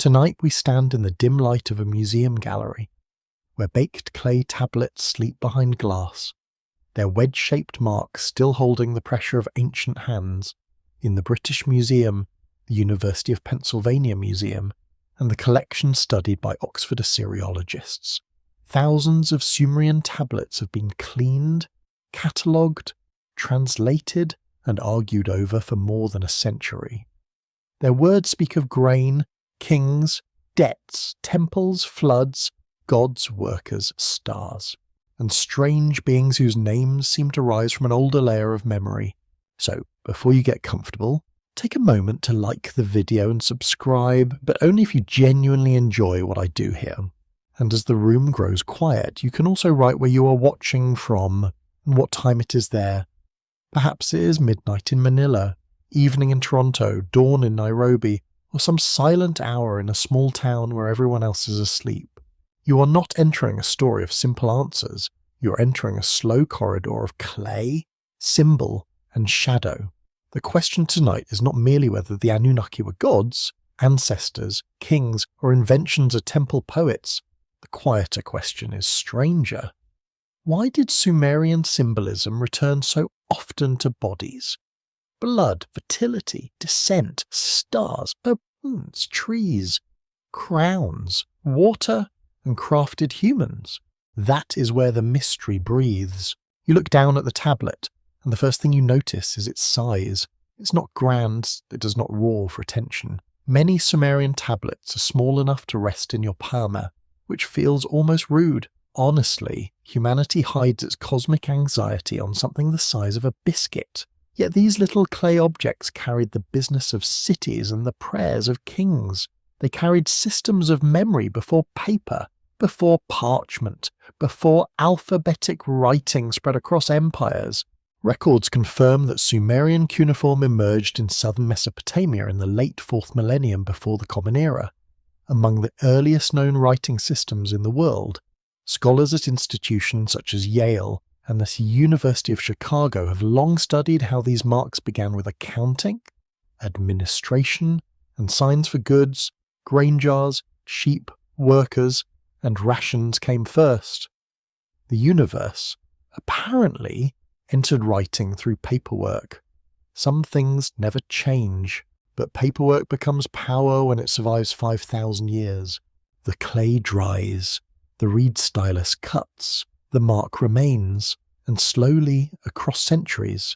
Tonight we stand in the dim light of a museum gallery, where baked clay tablets sleep behind glass, their wedge-shaped marks still holding the pressure of ancient hands, in the British Museum, the University of Pennsylvania Museum, and the collection studied by Oxford Assyriologists. Thousands of Sumerian tablets have been cleaned, catalogued, translated, and argued over for more than a century. Their words speak of grain, kings, debts, temples, floods, gods, workers, stars, and strange beings whose names seem to rise from an older layer of memory. So, before you get comfortable, take a moment to like the video and subscribe, but only if you genuinely enjoy what I do here. And as the room grows quiet, you can also write where you are watching from and what time it is there. Perhaps it is midnight in Manila, evening in Toronto, dawn in Nairobi, or some silent hour in a small town where everyone else is asleep. You are not entering a story of simple answers. You are entering a slow corridor of clay, symbol, and shadow. The question tonight is not merely whether the Anunnaki were gods, ancestors, kings, or inventions of temple poets. The quieter question is stranger. Why did Sumerian symbolism return so often to bodies? Blood, fertility, descent, stars, moons, trees, crowns, water, and crafted humans. That is where the mystery breathes. You look down at the tablet, and the first thing you notice is its size. It's not grand, it does not roar for attention. Many Sumerian tablets are small enough to rest in your palm, which feels almost rude. Honestly, humanity hides its cosmic anxiety on something the size of a biscuit. Yet these little clay objects carried the business of cities and the prayers of kings. They carried systems of memory before paper, before parchment, before alphabetic writing spread across empires. Records confirm that Sumerian cuneiform emerged in southern Mesopotamia in the late 4th millennium before the Common Era. Among the earliest known writing systems in the world, scholars at institutions such as Yale and the University of Chicago have long studied how these marks began with accounting, administration, and signs for goods, grain jars, sheep, workers, and rations came first. The universe, apparently, entered writing through paperwork. Some things never change, but paperwork becomes power when it survives 5,000 years. The clay dries, the reed stylus cuts, the mark remains, and slowly, across centuries,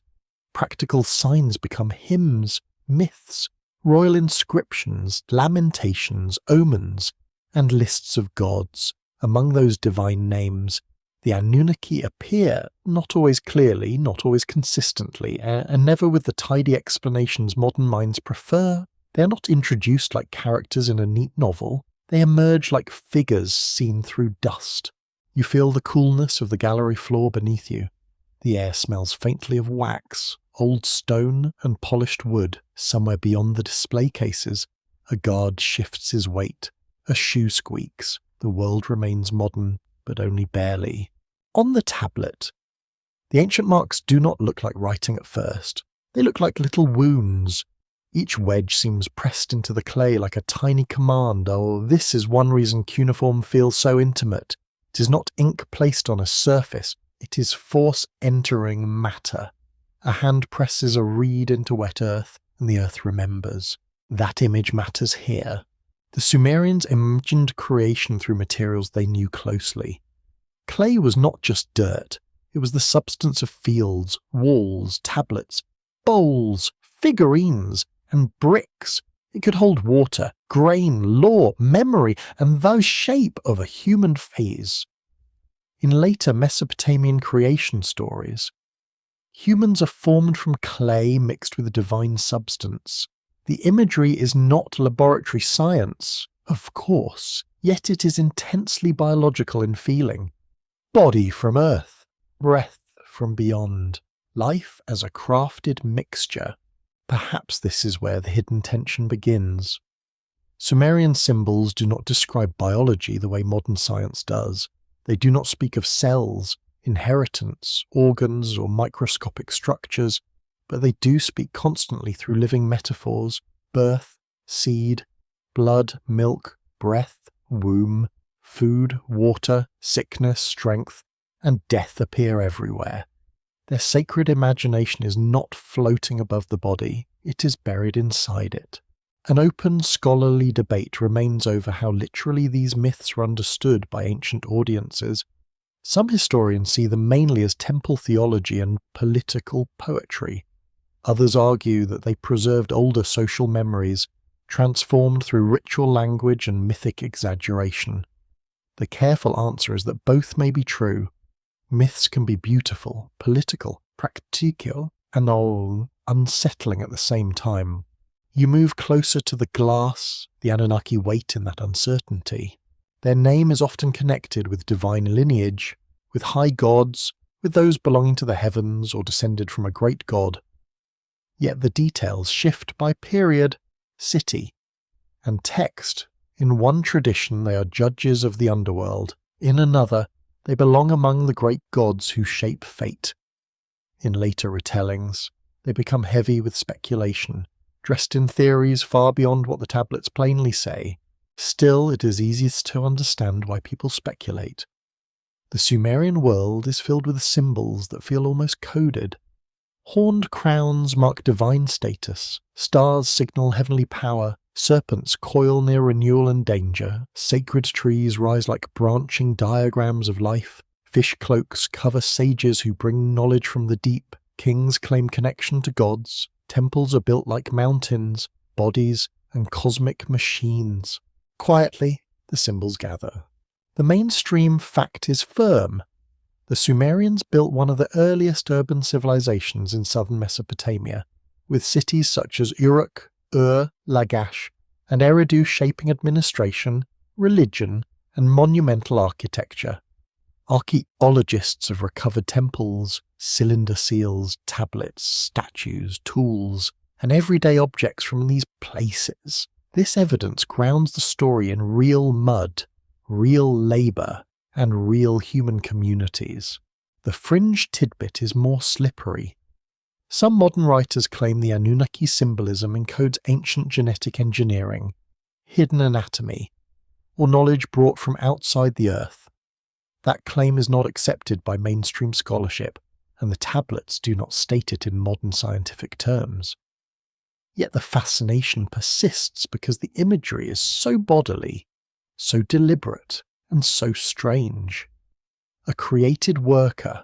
practical signs become hymns, myths, royal inscriptions, lamentations, omens, and lists of gods. Among those divine names, the Anunnaki appear, not always clearly, not always consistently, and never with the tidy explanations modern minds prefer. They are not introduced like characters in a neat novel. They emerge like figures seen through dust. You feel the coolness of the gallery floor beneath you. The air smells faintly of wax, old stone, and polished wood. Somewhere beyond the display cases, a guard shifts his weight. A shoe squeaks. The world remains modern, but only barely. On the tablet, the ancient marks do not look like writing at first. They look like little wounds. Each wedge seems pressed into the clay like a tiny command. Oh, this is one reason cuneiform feels so intimate. It is not ink placed on a surface. It is force entering matter. A hand presses a reed into wet earth, and the earth remembers. That image matters here. The Sumerians imagined creation through materials they knew closely. Clay was not just dirt. It was the substance of fields, walls, tablets, bowls, figurines, and bricks. It could hold water, grain, law, memory, and the shape of a human phase. In later Mesopotamian creation stories, humans are formed from clay mixed with a divine substance. The imagery is not laboratory science, of course, yet it is intensely biological in feeling. Body from earth, breath from beyond, life as a crafted mixture. Perhaps this is where the hidden tension begins. Sumerian symbols do not describe biology the way modern science does. They do not speak of cells, inheritance, organs, or microscopic structures, but they do speak constantly through living metaphors, birth, seed, blood, milk, breath, womb, food, water, sickness, strength, and death appear everywhere. Their sacred imagination is not floating above the body, it is buried inside it. An open scholarly debate remains over how literally these myths were understood by ancient audiences. Some historians see them mainly as temple theology and political poetry. Others argue that they preserved older social memories, transformed through ritual language and mythic exaggeration. The careful answer is that both may be true. Myths can be beautiful, political, practical, and unsettling at the same time. You move closer to the glass, the Anunnaki wait in that uncertainty. Their name is often connected with divine lineage, with high gods, with those belonging to the heavens or descended from a great god. Yet the details shift by period, city, and text. In one tradition they are judges of the underworld, in another they belong among the great gods who shape fate. In later retellings, they become heavy with speculation, dressed in theories far beyond what the tablets plainly say. Still, it is easiest to understand why people speculate. The Sumerian world is filled with symbols that feel almost coded. Horned crowns mark divine status, stars signal heavenly power, serpents coil near renewal and danger, sacred trees rise like branching diagrams of life, fish cloaks cover sages who bring knowledge from the deep, kings claim connection to gods, temples are built like mountains, bodies, and cosmic machines. Quietly, the symbols gather. The mainstream fact is firm. The Sumerians built one of the earliest urban civilizations in southern Mesopotamia, with cities such as Uruk, Lagash, and Eridu shaping administration, religion, and monumental architecture. Archaeologists have recovered temples, cylinder seals, tablets, statues, tools, and everyday objects from these places. This evidence grounds the story in real mud, real labour, and real human communities. The fringe tidbit is more slippery. Some modern writers claim the Anunnaki symbolism encodes ancient genetic engineering, hidden anatomy, or knowledge brought from outside the earth. That claim is not accepted by mainstream scholarship, and the tablets do not state it in modern scientific terms. Yet the fascination persists because the imagery is so bodily, so deliberate, and so strange. A created worker,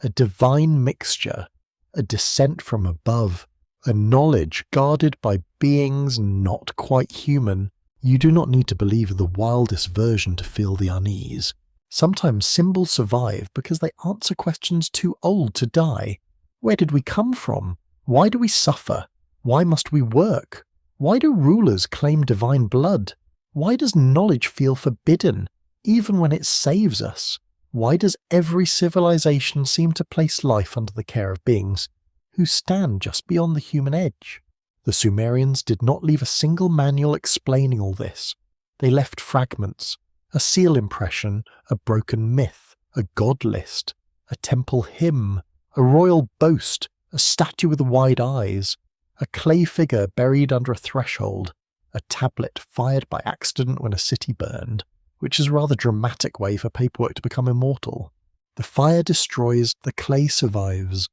a divine mixture, a descent from above, a knowledge guarded by beings not quite human. You do not need to believe the wildest version to feel the unease. Sometimes symbols survive because they answer questions too old to die. Where did we come from? Why do we suffer? Why must we work? Why do rulers claim divine blood? Why does knowledge feel forbidden, even when it saves us? Why does every civilization seem to place life under the care of beings who stand just beyond the human edge? The Sumerians did not leave a single manual explaining all this. They left fragments, a seal impression, a broken myth, a god list, a temple hymn, a royal boast, a statue with wide eyes, a clay figure buried under a threshold, a tablet fired by accident when a city burned, which is a rather dramatic way for paperwork to become immortal. The fire destroys, the clay survives.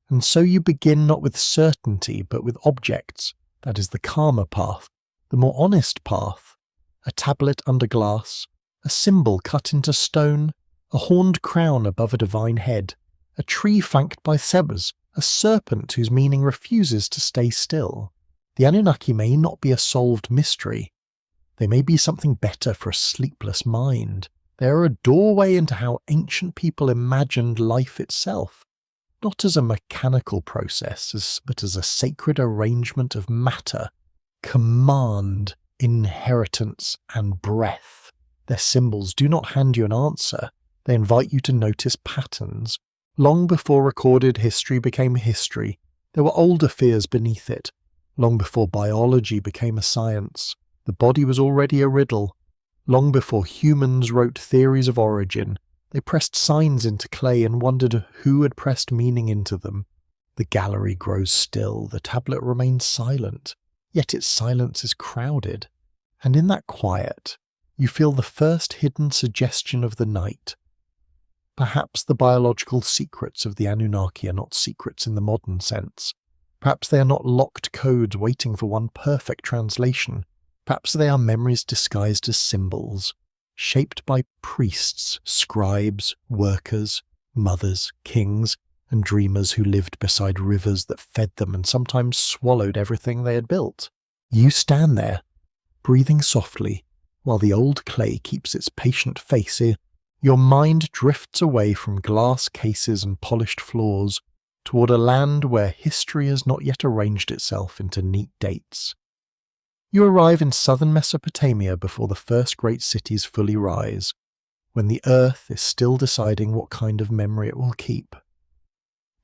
And so you begin not with certainty, but with objects. That is the calmer path, the more honest path. A tablet under glass, a symbol cut into stone, a horned crown above a divine head, a tree flanked by zebras, a serpent whose meaning refuses to stay still. The Anunnaki may not be a solved mystery. They may be something better for a sleepless mind. They are a doorway into how ancient people imagined life itself, not as a mechanical process, but as a sacred arrangement of matter, command, inheritance, and breath. Their symbols do not hand you an answer, they invite you to notice patterns. Long before recorded history became history, there were older fears beneath it. Long before biology became a science, the body was already a riddle. Long before humans wrote theories of origin, they pressed signs into clay and wondered who had pressed meaning into them. The gallery grows still, the tablet remains silent, yet its silence is crowded. And in that quiet, you feel the first hidden suggestion of the night. Perhaps the biological secrets of the Anunnaki are not secrets in the modern sense. Perhaps they are not locked codes waiting for one perfect translation. Perhaps they are memories disguised as symbols, shaped by priests, scribes, workers, mothers, kings, and dreamers who lived beside rivers that fed them and sometimes swallowed everything they had built. You stand there, breathing softly, while the old clay keeps its patient face. Your mind drifts away from glass cases and polished floors toward a land where history has not yet arranged itself into neat dates. You arrive in southern Mesopotamia before the first great cities fully rise, when the earth is still deciding what kind of memory it will keep.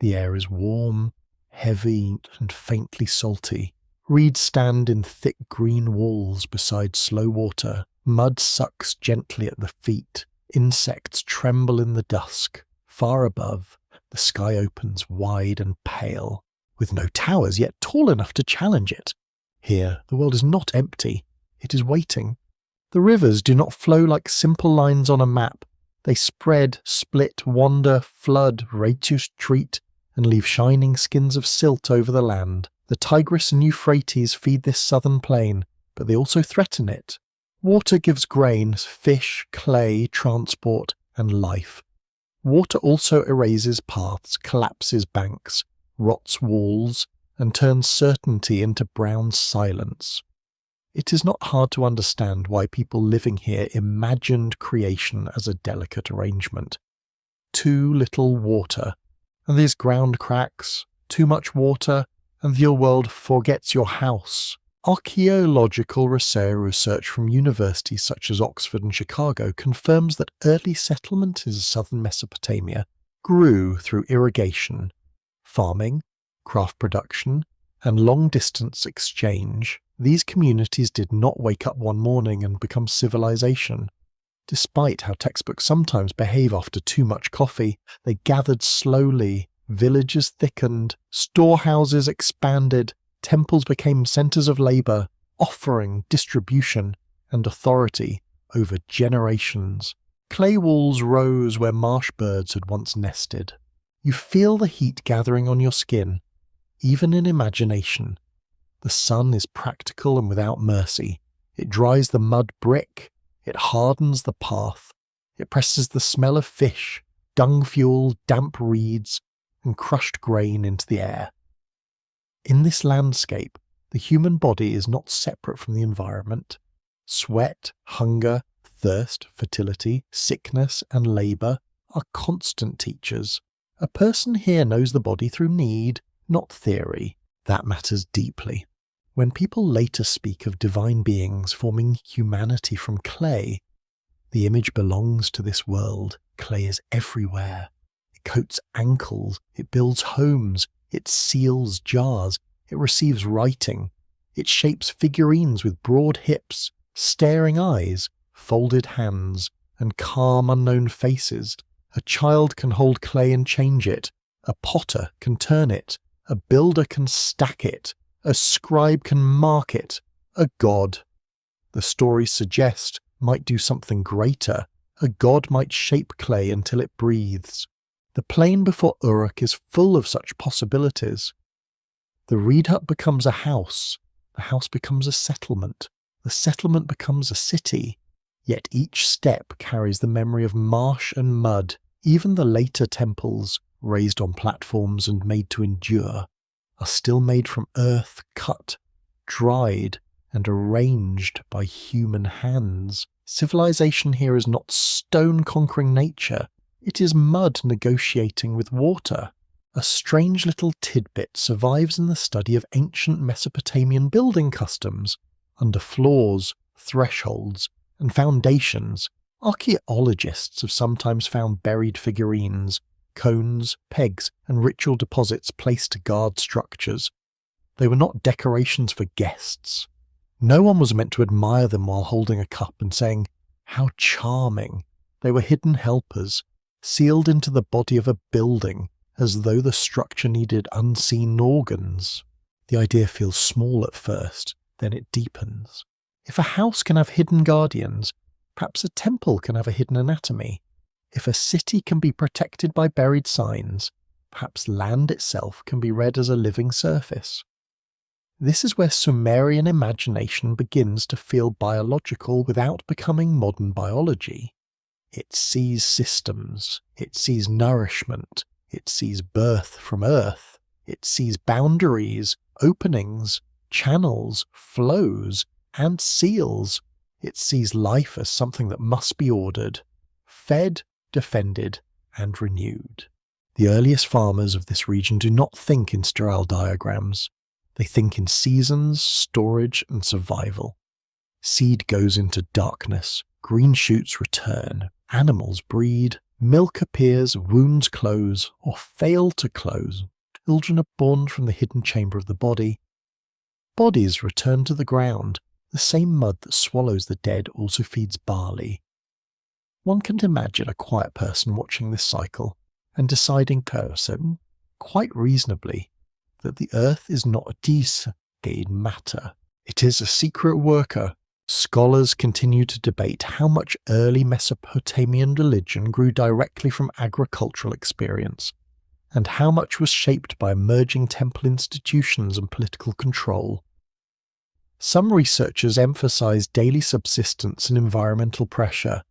The air is warm, heavy, and faintly salty. Reeds stand in thick green walls beside slow water. Mud sucks gently at the feet. Insects tremble in the dusk. Far above, the sky opens wide and pale, with no towers yet tall enough to challenge it. Here, the world is not empty. It is waiting. The rivers do not flow like simple lines on a map. They spread, split, wander, flood, retreat, and leave shining skins of silt over the land. The Tigris and Euphrates feed this southern plain, but they also threaten it. Water gives grain, fish, clay, transport, and life. Water also erases paths, collapses banks, rots walls, and turns certainty into brown silence. It is not hard to understand why people living here imagined creation as a delicate arrangement. Too little water, and these ground cracks, too much water, and your world forgets your house. Archaeological research from universities such as Oxford and Chicago confirms that early settlement in southern Mesopotamia grew through irrigation, farming, craft production, and long-distance exchange. These communities did not wake up one morning and become civilization. Despite how textbooks sometimes behave after too much coffee, they gathered slowly, villages thickened, storehouses expanded, temples became centers of labor, offering, distribution, and authority over generations. Clay walls rose where marsh birds had once nested. You feel the heat gathering on your skin, even in imagination. The sun is practical and without mercy. It dries the mud brick, it hardens the path, it presses the smell of fish, dung fuel, damp reeds, and crushed grain into the air. In this landscape, the human body is not separate from the environment. Sweat, hunger, thirst, fertility, sickness, and labour are constant teachers. A person here knows the body through need, not theory. That matters deeply. When people later speak of divine beings forming humanity from clay, the image belongs to this world. Clay is everywhere. It coats ankles, it builds homes, it seals jars, it receives writing, it shapes figurines with broad hips, staring eyes, folded hands, and calm unknown faces. A child can hold clay and change it, a potter can turn it, a builder can stack it, a scribe can mark it, a god, the stories suggest, might do something greater. A god might shape clay until it breathes. The plain before Uruk is full of such possibilities. The reed hut becomes a house, the house becomes a settlement, the settlement becomes a city, yet each step carries the memory of marsh and mud. Even the later temples, raised on platforms and made to endure, are still made from earth cut, dried, and arranged by human hands. Civilization here is not stone conquering nature, it is mud negotiating with water. A strange little tidbit survives in the study of ancient Mesopotamian building customs. Under floors, thresholds, and foundations, archaeologists have sometimes found buried figurines, cones, pegs, and ritual deposits placed to guard structures. They were not decorations for guests. No one was meant to admire them while holding a cup and saying, "How charming." They were hidden helpers, sealed into the body of a building, as though the structure needed unseen organs. The idea feels small at first, then it deepens. If a house can have hidden guardians, perhaps a temple can have a hidden anatomy. If a city can be protected by buried signs, perhaps land itself can be read as a living surface. This is where Sumerian imagination begins to feel biological without becoming modern biology. It sees systems, it sees nourishment, it sees birth from earth, it sees boundaries, openings, channels, flows, and seals. It sees life as something that must be ordered, fed, defended, and renewed. The earliest farmers of this region do not think in sterile diagrams. They think in seasons, storage, and survival. Seed goes into darkness, green shoots return, animals breed, milk appears, wounds close, or fail to close. Children are born from the hidden chamber of the body. Bodies return to the ground. The same mud that swallows the dead also feeds barley. One can imagine a quiet person watching this cycle and deciding quite reasonably, that the earth is not a decayed matter. It is a secret worker. Scholars continue to debate how much early Mesopotamian religion grew directly from agricultural experience, and how much was shaped by emerging temple institutions and political control. Some researchers emphasize daily subsistence and environmental pressure.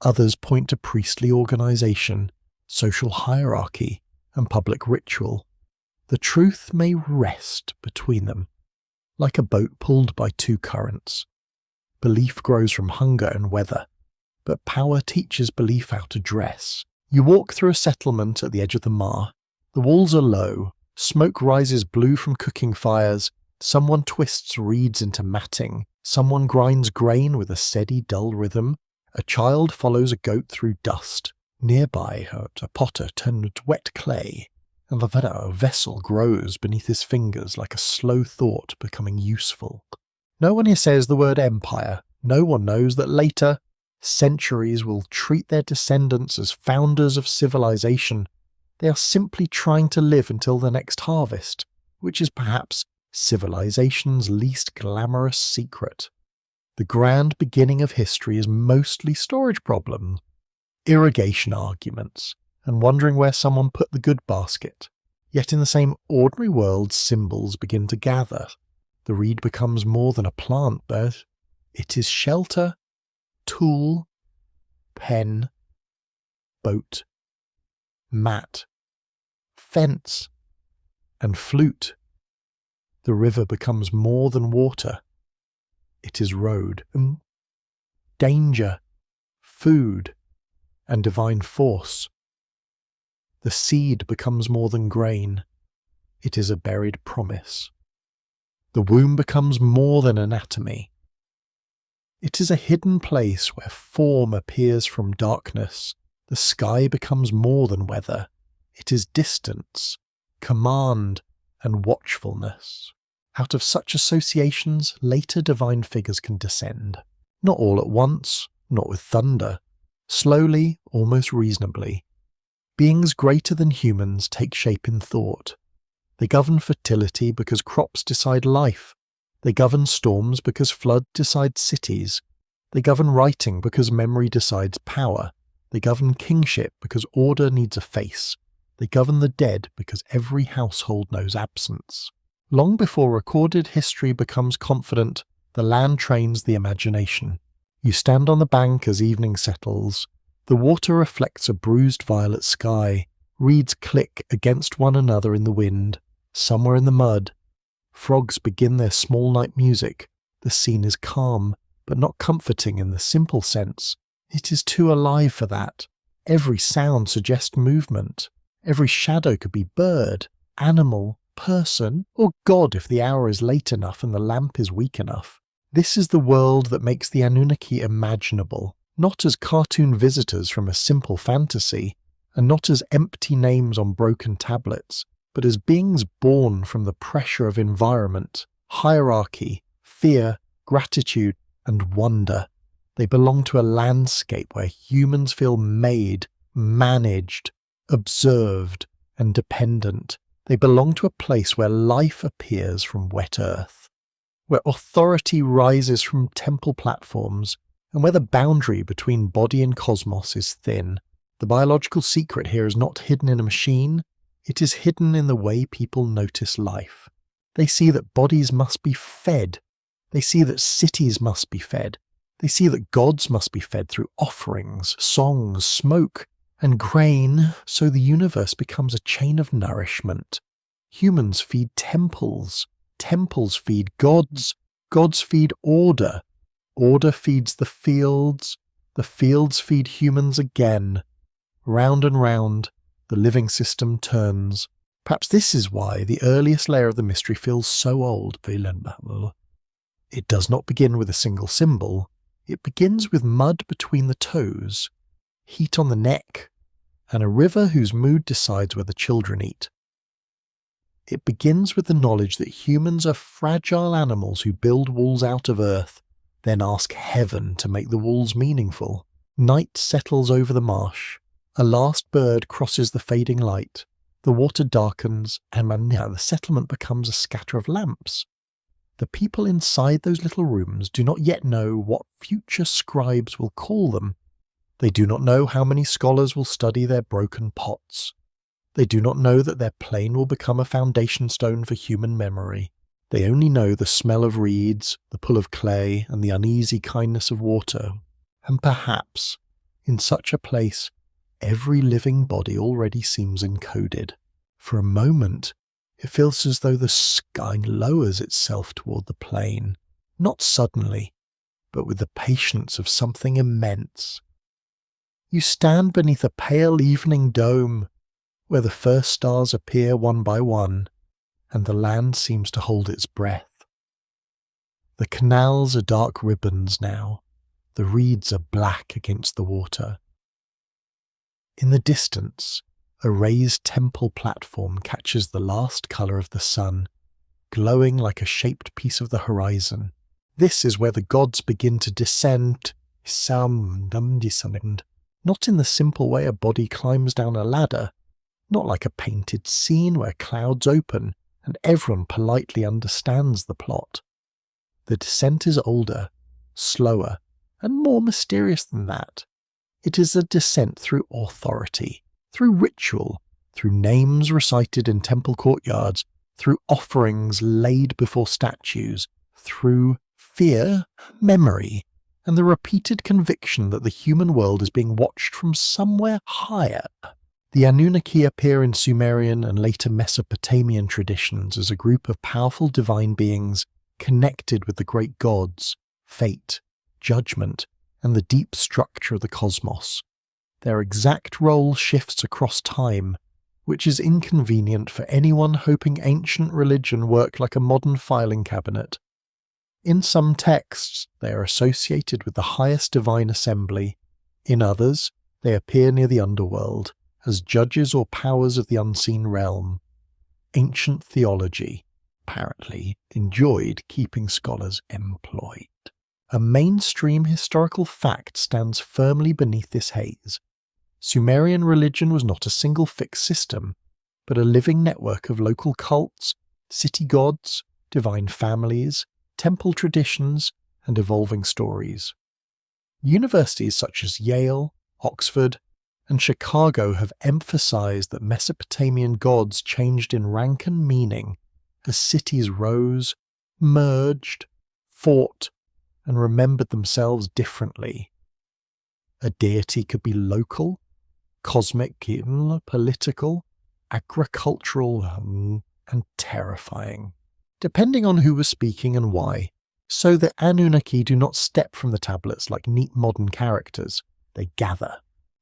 Others point to priestly organization, social hierarchy, and public ritual. The truth may rest between them, like a boat pulled by two currents. Belief grows from hunger and weather, but power teaches belief how to dress. You walk through a settlement at the edge of the Mar. The walls are low, smoke rises blue from cooking fires, someone twists reeds into matting, someone grinds grain with a steady, dull rhythm, a child follows a goat through dust. Nearby, a potter turned to wet clay, and a vessel grows beneath his fingers like a slow thought becoming useful. No one here says the word empire. No one knows that later, centuries will treat their descendants as founders of civilization. They are simply trying to live until the next harvest, which is perhaps civilization's least glamorous secret. The grand beginning of history is mostly storage problems, irrigation arguments, and wondering where someone put the good basket. Yet in the same ordinary world, symbols begin to gather. The reed becomes more than a plant bed. It is shelter, tool, pen, boat, mat, fence, and flute. The river becomes more than water. It is road, danger, food, and divine force. The seed becomes more than grain. It is a buried promise. The womb becomes more than anatomy. It is a hidden place where form appears from darkness. The sky becomes more than weather. It is distance, command, and watchfulness. Out of such associations, later divine figures can descend. Not all at once, not with thunder. Slowly, almost reasonably. Beings greater than humans take shape in thought. They govern fertility because crops decide life. They govern storms because flood decides cities. They govern writing because memory decides power. They govern kingship because order needs a face. They govern the dead because every household knows absence. Long before recorded history becomes confident, the land trains the imagination. You stand on the bank as evening settles. The water reflects a bruised violet sky. Reeds click against one another in the wind. Somewhere in the mud, frogs begin their small night music. The scene is calm, but not comforting in the simple sense. It is too alive for that. Every sound suggests movement. Every shadow could be bird, animal, person, or God if the hour is late enough and the lamp is weak enough. This is the world that makes the Anunnaki imaginable, not as cartoon visitors from a simple fantasy, and not as empty names on broken tablets, but as beings born from the pressure of environment, hierarchy, fear, gratitude, and wonder. They belong to a landscape where humans feel made, managed, observed, and dependent. They belong to a place where life appears from wet earth. where authority rises from temple platforms, and where the boundary between body and cosmos is thin. The biological secret here is not hidden in a machine, it is hidden in the way people notice life. They see that bodies must be fed. They see that cities must be fed. They see that gods must be fed through offerings, songs, smoke, and grain, so the universe becomes a chain of nourishment. Humans feed temples. Temples feed gods. Gods feed order. Order feeds the fields feed humans again. Round and round, the living system turns. Perhaps this is why the earliest layer of the mystery feels so old. It does not begin with a single symbol. It begins with mud between the toes, heat on the neck, and a river whose mood decides where the children eat. It begins with the knowledge that humans are fragile animals who build walls out of earth, then ask heaven to make the walls meaningful. Night settles over the marsh. A last bird crosses the fading light. The water darkens, and the settlement becomes a scatter of lamps. The people inside those little rooms do not yet know what future scribes will call them. They do not know how many scholars will study their broken pots. They do not know that their plane will become a foundation stone for human memory. They only know the smell of reeds, the pull of clay, and the uneasy kindness of water. And perhaps, in such a place, every living body already seems encoded. For a moment, it feels as though the sky lowers itself toward the plain, not suddenly, but with the patience of something immense. You stand beneath a pale evening dome, where the first stars appear one by one, and the land seems to hold its breath. The canals are dark ribbons now, the reeds are black against the water. In the distance, a raised temple platform catches the last colour of the sun, glowing like a shaped piece of the horizon. This is where the gods begin to descend, not in the simple way a body climbs down a ladder, not like a painted scene where clouds open and everyone politely understands the plot. The descent is older, slower, and more mysterious than that. It is a descent through authority, through ritual, through names recited in temple courtyards, through offerings laid before statues, through fear, memory, and the repeated conviction that the human world is being watched from somewhere higher. The Anunnaki appear in Sumerian and later Mesopotamian traditions as a group of powerful divine beings connected with the great gods, fate, judgment, and the deep structure of the cosmos. Their exact role shifts across time, which is inconvenient for anyone hoping ancient religion worked like a modern filing cabinet. In some texts, they are associated with the highest divine assembly. In others, they appear near the underworld, as judges or powers of the unseen realm. Ancient theology, apparently, enjoyed keeping scholars employed. A mainstream historical fact stands firmly beneath this haze. Sumerian religion was not a single fixed system, but a living network of local cults, city gods, divine families, temple traditions, and evolving stories. Universities such as Yale, Oxford, and Chicago have emphasized that Mesopotamian gods changed in rank and meaning as cities rose, merged, fought, and remembered themselves differently. A deity could be local, cosmic, political, agricultural, and terrifying, depending on who was speaking and why. So the Anunnaki do not step from the tablets like neat modern characters, they gather.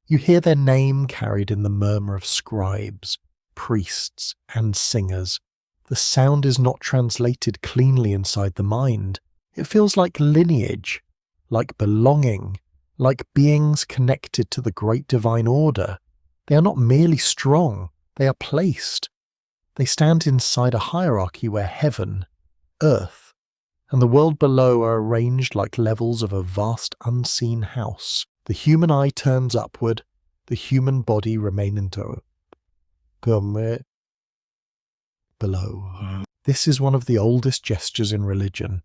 You hear their name carried in the murmur of scribes, priests, and singers. The sound is not translated cleanly inside the mind. It feels like lineage, like belonging, like beings connected to the great divine order. They are not merely strong, they are placed. They stand inside a hierarchy where heaven, earth, and the world below are arranged like levels of a vast unseen house. The human eye turns upward, the human body remains below. This is one of the oldest gestures in religion.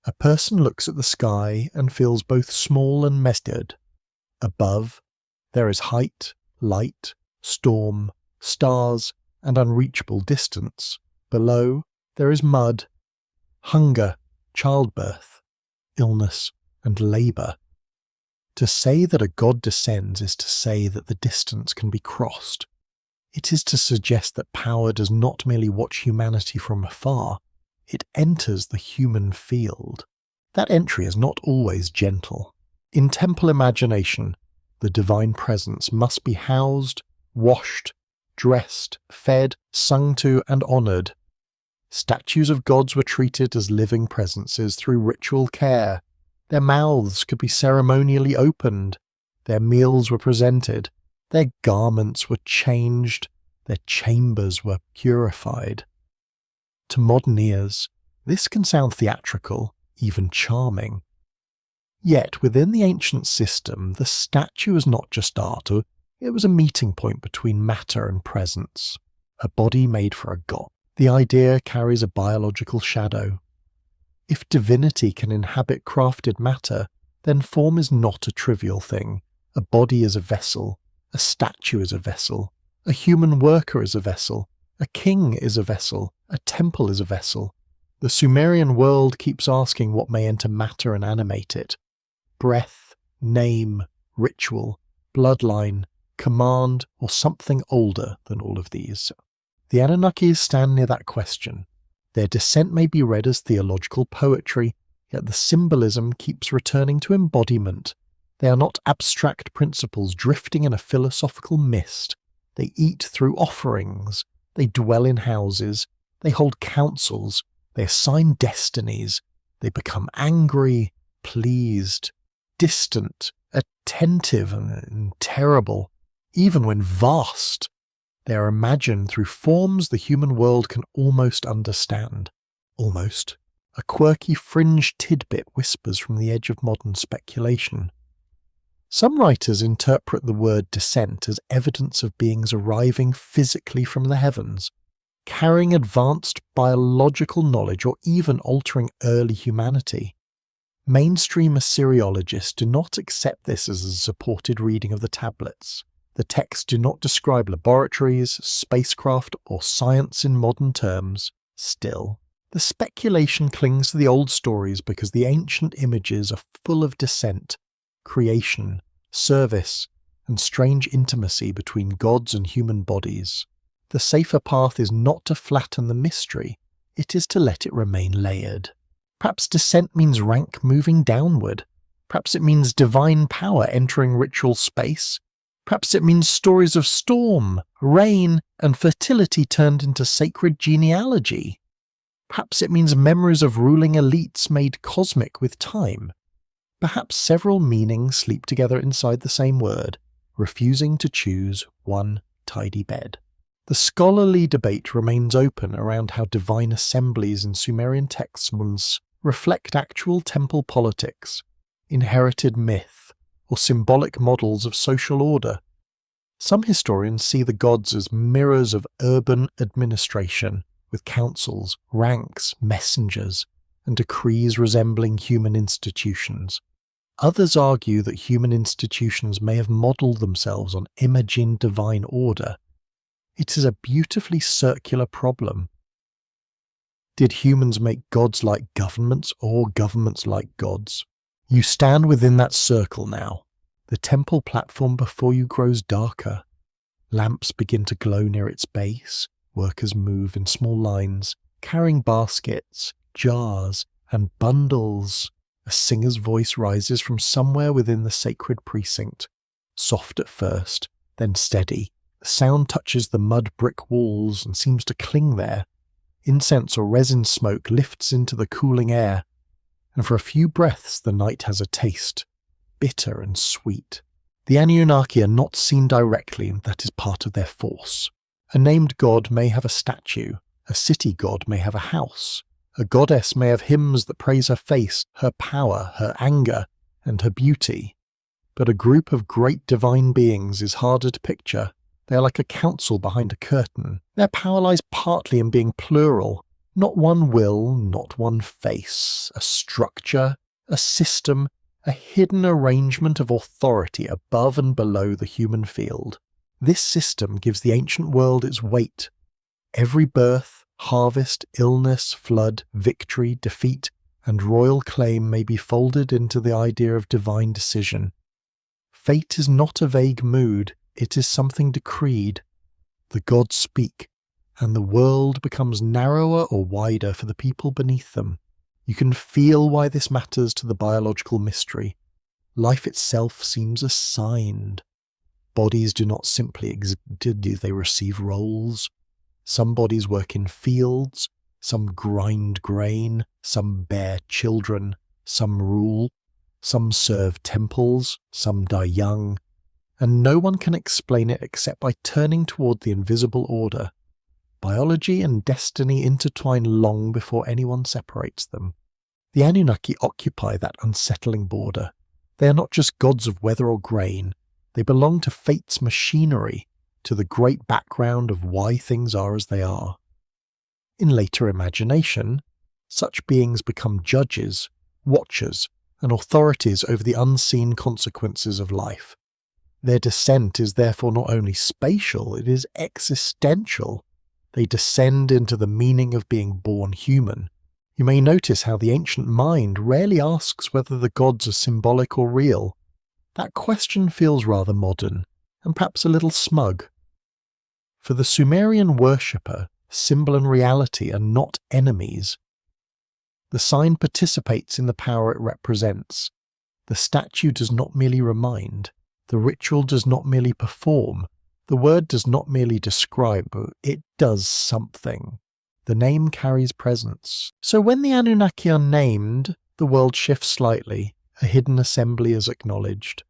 A person looks at the sky and feels both small and measured. Above, there is height, light, storm, stars, and unreachable distance. Below, there is mud, hunger, childbirth, illness, and labour. To say that a god descends is to say that the distance can be crossed. It is to suggest that power does not merely watch humanity from afar, it enters the human field. That entry is not always gentle. In temple imagination, the divine presence must be housed, washed, dressed, fed, sung to, and honoured. Statues of gods were treated as living presences through ritual care. Their mouths could be ceremonially opened. Their meals were presented. Their garments were changed. Their chambers were purified. To modern ears, this can sound theatrical, even charming. Yet within the ancient system, the statue was not just art, it was a meeting point between matter and presence, a body made for a god. The idea carries a biological shadow. If divinity can inhabit crafted matter, then form is not a trivial thing. A body is a vessel, a statue is a vessel, a human worker is a vessel, a king is a vessel, a temple is a vessel. The Sumerian world keeps asking what may enter matter and animate it. Breath, name, ritual, bloodline, command, or something older than all of these. The Anunnaki stand near that question. Their descent may be read as theological poetry, yet the symbolism keeps returning to embodiment. They are not abstract principles drifting in a philosophical mist. They eat through offerings. They dwell in houses. They hold councils. They assign destinies. They become angry, pleased, distant, attentive, and terrible. Even when vast, they are imagined through forms the human world can almost understand. Almost. A quirky fringe tidbit whispers from the edge of modern speculation. Some writers interpret the word descent as evidence of beings arriving physically from the heavens, carrying advanced biological knowledge or even altering early humanity. Mainstream Assyriologists do not accept this as a supported reading of the tablets. The texts do not describe laboratories, spacecraft, or science in modern terms. Still, the speculation clings to the old stories because the ancient images are full of descent, creation, service, and strange intimacy between gods and human bodies. The safer path is not to flatten the mystery, it is to let it remain layered. Perhaps descent means rank moving downward. Perhaps it means divine power entering ritual space. Perhaps it means stories of storm, rain, and fertility turned into sacred genealogy. Perhaps it means memories of ruling elites made cosmic with time. Perhaps several meanings sleep together inside the same word, refusing to choose one tidy bed. The scholarly debate remains open around how divine assemblies in Sumerian texts once reflect actual temple politics, inherited myth, or symbolic models of social order. Some historians see the gods as mirrors of urban administration, with councils, ranks, messengers, and decrees resembling human institutions. Others argue that human institutions may have modelled themselves on imagined divine order. It is a beautifully circular problem. Did humans make gods like governments or governments like gods? You stand within that circle now. The temple platform before you grows darker. Lamps begin to glow near its base. Workers move in small lines, carrying baskets, jars, and bundles. A singer's voice rises from somewhere within the sacred precinct. Soft at first, then steady. The sound touches the mud brick walls and seems to cling there. Incense or resin smoke lifts into the cooling air, and for a few breaths the night has a taste, bitter and sweet. The Anunnaki are not seen directly, and that is part of their force. A named god may have a statue, a city god may have a house, a goddess may have hymns that praise her face, her power, her anger, and her beauty. But a group of great divine beings is harder to picture. They are like a council behind a curtain. Their power lies partly in being plural, Not one will, not one face, a structure, a system, a hidden arrangement of authority above and below the human field. This system gives the ancient world its weight. Every birth, harvest, illness, flood, victory, defeat, and royal claim may be folded into the idea of divine decision. Fate is not a vague mood, it is something decreed. The gods speak, and the world becomes narrower or wider for the people beneath them. You can feel why this matters to the biological mystery. Life itself seems assigned. Bodies do not simply exist, they receive roles. Some bodies work in fields, some grind grain, some bear children, some rule, some serve temples, some die young, and no one can explain it except by turning toward the invisible order. Biology and destiny intertwine long before anyone separates them. The Anunnaki occupy that unsettling border. They are not just gods of weather or grain, they belong to fate's machinery, to the great background of why things are as they are. In later imagination, such beings become judges, watchers, and authorities over the unseen consequences of life. Their descent is therefore not only spatial, it is existential. They descend into the meaning of being born human. You may notice how the ancient mind rarely asks whether the gods are symbolic or real. That question feels rather modern, and perhaps a little smug. For the Sumerian worshipper, symbol and reality are not enemies. The sign participates in the power it represents. The statue does not merely remind. The ritual does not merely perform. The word does not merely describe, it does something. The name carries presence. So when the Anunnaki are named, the world shifts slightly. A hidden assembly is acknowledged.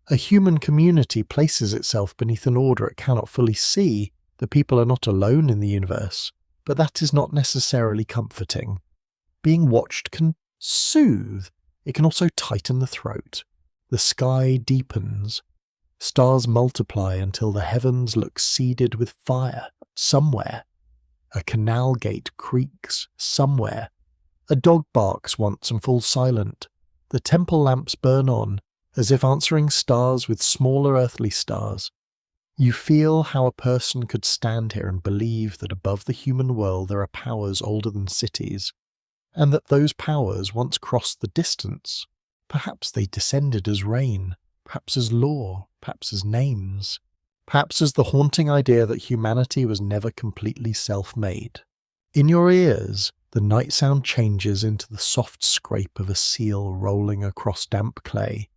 A human community places itself beneath an order it cannot fully see. The people are not alone in the universe, but that is not necessarily comforting. Being watched can soothe. It can also tighten the throat. The sky deepens. Stars multiply until the heavens look seeded with fire somewhere. A canal gate creaks somewhere. A dog barks once and falls silent. The temple lamps burn on, as if answering stars with smaller earthly stars. You feel how a person could stand here and believe that above the human world there are powers older than cities, and that those powers once crossed the distance. Perhaps they descended as rain, perhaps as law, perhaps as names, perhaps as the haunting idea that humanity was never completely self-made. In your ears, the night sound changes into the soft scrape of a seal rolling across damp clay.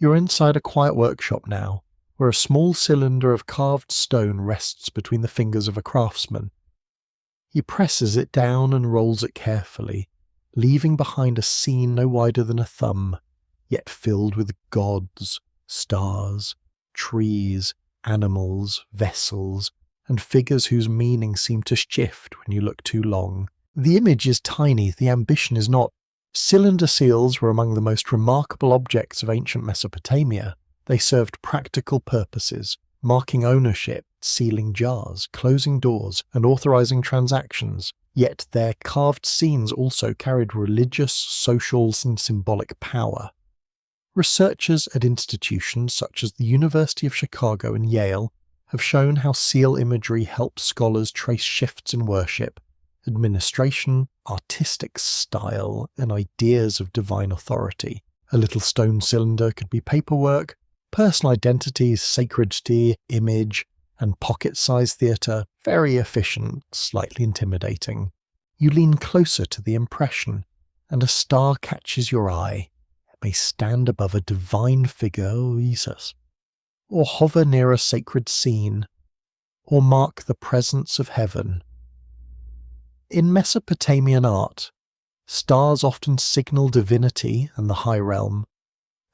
You're inside a quiet workshop now, where a small cylinder of carved stone rests between the fingers of a craftsman. He presses it down and rolls it carefully, leaving behind a scene no wider than a thumb, yet filled with gods, stars, trees, animals, vessels, and figures whose meaning seem to shift when you look too long. The image is tiny, the ambition is not. Cylinder seals were among the most remarkable objects of ancient Mesopotamia. They served practical purposes, marking ownership, sealing jars, closing doors, and authorizing transactions. Yet their carved scenes also carried religious, social, and symbolic power. Researchers at institutions such as the University of Chicago and Yale have shown how seal imagery helps scholars trace shifts in worship, administration, artistic style, and ideas of divine authority. A little stone cylinder could be paperwork, personal identity, sacredty, image, and pocket-sized theatre. Very efficient, slightly intimidating. You lean closer to the impression, and a star catches your eye. It may stand above a divine figure, Jesus, or hover near a sacred scene, or mark the presence of heaven. In Mesopotamian art, stars often signal divinity and the high realm.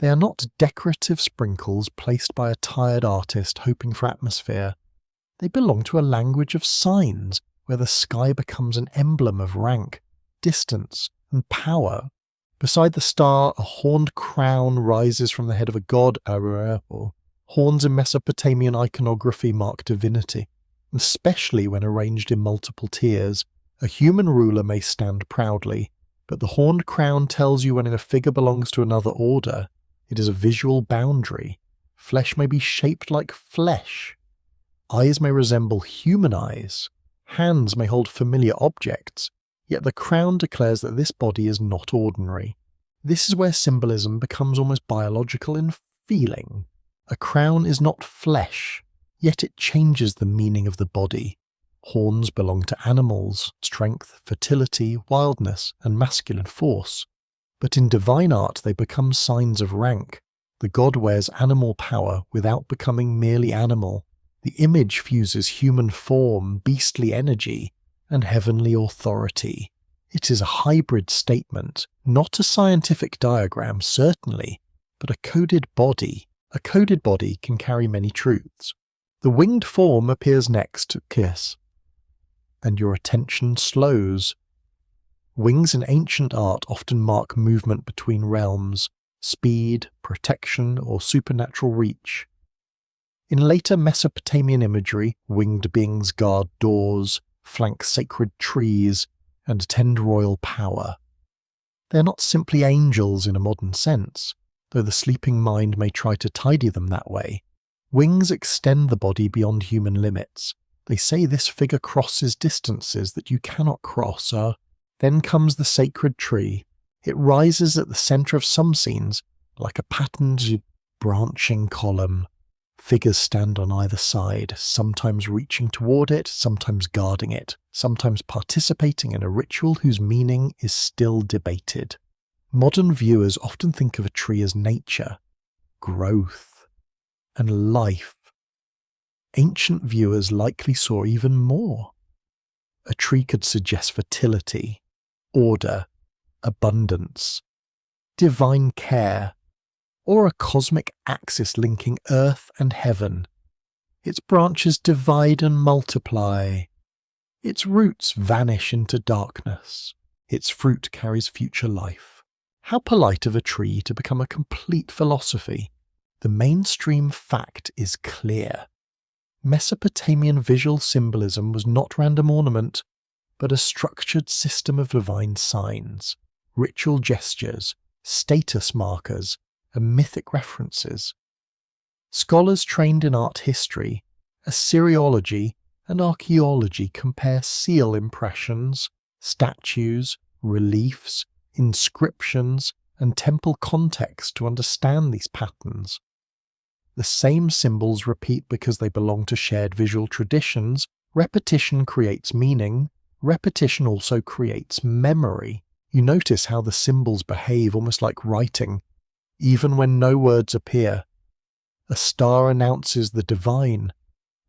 They are not decorative sprinkles placed by a tired artist hoping for atmosphere. They belong to a language of signs, where the sky becomes an emblem of rank, distance, and power. Beside the star, a horned crown rises from the head of a god. Horns in Mesopotamian iconography mark divinity, especially when arranged in multiple tiers, A human ruler may stand proudly, but the horned crown tells you when a figure belongs to another order. It is a visual boundary. Flesh may be shaped like flesh. Eyes may resemble human eyes. Hands may hold familiar objects, yet the crown declares that this body is not ordinary. This is where symbolism becomes almost biological in feeling. A crown is not flesh, yet it changes the meaning of the body. Horns belong to animals, strength, fertility, wildness, and masculine force. But in divine art they become signs of rank. The god wears animal power without becoming merely animal. The image fuses human form, beastly energy, and heavenly authority. It is a hybrid statement, not a scientific diagram, certainly, but a coded body. A coded body can carry many truths. The winged form appears next to kiss, and your attention slows. Wings in ancient art often mark movement between realms, speed, protection, or supernatural reach. In later Mesopotamian imagery, winged beings guard doors, flank sacred trees, and tend royal power. They are not simply angels in a modern sense, though the sleeping mind may try to tidy them that way. Wings extend the body beyond human limits. They say this figure crosses distances that you cannot cross. Then comes the sacred tree. It rises at the centre of some scenes, like a patterned, branching column. Figures stand on either side, sometimes reaching toward it, sometimes guarding it, sometimes participating in a ritual whose meaning is still debated. Modern viewers often think of a tree as nature, growth, and life. Ancient viewers likely saw even more. A tree could suggest fertility, order, abundance, divine care, or a cosmic axis linking earth and heaven. Its branches divide and multiply. Its roots vanish into darkness. Its fruit carries future life. How polite of a tree to become a complete philosophy. The mainstream fact is clear. Mesopotamian visual symbolism was not random ornament, but a structured system of divine signs, ritual gestures, status markers, and mythic references. Scholars trained in art history, Assyriology, and archaeology compare seal impressions, statues, reliefs, inscriptions, and temple context to understand these patterns. The same symbols repeat because they belong to shared visual traditions. Repetition creates meaning. Repetition also creates memory. You notice how the symbols behave almost like writing, even when no words appear. A star announces the divine.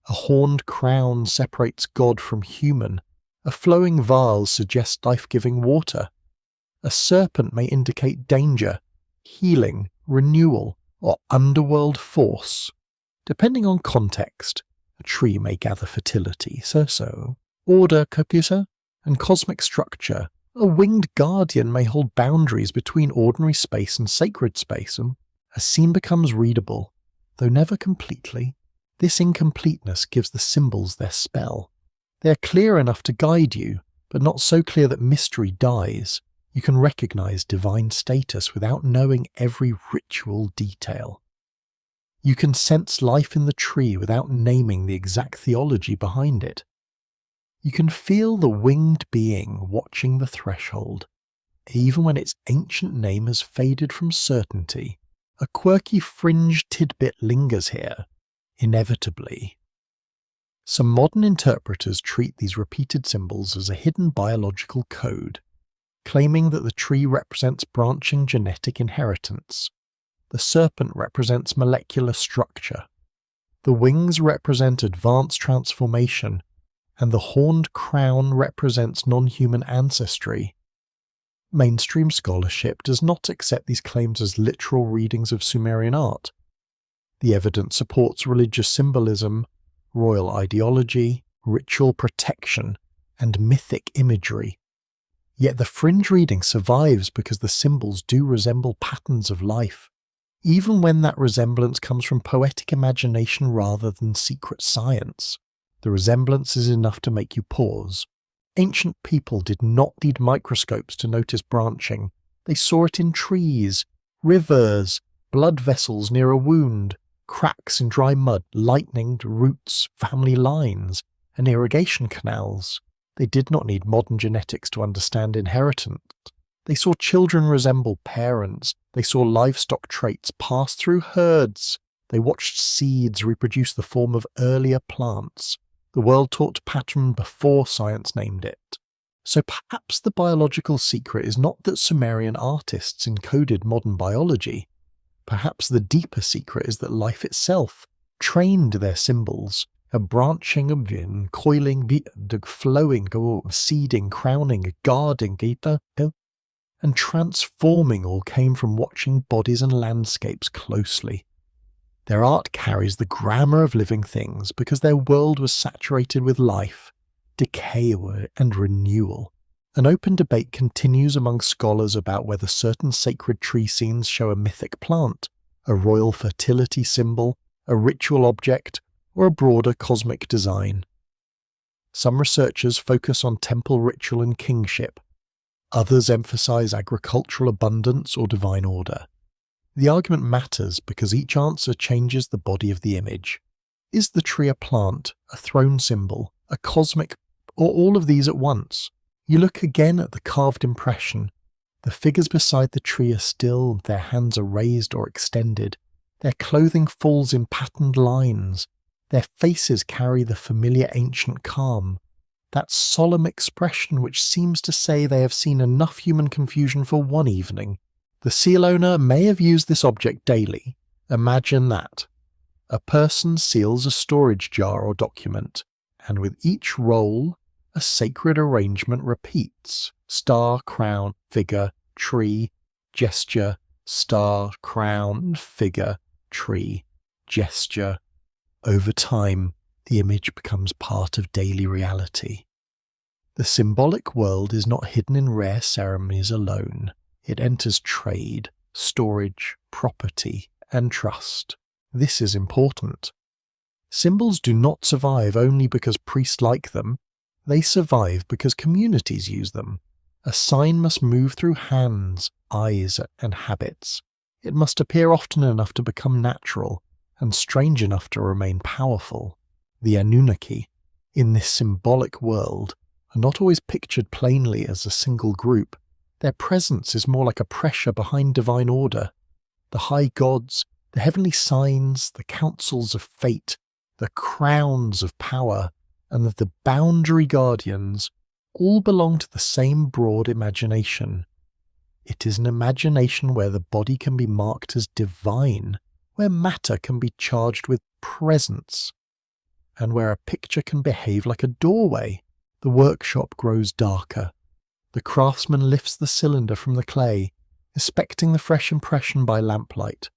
A horned crown separates God from human. A flowing vase suggests life-giving water. A serpent may indicate danger, healing, renewal, or underworld force. Depending on context, a tree may gather fertility, order, capusa, and cosmic structure. A winged guardian may hold boundaries between ordinary space and sacred space, and a scene becomes readable, though never completely. This incompleteness gives the symbols their spell. They are clear enough to guide you, but not so clear that mystery dies. You can recognize divine status without knowing every ritual detail. You can sense life in the tree without naming the exact theology behind it. You can feel the winged being watching the threshold, even when its ancient name has faded from certainty. A quirky fringe tidbit lingers here, inevitably. Some modern interpreters treat these repeated symbols as a hidden biological code, claiming that the tree represents branching genetic inheritance. The serpent represents molecular structure. The wings represent advanced transformation, and the horned crown represents non-human ancestry. Mainstream scholarship does not accept these claims as literal readings of Sumerian art. The evidence supports religious symbolism, royal ideology, ritual protection, and mythic imagery. Yet the fringe reading survives because the symbols do resemble patterns of life, even when that resemblance comes from poetic imagination rather than secret science. The resemblance is enough to make you pause. Ancient people did not need microscopes to notice branching. They saw it in trees, rivers, blood vessels near a wound, cracks in dry mud, lightning, roots, family lines, and irrigation canals. They did not need modern genetics to understand inheritance. They saw children resemble parents. They saw livestock traits pass through herds. They watched seeds reproduce the form of earlier plants. The world taught pattern before science named it. So perhaps the biological secret is not that Sumerian artists encoded modern biology. Perhaps the deeper secret is that life itself trained their symbols, a branching, a coiling, flowing, seeding, crowning, guarding, and transforming all came from watching bodies and landscapes closely. Their art carries the grammar of living things because their world was saturated with life, decay, and renewal. An open debate continues among scholars about whether certain sacred tree scenes show a mythic plant, a royal fertility symbol, a ritual object, or a broader cosmic design. Some researchers focus on temple ritual and kingship. Others emphasize agricultural abundance or divine order. The argument matters because each answer changes the body of the image. Is the tree a plant, a throne symbol, a cosmic, or all of these at once? You look again at the carved impression. The figures beside the tree are still, their hands are raised or extended. Their clothing falls in patterned lines. Their faces carry the familiar ancient calm. That solemn expression which seems to say they have seen enough human confusion for one evening. The seal owner may have used this object daily. Imagine that. A person seals a storage jar or document, and with each roll, a sacred arrangement repeats. Star, crown, figure, tree, gesture, star, crown, figure, tree, gesture. Over time, the image becomes part of daily reality. The symbolic world is not hidden in rare ceremonies alone. It enters trade, storage, property, and trust. This is important. Symbols do not survive only because priests like them. They survive because communities use them. A sign must move through hands, eyes, and habits. It must appear often enough to become natural, and strange enough to remain powerful. The Anunnaki, in this symbolic world, are not always pictured plainly as a single group. Their presence is more like a pressure behind divine order. The high gods, the heavenly signs, the councils of fate, the crowns of power, and the boundary guardians all belong to the same broad imagination. It is an imagination where the body can be marked as divine, where matter can be charged with presence, and where a picture can behave like a doorway. The workshop grows darker. The craftsman lifts the cylinder from the clay, inspecting the fresh impression by lamplight.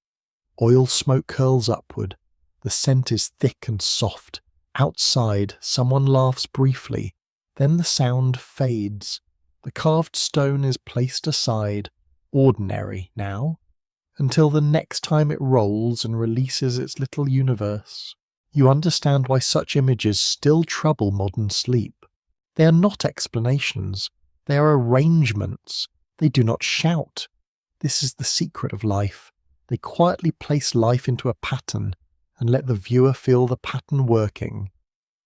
Oil smoke curls upward. The scent is thick and soft. Outside, someone laughs briefly. Then the sound fades. The carved stone is placed aside, ordinary now, until the next time it rolls and releases its little universe. You understand why such images still trouble modern sleep. They are not explanations. They are arrangements. They do not shout. This is the secret of life. They quietly place life into a pattern and let the viewer feel the pattern working.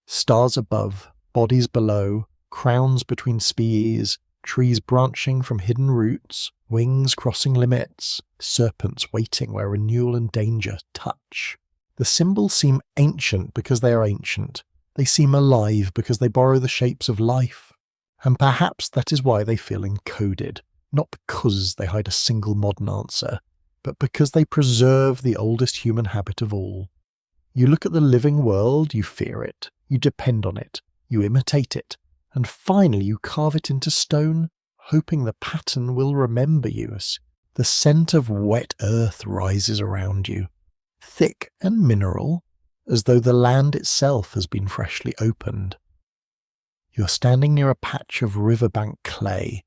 Stars above, bodies below, crowns between spears, trees branching from hidden roots, wings crossing limits, serpents waiting where renewal and danger touch. The symbols seem ancient because they are ancient. They seem alive because they borrow the shapes of life. And perhaps that is why they feel encoded, not because they hide a single modern answer, but because they preserve the oldest human habit of all. You look at the living world, you fear it, you depend on it, you imitate it, and finally you carve it into stone, hoping the pattern will remember you as the scent of wet earth rises around you, thick and mineral, as though the land itself has been freshly opened. You're standing near a patch of riverbank clay,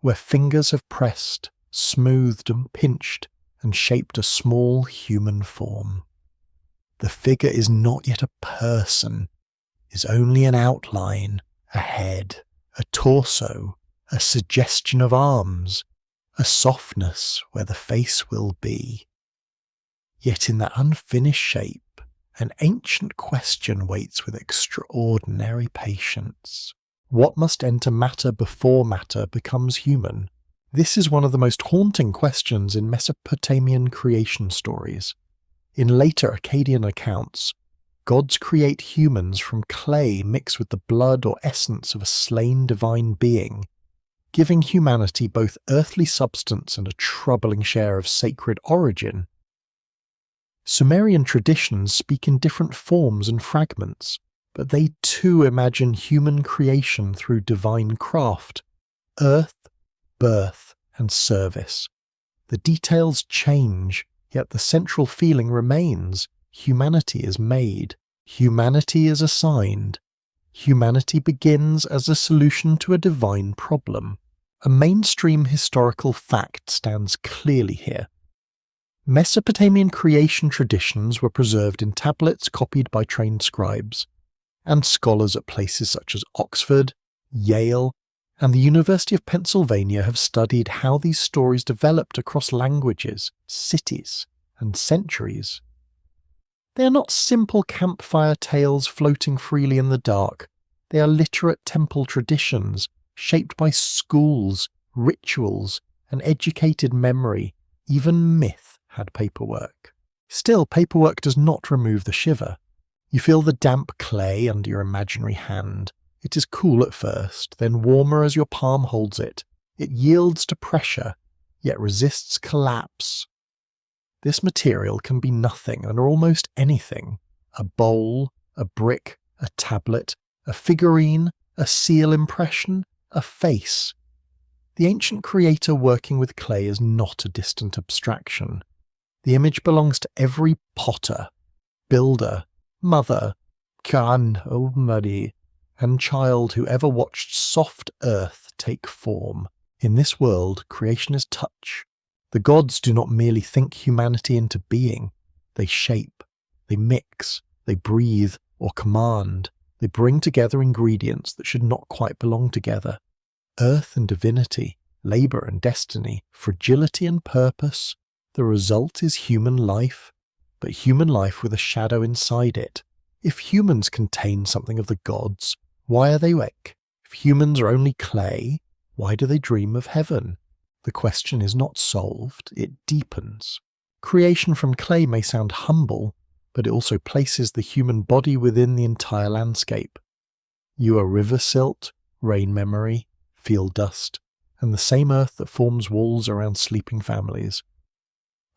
where fingers have pressed, smoothed and pinched, and shaped a small human form. The figure is not yet a person, is only an outline, a head, a torso, a suggestion of arms, a softness where the face will be. Yet in that unfinished shape, an ancient question waits with extraordinary patience. What must enter matter before matter becomes human? This is one of the most haunting questions in Mesopotamian creation stories. In later Akkadian accounts, gods create humans from clay mixed with the blood or essence of a slain divine being, giving humanity both earthly substance and a troubling share of sacred origin. Sumerian traditions speak in different forms and fragments, but they too imagine human creation through divine craft, earth, birth, and service. The details change, yet the central feeling remains. Humanity is made. Humanity is assigned. Humanity begins as a solution to a divine problem. A mainstream historical fact stands clearly here. Mesopotamian creation traditions were preserved in tablets copied by trained scribes, and scholars at places such as Oxford, Yale, and the University of Pennsylvania have studied how these stories developed across languages, cities, and centuries. They are not simple campfire tales floating freely in the dark. They are literate temple traditions, shaped by schools, rituals, and educated memory. Even myth had paperwork. Still, paperwork does not remove the shiver. You feel the damp clay under your imaginary hand. It is cool at first, then warmer as your palm holds it. It yields to pressure, yet resists collapse. This material can be nothing and almost anything. A bowl, a brick, a tablet, a figurine, a seal impression, a face. The ancient creator working with clay is not a distant abstraction. The image belongs to every potter, builder, mother, Khan, Omari, and child who ever watched soft earth take form. In this world, creation is touch. The gods do not merely think humanity into being. They shape, they mix, they breathe or command. They bring together ingredients that should not quite belong together. Earth and divinity, labour and destiny, fragility and purpose. The result is human life, but human life with a shadow inside it. If humans contain something of the gods, why are they weak? If humans are only clay, why do they dream of heaven? The question is not solved, it deepens. Creation from clay may sound humble, but it also places the human body within the entire landscape. You are river silt, rain memory, field dust, and the same earth that forms walls around sleeping families.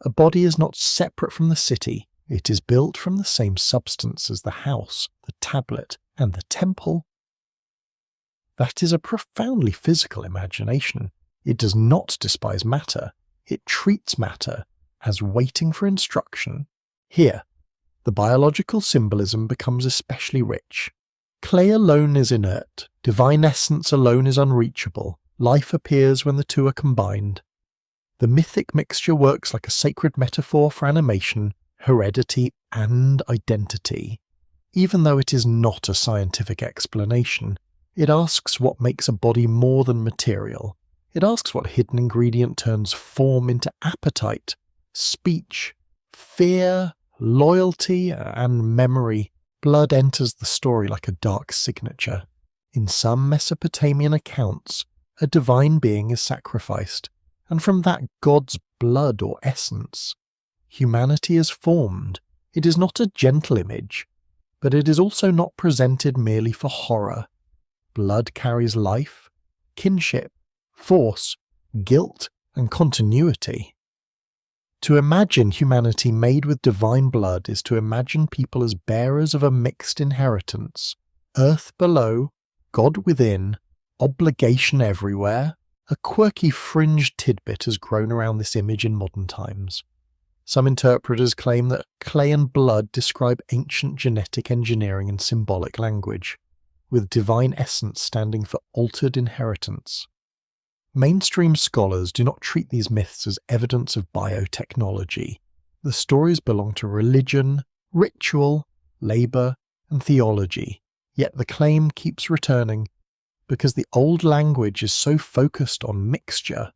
A body is not separate from the city, it is built from the same substance as the house, the tablet, and the temple. That is a profoundly physical imagination. It does not despise matter, it treats matter as waiting for instruction. Here, the biological symbolism becomes especially rich. Clay alone is inert, divine essence alone is unreachable, life appears when the two are combined. The mythic mixture works like a sacred metaphor for animation, heredity, and identity. Even though it is not a scientific explanation, it asks what makes a body more than material. It asks what hidden ingredient turns form into appetite, speech, fear, loyalty, and memory. Blood enters the story like a dark signature. In some Mesopotamian accounts, a divine being is sacrificed, and from that god's blood or essence, humanity is formed. It is not a gentle image, but it is also not presented merely for horror. Blood carries life, kinship, force, guilt, and continuity. To imagine humanity made with divine blood is to imagine people as bearers of a mixed inheritance. Earth below, God within, obligation everywhere. A quirky fringe tidbit has grown around this image in modern times. Some interpreters claim that clay and blood describe ancient genetic engineering and symbolic language, with divine essence standing for altered inheritance. Mainstream scholars do not treat these myths as evidence of biotechnology. The stories belong to religion, ritual, labour, and theology, yet the claim keeps returning, because the old language is so focused on mixture,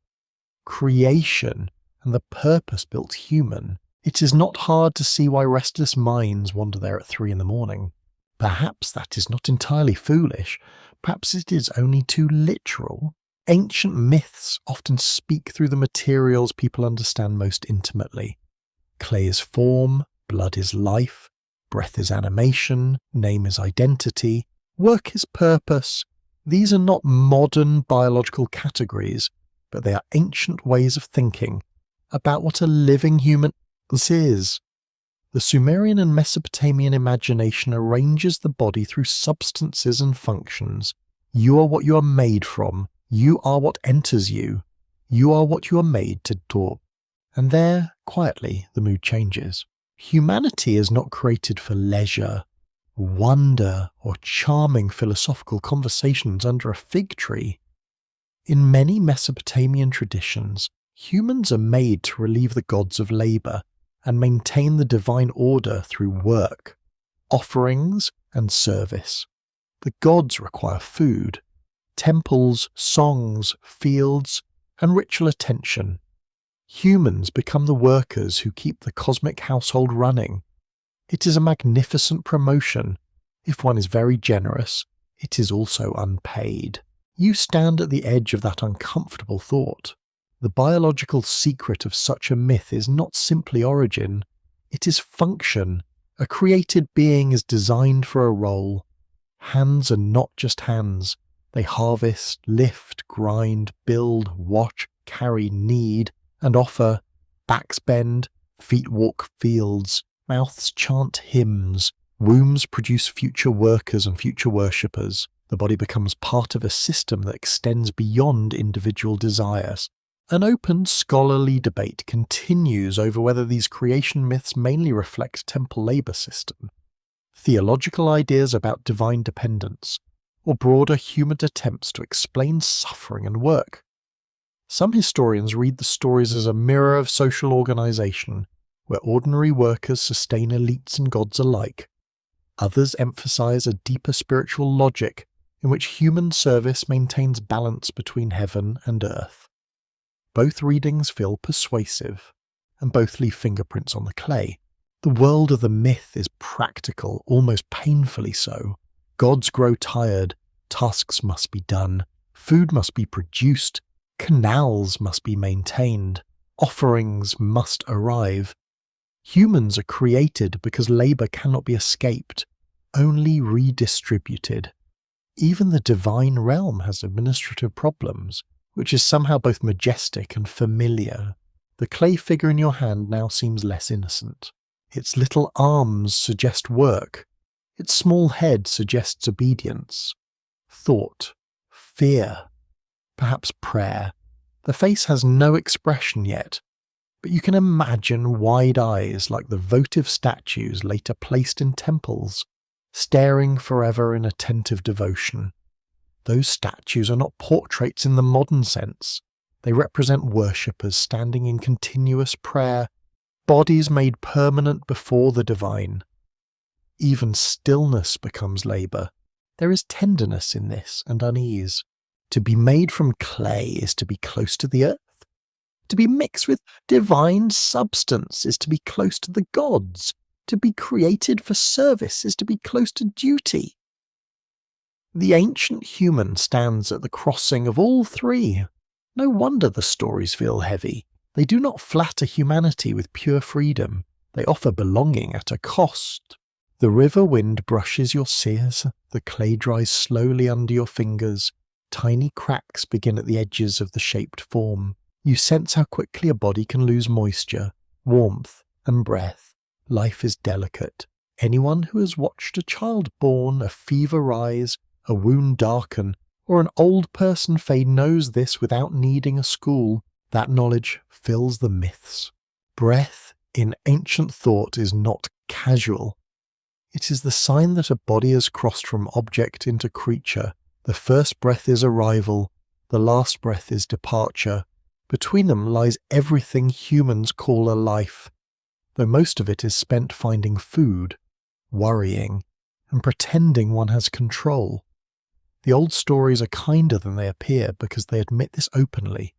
creation, and the purpose-built human, it is not hard to see why restless minds wander there at 3 in the morning. Perhaps that is not entirely foolish, perhaps it is only too literal. Ancient myths often speak through the materials people understand most intimately. Clay is form, blood is life, breath is animation, name is identity, work is purpose. These are not modern biological categories, but they are ancient ways of thinking about what a living human is. The Sumerian and Mesopotamian imagination arranges the body through substances and functions. You are what you are made from. You are what enters you. You are what you are made to do. And there, quietly, the mood changes. Humanity is not created for leisure, wonder, or charming philosophical conversations under a fig tree. In many Mesopotamian traditions, humans are made to relieve the gods of labour and maintain the divine order through work, offerings, and service. The gods require food, temples, songs, fields, and ritual attention. Humans become the workers who keep the cosmic household running. It is a magnificent promotion. If one is very generous, it is also unpaid. You stand at the edge of that uncomfortable thought. The biological secret of such a myth is not simply origin, it is function. A created being is designed for a role. Hands are not just hands. They harvest, lift, grind, build, watch, carry, knead, and offer. Backs bend, feet walk fields, mouths chant hymns, wombs produce future workers and future worshippers. The body becomes part of a system that extends beyond individual desires. An open scholarly debate continues over whether these creation myths mainly reflect temple labour system, theological ideas about divine dependence, or broader human attempts to explain suffering and work. Some historians read the stories as a mirror of social organisation, where ordinary workers sustain elites and gods alike. Others emphasise a deeper spiritual logic in which human service maintains balance between heaven and earth. Both readings feel persuasive, and both leave fingerprints on the clay. The world of the myth is practical, almost painfully so. Gods grow tired, tasks must be done, food must be produced, canals must be maintained, offerings must arrive. Humans are created because labour cannot be escaped, only redistributed. Even the divine realm has administrative problems, which is somehow both majestic and familiar. The clay figure in your hand now seems less innocent. Its little arms suggest work. Its small head suggests obedience, thought, fear, perhaps prayer. The face has no expression yet, but you can imagine wide eyes like the votive statues later placed in temples, staring forever in attentive devotion. Those statues are not portraits in the modern sense. They represent worshippers standing in continuous prayer, bodies made permanent before the divine. Even stillness becomes labour. There is tenderness in this and unease. To be made from clay is to be close to the earth. To be mixed with divine substance is to be close to the gods. To be created for service is to be close to duty. The ancient human stands at the crossing of all three. No wonder the stories feel heavy. They do not flatter humanity with pure freedom. They offer belonging at a cost. The river wind brushes your sears, the clay dries slowly under your fingers, tiny cracks begin at the edges of the shaped form. You sense how quickly a body can lose moisture, warmth, and breath. Life is delicate. Anyone who has watched a child born, a fever rise, a wound darken, or an old person fade knows this without needing a school. That knowledge fills the myths. Breath in ancient thought is not casual. It is the sign that a body has crossed from object into creature. The first breath is arrival, the last breath is departure. Between them lies everything humans call a life, though most of it is spent finding food, worrying, and pretending one has control. The old stories are kinder than they appear because they admit this openly.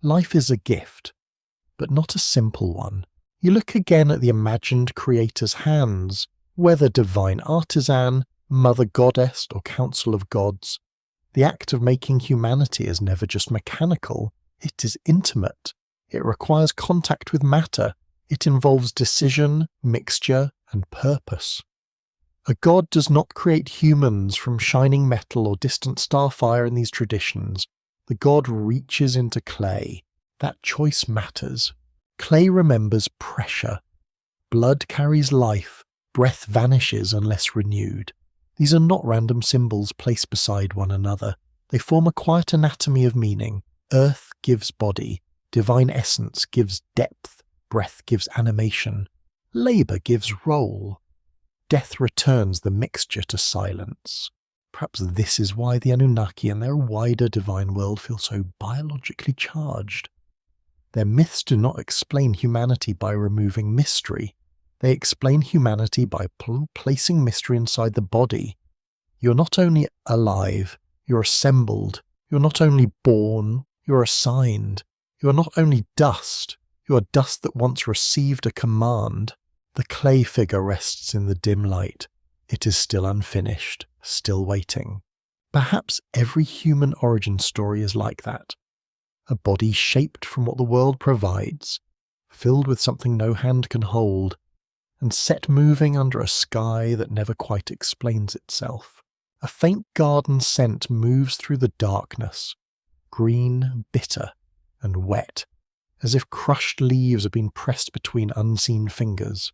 Life is a gift, but not a simple one. You look again at the imagined creator's hands, whether divine artisan, mother goddess, or council of gods. The act of making humanity is never just mechanical, it is intimate. It requires contact with matter. It involves decision, mixture, and purpose. A god does not create humans from shining metal or distant starfire in these traditions. The god reaches into clay. That choice matters. Clay remembers pressure. Blood carries life. Breath vanishes unless renewed. These are not random symbols placed beside one another. They form a quiet anatomy of meaning. Earth gives body. Divine essence gives depth. Breath gives animation. Labour gives role. Death returns the mixture to silence. Perhaps this is why the Anunnaki and their wider divine world feel so biologically charged. Their myths do not explain humanity by removing mystery. They explain humanity by placing mystery inside the body. You're not only alive, you're assembled. You're not only born, you're assigned. You are not only dust, you are dust that once received a command. The clay figure rests in the dim light. It is still unfinished, still waiting. Perhaps every human origin story is like that. A body shaped from what the world provides, filled with something no hand can hold, and set moving under a sky that never quite explains itself. A faint garden scent moves through the darkness, green, bitter, and wet, as if crushed leaves have been pressed between unseen fingers.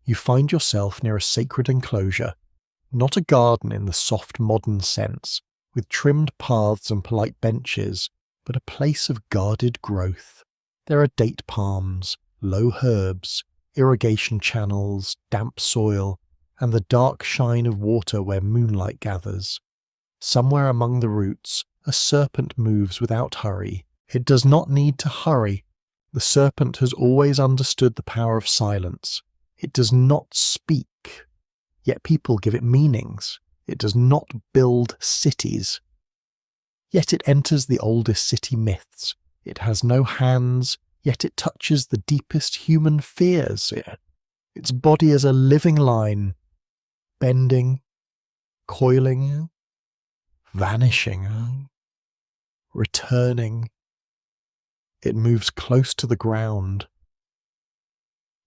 You find yourself near a sacred enclosure, not a garden in the soft modern sense, with trimmed paths and polite benches, but a place of guarded growth. There are date palms, low herbs, irrigation channels, damp soil, and the dark shine of water where moonlight gathers. Somewhere among the roots, a serpent moves without hurry. It does not need to hurry. The serpent has always understood the power of silence. It does not speak, yet people give it meanings. It does not build cities, yet it enters the oldest city myths. It has no hands, yet it touches the deepest human fears. Its body is a living line, bending, coiling, vanishing, returning. It moves close to the ground.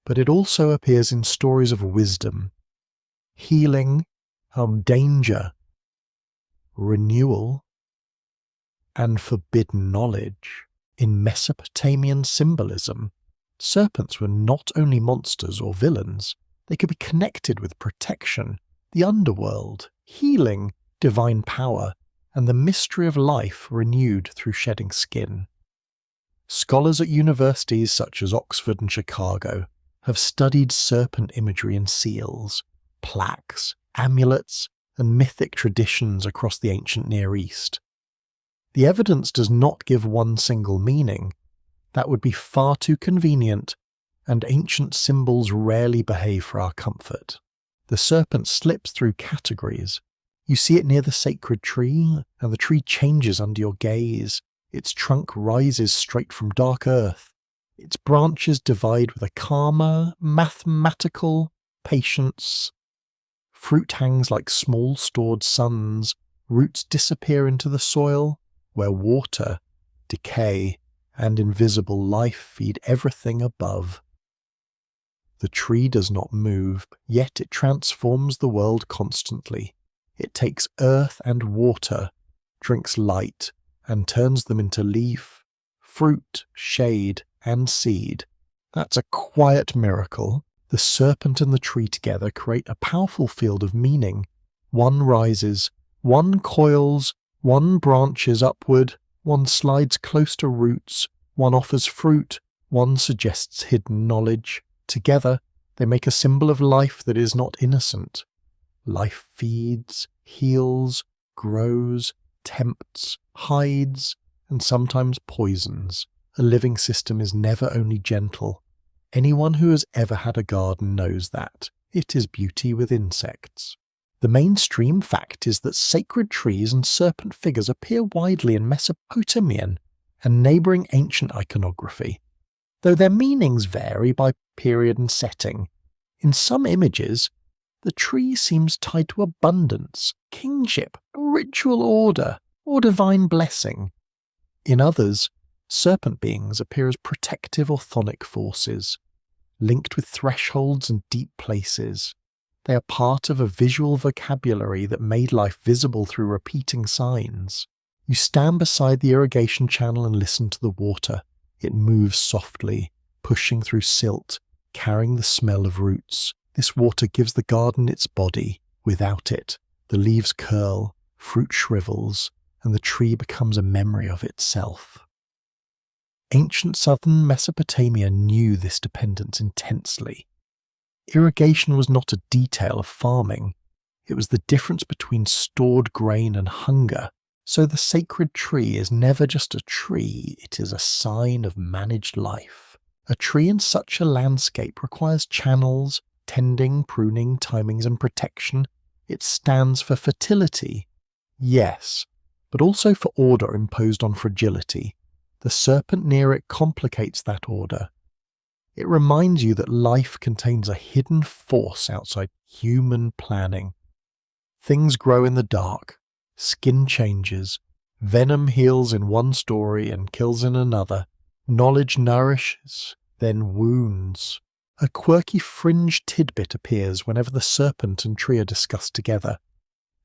But it also appears in stories of wisdom, healing, of danger, renewal, and forbidden knowledge. In Mesopotamian symbolism, serpents were not only monsters or villains, they could be connected with protection, the underworld, healing, divine power, and the mystery of life renewed through shedding skin. Scholars at universities such as Oxford and Chicago have studied serpent imagery in seals, plaques, amulets, and mythic traditions across the ancient Near East. The evidence does not give one single meaning. That would be far too convenient, and ancient symbols rarely behave for our comfort. The serpent slips through categories. You see it near the sacred tree, and the tree changes under your gaze. Its trunk rises straight from dark earth. Its branches divide with a calmer, mathematical patience. Fruit hangs like small stored suns. Roots disappear into the soil, where water, decay, and invisible life feed everything above. The tree does not move, yet it transforms the world constantly. It takes earth and water, drinks light, and turns them into leaf, fruit, shade, and seed. That's a quiet miracle. The serpent and the tree together create a powerful field of meaning. One rises, one coils, one branches upward, one slides close to roots, one offers fruit, one suggests hidden knowledge. Together, they make a symbol of life that is not innocent. Life feeds, heals, grows, tempts, hides, and sometimes poisons. A living system is never only gentle. Anyone who has ever had a garden knows that. It is beauty with insects. The mainstream fact is that sacred trees and serpent figures appear widely in Mesopotamian and neighbouring ancient iconography, though their meanings vary by period and setting. In some images, the tree seems tied to abundance, kingship, ritual order, or divine blessing. In others, serpent beings appear as protective or chthonic forces, linked with thresholds and deep places. They are part of a visual vocabulary that made life visible through repeating signs. You stand beside the irrigation channel and listen to the water. It moves softly, pushing through silt, carrying the smell of roots. This water gives the garden its body. Without it, the leaves curl, fruit shrivels, and the tree becomes a memory of itself. Ancient southern Mesopotamia knew this dependence intensely. Irrigation was not a detail of farming. It was the difference between stored grain and hunger. So the sacred tree is never just a tree, it is a sign of managed life. A tree in such a landscape requires channels, tending, pruning, timings and protection. It stands for fertility, yes, but also for order imposed on fragility. The serpent near it complicates that order. It reminds you that life contains a hidden force outside human planning. Things grow in the dark, skin changes, venom heals in one story and kills in another, knowledge nourishes, then wounds. A quirky fringe tidbit appears whenever the serpent and tree are discussed together.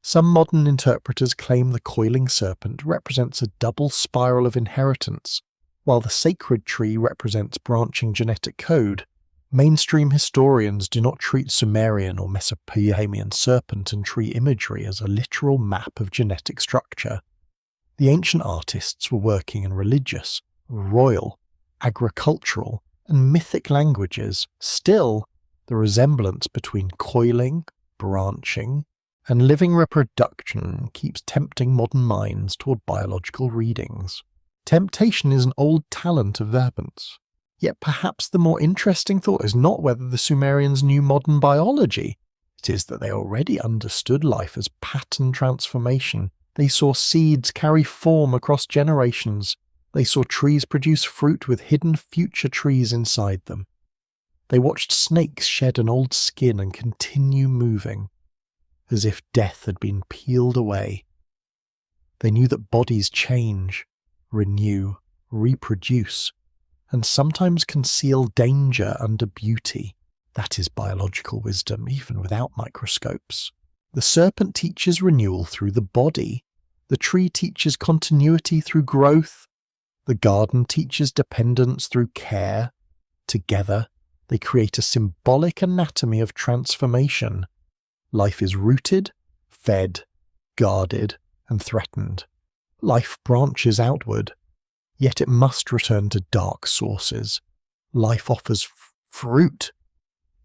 Some modern interpreters claim the coiling serpent represents a double spiral of inheritance, while the sacred tree represents branching genetic code. Mainstream historians do not treat Sumerian or Mesopotamian serpent and tree imagery as a literal map of genetic structure. The ancient artists were working in religious, royal, agricultural, and mythic languages. Still, the resemblance between coiling, branching, and living reproduction keeps tempting modern minds toward biological readings. Temptation is an old talent of serpents. Yet perhaps the more interesting thought is not whether the Sumerians knew modern biology. It is that they already understood life as pattern transformation. They saw seeds carry form across generations. They saw trees produce fruit with hidden future trees inside them. They watched snakes shed an old skin and continue moving, as if death had been peeled away. They knew that bodies change, renew, reproduce, and sometimes conceal danger under beauty. That is biological wisdom, even without microscopes. The serpent teaches renewal through the body. The tree teaches continuity through growth. The garden teaches dependence through care. Together, they create a symbolic anatomy of transformation. Life is rooted, fed, guarded, and threatened. Life branches outward, yet it must return to dark sources. Life offers fruit,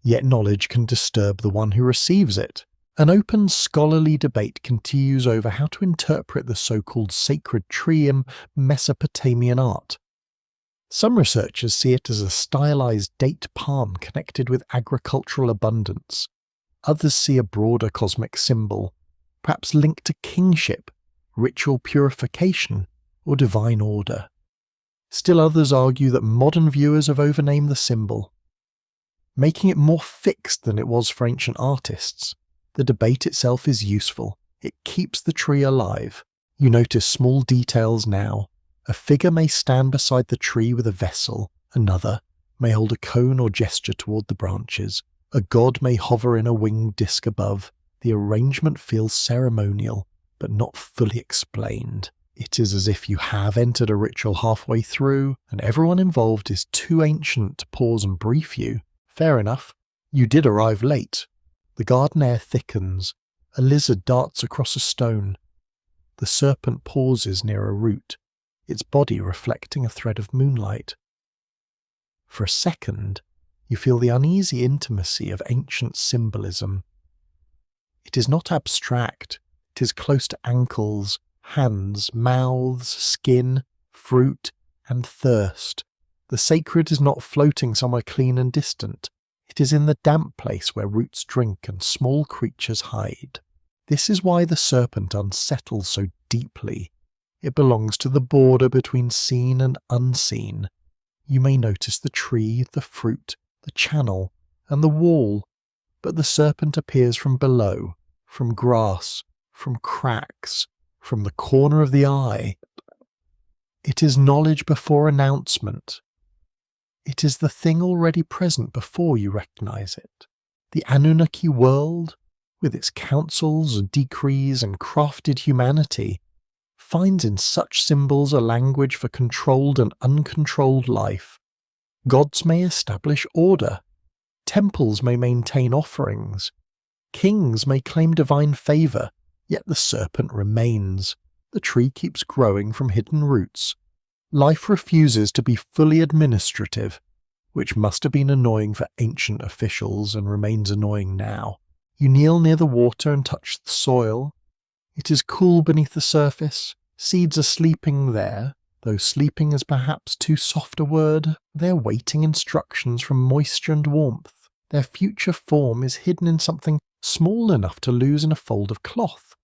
yet knowledge can disturb the one who receives it. An open scholarly debate continues over how to interpret the so-called sacred tree in Mesopotamian art. Some researchers see it as a stylized date palm connected with agricultural abundance. Others see a broader cosmic symbol, perhaps linked to kingship, ritual purification, or divine order. Still others argue that modern viewers have overnamed the symbol, making it more fixed than it was for ancient artists. The debate itself is useful. It keeps the tree alive. You notice small details now. A figure may stand beside the tree with a vessel. Another may hold a cone or gesture toward the branches. A god may hover in a winged disc above. The arrangement feels ceremonial, but not fully explained. It is as if you have entered a ritual halfway through, and everyone involved is too ancient to pause and brief you. Fair enough. You did arrive late. The garden air thickens. A lizard darts across a stone. The serpent pauses near a root, its body reflecting a thread of moonlight. For a second, you feel the uneasy intimacy of ancient symbolism. It is not abstract. It is close to ankles, hands, mouths, skin, fruit, and thirst. The sacred is not floating somewhere clean and distant. It is in the damp place where roots drink and small creatures hide. This is why the serpent unsettles so deeply. It belongs to the border between seen and unseen. You may notice the tree, the fruit, the channel, and the wall, but the serpent appears from below, from grass, from cracks, from the corner of the eye. It is knowledge before announcement. It is the thing already present before you recognize it. The Anunnaki world, with its councils, decrees, and crafted humanity, finds in such symbols a language for controlled and uncontrolled life. Gods may establish order. Temples may maintain offerings. Kings may claim divine favour, yet the serpent remains. The tree keeps growing from hidden roots. Life refuses to be fully administrative, which must have been annoying for ancient officials and remains annoying now. You kneel near the water and touch the soil. It is cool beneath the surface. Seeds are sleeping there, though sleeping is perhaps too soft a word. They are waiting instructions from moisture and warmth. Their future form is hidden in something small enough to lose in a fold of cloth.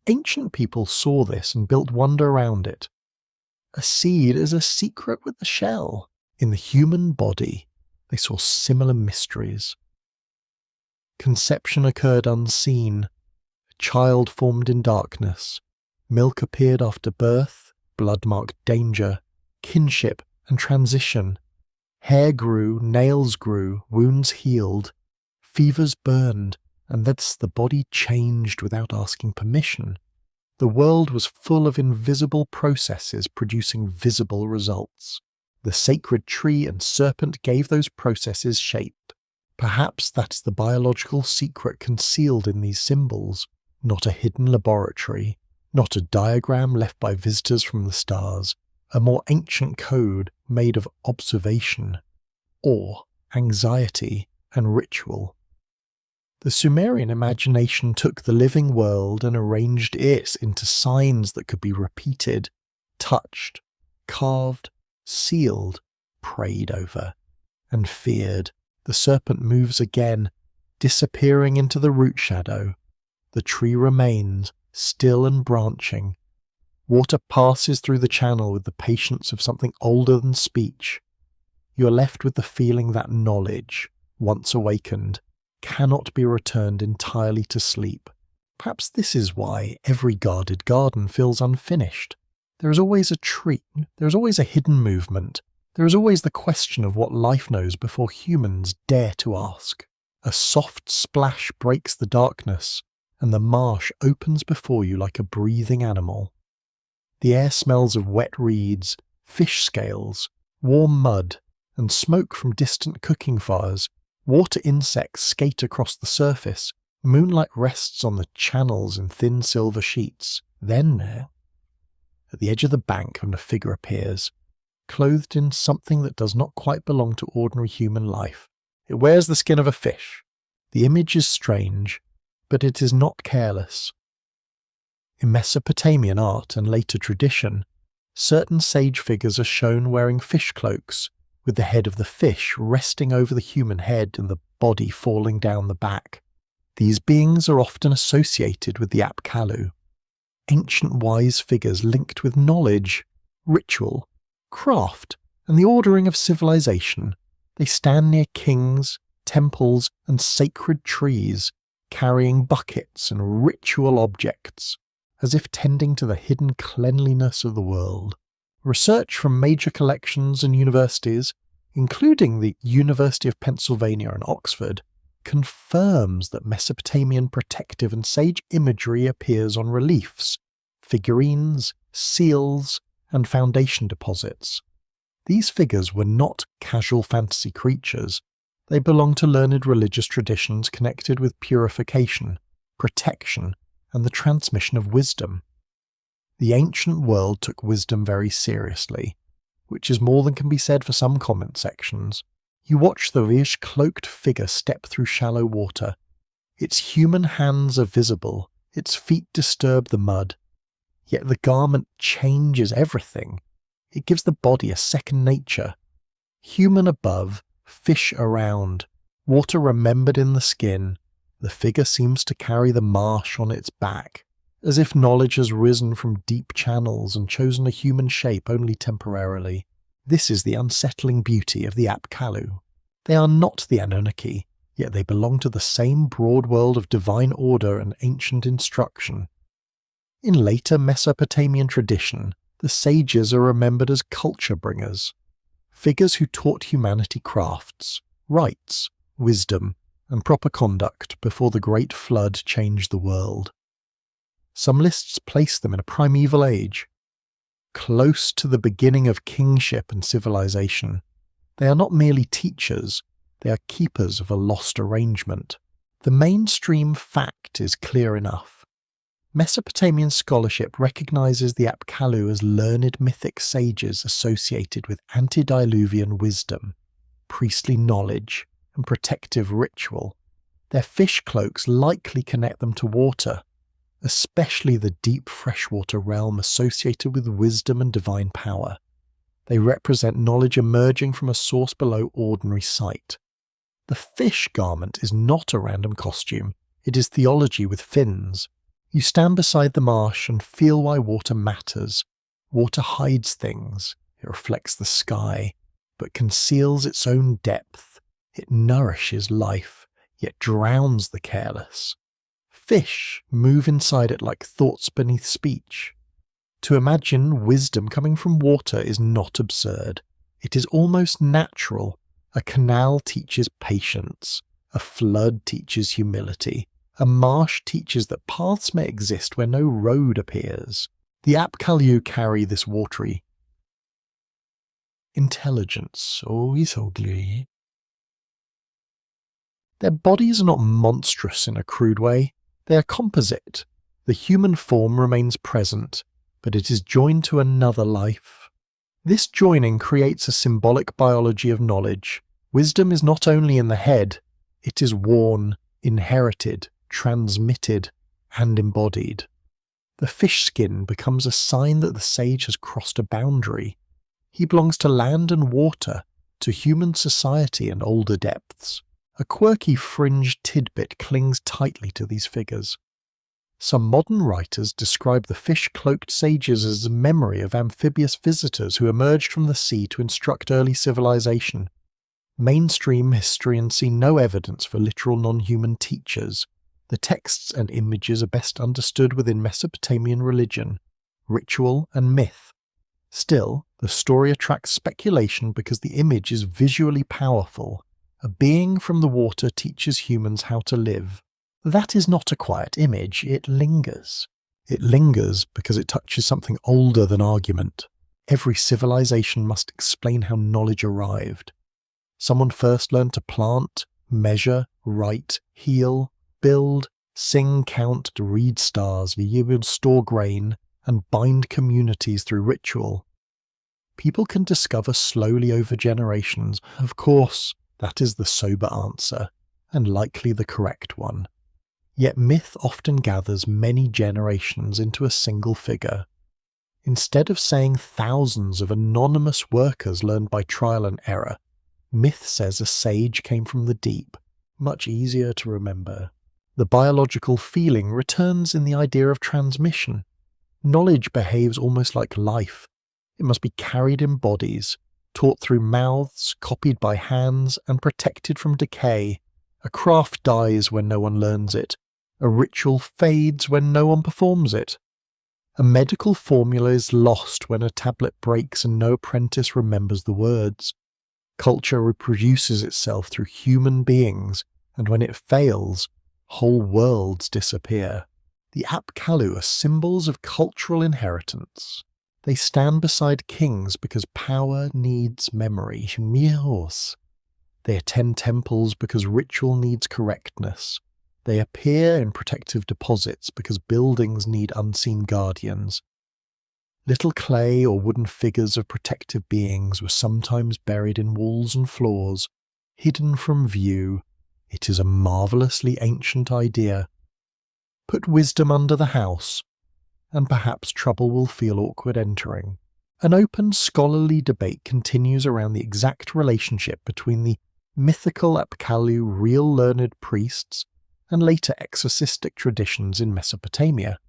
Ancient people saw this and built wonder around it. A seed is a secret with a shell. In the human body, they saw similar mysteries. Conception occurred unseen. A child formed in darkness. Milk appeared after birth. Blood marked danger. Kinship and transition. Hair grew, nails grew, wounds healed. Fevers burned, and thus the body changed without asking permission. The world was full of invisible processes producing visible results. The sacred tree and serpent gave those processes shape. Perhaps that's the biological secret concealed in these symbols, not a hidden laboratory, not a diagram left by visitors from the stars, a more ancient code made of observation, awe, anxiety, and ritual. The Sumerian imagination took the living world and arranged it into signs that could be repeated, touched, carved, sealed, prayed over, and feared. The serpent moves again, disappearing into the root shadow. The tree remains, still and branching. Water passes through the channel with the patience of something older than speech. You are left with the feeling that knowledge, once awakened, cannot be returned entirely to sleep. Perhaps this is why every guarded garden feels unfinished. There is always a tree, there is always a hidden movement, there is always the question of what life knows before humans dare to ask. A soft splash breaks the darkness, and the marsh opens before you like a breathing animal. The air smells of wet reeds, fish scales, warm mud, and smoke from distant cooking fires. Water insects skate across the surface. Moonlight rests on the channels in thin silver sheets. Then, at the edge of the bank, a figure appears, clothed in something that does not quite belong to ordinary human life. It wears the skin of a fish. The image is strange, but it is not careless. In Mesopotamian art and later tradition, certain sage figures are shown wearing fish cloaks, with the head of the fish resting over the human head and the body falling down the back. These beings are often associated with the Apkallu, ancient wise figures linked with knowledge, ritual, craft, and the ordering of civilization. They stand near kings, temples, and sacred trees, carrying buckets and ritual objects, as if tending to the hidden cleanliness of the world. Research from major collections and universities, including the University of Pennsylvania and Oxford, confirms that Mesopotamian protective and sage imagery appears on reliefs, figurines, seals, and foundation deposits. These figures were not casual fantasy creatures. They belonged to learned religious traditions connected with purification, protection, and the transmission of wisdom. The ancient world took wisdom very seriously, which is more than can be said for some comment sections. You watch the Vish-cloaked figure step through shallow water. Its human hands are visible, its feet disturb the mud. Yet the garment changes everything. It gives the body a second nature. Human above, fish around, water remembered in the skin, The figure seems to carry the marsh on its back, as if knowledge has risen from deep channels and chosen a human shape only temporarily. This is the unsettling beauty of the Apkallu. They are not the Anunnaki, yet they belong to the same broad world of divine order and ancient instruction. In later Mesopotamian tradition, the sages are remembered as culture bringers, figures who taught humanity crafts, rites, wisdom, and proper conduct before the Great Flood changed the world. Some lists place them in a primeval age, close to the beginning of kingship and civilization. They are not merely teachers, they are keepers of a lost arrangement. The mainstream fact is clear enough. Mesopotamian scholarship recognizes the Apkallu as learned mythic sages associated with antediluvian wisdom, priestly knowledge, and protective ritual. Their fish cloaks likely connect them to water, especially the deep freshwater realm associated with wisdom and divine power. They represent knowledge emerging from a source below ordinary sight. The fish garment is not a random costume, it is theology with fins. You stand beside the marsh and feel why water matters. Water hides things, it reflects the sky, but conceals its own depth. It nourishes life, yet drowns the careless. Fish move inside it like thoughts beneath speech. To imagine wisdom coming from water is not absurd. It is almost natural. A canal teaches patience. A flood teaches humility. A marsh teaches that paths may exist where no road appears. The Apkallu carry this watery intelligence. Their bodies are not monstrous in a crude way. They are composite. The human form remains present, but it is joined to another life. This joining creates a symbolic biology of knowledge. Wisdom is not only in the head, it is worn, inherited, transmitted, and embodied. The fish skin becomes a sign that the sage has crossed a boundary. He belongs to land and water, to human society and older depths. A quirky fringed tidbit clings tightly to these figures. Some modern writers describe the fish-cloaked sages as a memory of amphibious visitors who emerged from the sea to instruct early civilization. Mainstream historians see no evidence for literal non-human teachers. The texts and images are best understood within Mesopotamian religion, ritual, and myth. Still, the story attracts speculation because the image is visually powerful. A being from the water teaches humans how to live. That is not a quiet image, it lingers. It lingers because it touches something older than argument. Every civilization must explain how knowledge arrived. Someone first learned to plant, measure, write, heal, build, sing, count, read stars, store grain, and bind communities through ritual. People can discover slowly over generations. Of course, that is the sober answer, and likely the correct one. Yet myth often gathers many generations into a single figure. Instead of saying thousands of anonymous workers learned by trial and error, myth says a sage came from the deep, much easier to remember. The biological feeling returns in the idea of transmission. Knowledge behaves almost like life. It must be carried in bodies, taught through mouths, copied by hands, and protected from decay. A craft dies when no one learns it. A ritual fades when no one performs it. A medical formula is lost when a tablet breaks and no apprentice remembers the words. Culture reproduces itself through human beings, and when it fails, whole worlds disappear. The Apkallu are symbols of cultural inheritance. They stand beside kings because power needs memory. They attend temples because ritual needs correctness. They appear in protective deposits because buildings need unseen guardians. Little clay or wooden figures of protective beings were sometimes buried in walls and floors, hidden from view. It is a marvellously ancient idea. Put wisdom under the house, and perhaps trouble will feel awkward entering. An open scholarly debate continues around the exact relationship between the mythical Apkallu real learned priests and later exorcistic traditions in Mesopotamia.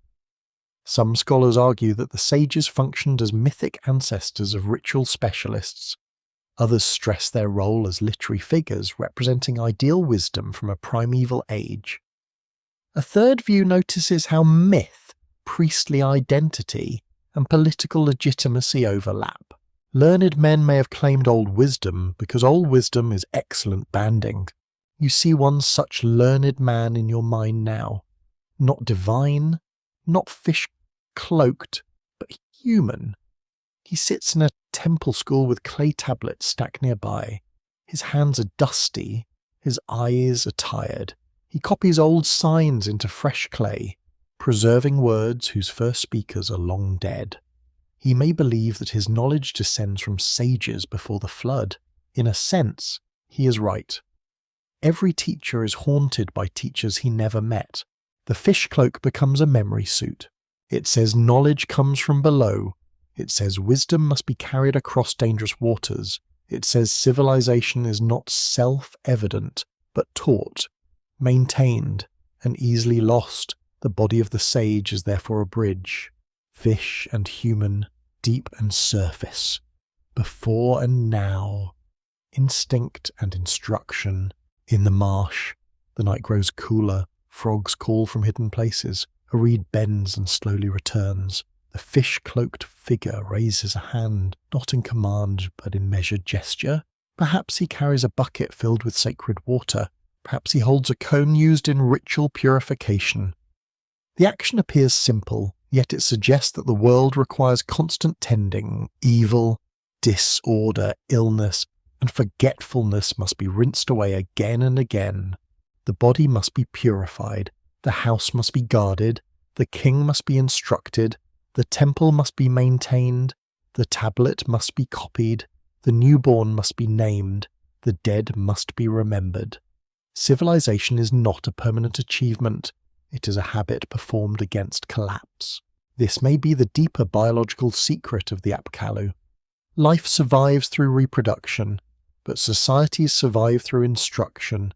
Some scholars argue that the sages functioned as mythic ancestors of ritual specialists. Others stress their role as literary figures representing ideal wisdom from a primeval age. A third view notices how myth, priestly identity, and political legitimacy overlap. Learned men may have claimed old wisdom because old wisdom is excellent banding. You see one such learned man in your mind now. Not divine, not fish-cloaked, but human. He sits in a temple school with clay tablets stacked nearby. His hands are dusty, his eyes are tired. He copies old signs into fresh clay, preserving words whose first speakers are long dead. He may believe that his knowledge descends from sages before the flood. In a sense, he is right. Every teacher is haunted by teachers he never met. The fish cloak becomes a memory suit. It says knowledge comes from below. It says wisdom must be carried across dangerous waters. It says civilization is not self-evident, but taught, maintained, and easily lost. The body of the sage is therefore a bridge. Fish and human, deep and surface. Before and now. Instinct and instruction. In the marsh, the night grows cooler. Frogs call from hidden places. A reed bends and slowly returns. The fish-cloaked figure raises a hand, not in command, but in measured gesture. Perhaps he carries a bucket filled with sacred water. Perhaps he holds a cone used in ritual purification. The action appears simple, yet it suggests that the world requires constant tending. Evil, disorder, illness, and forgetfulness must be rinsed away again and again. The body must be purified. The house must be guarded. The king must be instructed. The temple must be maintained. The tablet must be copied. The newborn must be named. The dead must be remembered. Civilization is not a permanent achievement. It is a habit performed against collapse. This may be the deeper biological secret of the Apkallu. Life survives through reproduction, but societies survive through instruction.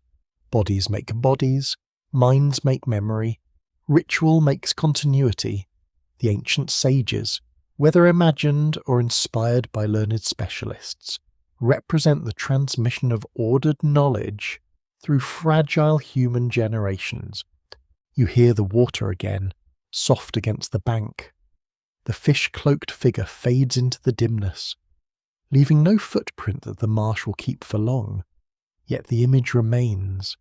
Bodies make bodies, minds make memory, ritual makes continuity. The ancient sages, whether imagined or inspired by learned specialists, represent the transmission of ordered knowledge through fragile human generations. You hear the water again, soft against the bank. The fish-cloaked figure fades into the dimness, leaving no footprint that the marsh will keep for long. Yet the image remains.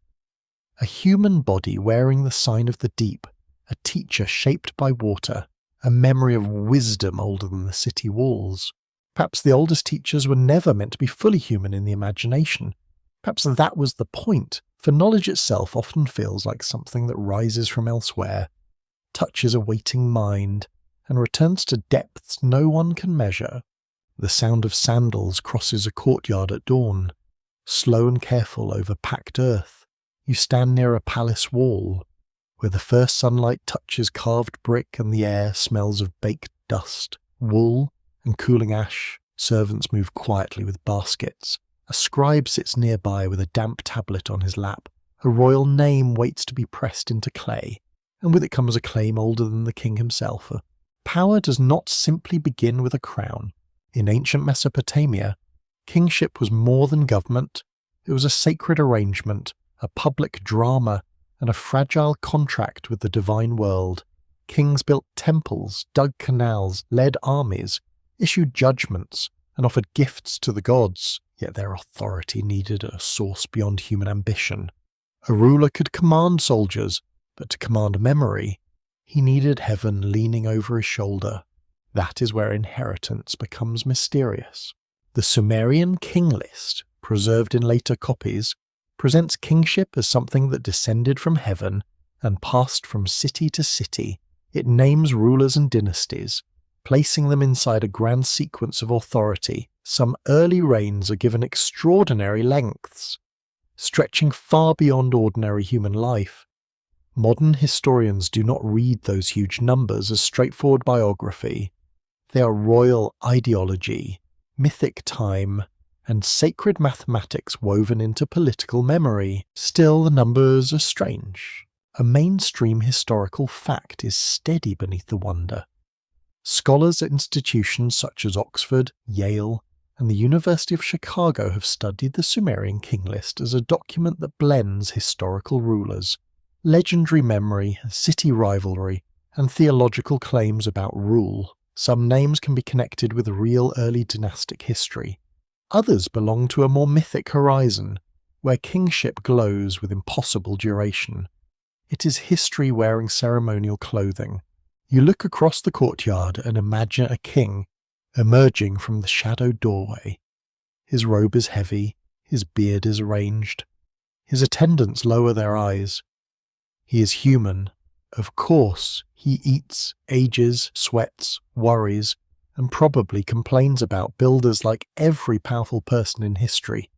A human body wearing the sign of the deep, a teacher shaped by water, a memory of wisdom older than the city walls. Perhaps the oldest teachers were never meant to be fully human in the imagination. Perhaps that was the point, for knowledge itself often feels like something that rises from elsewhere, touches a waiting mind, and returns to depths no one can measure. The sound of sandals crosses a courtyard at dawn. Slow and careful over packed earth, you stand near a palace wall, where the first sunlight touches carved brick and the air smells of baked dust, wool, and cooling ash. Servants move quietly with baskets. A scribe sits nearby with a damp tablet on his lap. A royal name waits to be pressed into clay, and with it comes a claim older than the king himself. Power does not simply begin with a crown. In ancient Mesopotamia, kingship was more than government. It was a sacred arrangement, a public drama, and a fragile contract with the divine world. Kings built temples, dug canals, led armies, issued judgments, and offered gifts to the gods, yet their authority needed a source beyond human ambition. A ruler could command soldiers, but to command memory, he needed heaven leaning over his shoulder. That is where inheritance becomes mysterious. The Sumerian king list, preserved in later copies, presents kingship as something that descended from heaven and passed from city to city. It names rulers and dynasties, placing them inside a grand sequence of authority. Some early reigns are given extraordinary lengths, stretching far beyond ordinary human life. Modern historians do not read those huge numbers as straightforward biography. They are royal ideology, mythic time, and sacred mathematics woven into political memory. Still, the numbers are strange. a mainstream historical fact is steady beneath the wonder. Scholars at institutions such as Oxford, Yale, and the University of Chicago have studied the Sumerian king list as a document that blends historical rulers, legendary memory, city rivalry, and theological claims about rule. Some names can be connected with real early dynastic history. Others belong to a more mythic horizon, where kingship glows with impossible duration. It is history wearing ceremonial clothing. You look across the courtyard and imagine a king emerging from the shadowed doorway. His robe is heavy, his beard is arranged. His attendants lower their eyes. He is human. Of course, he eats, ages, sweats, worries, and probably complains about builders like every powerful person in history.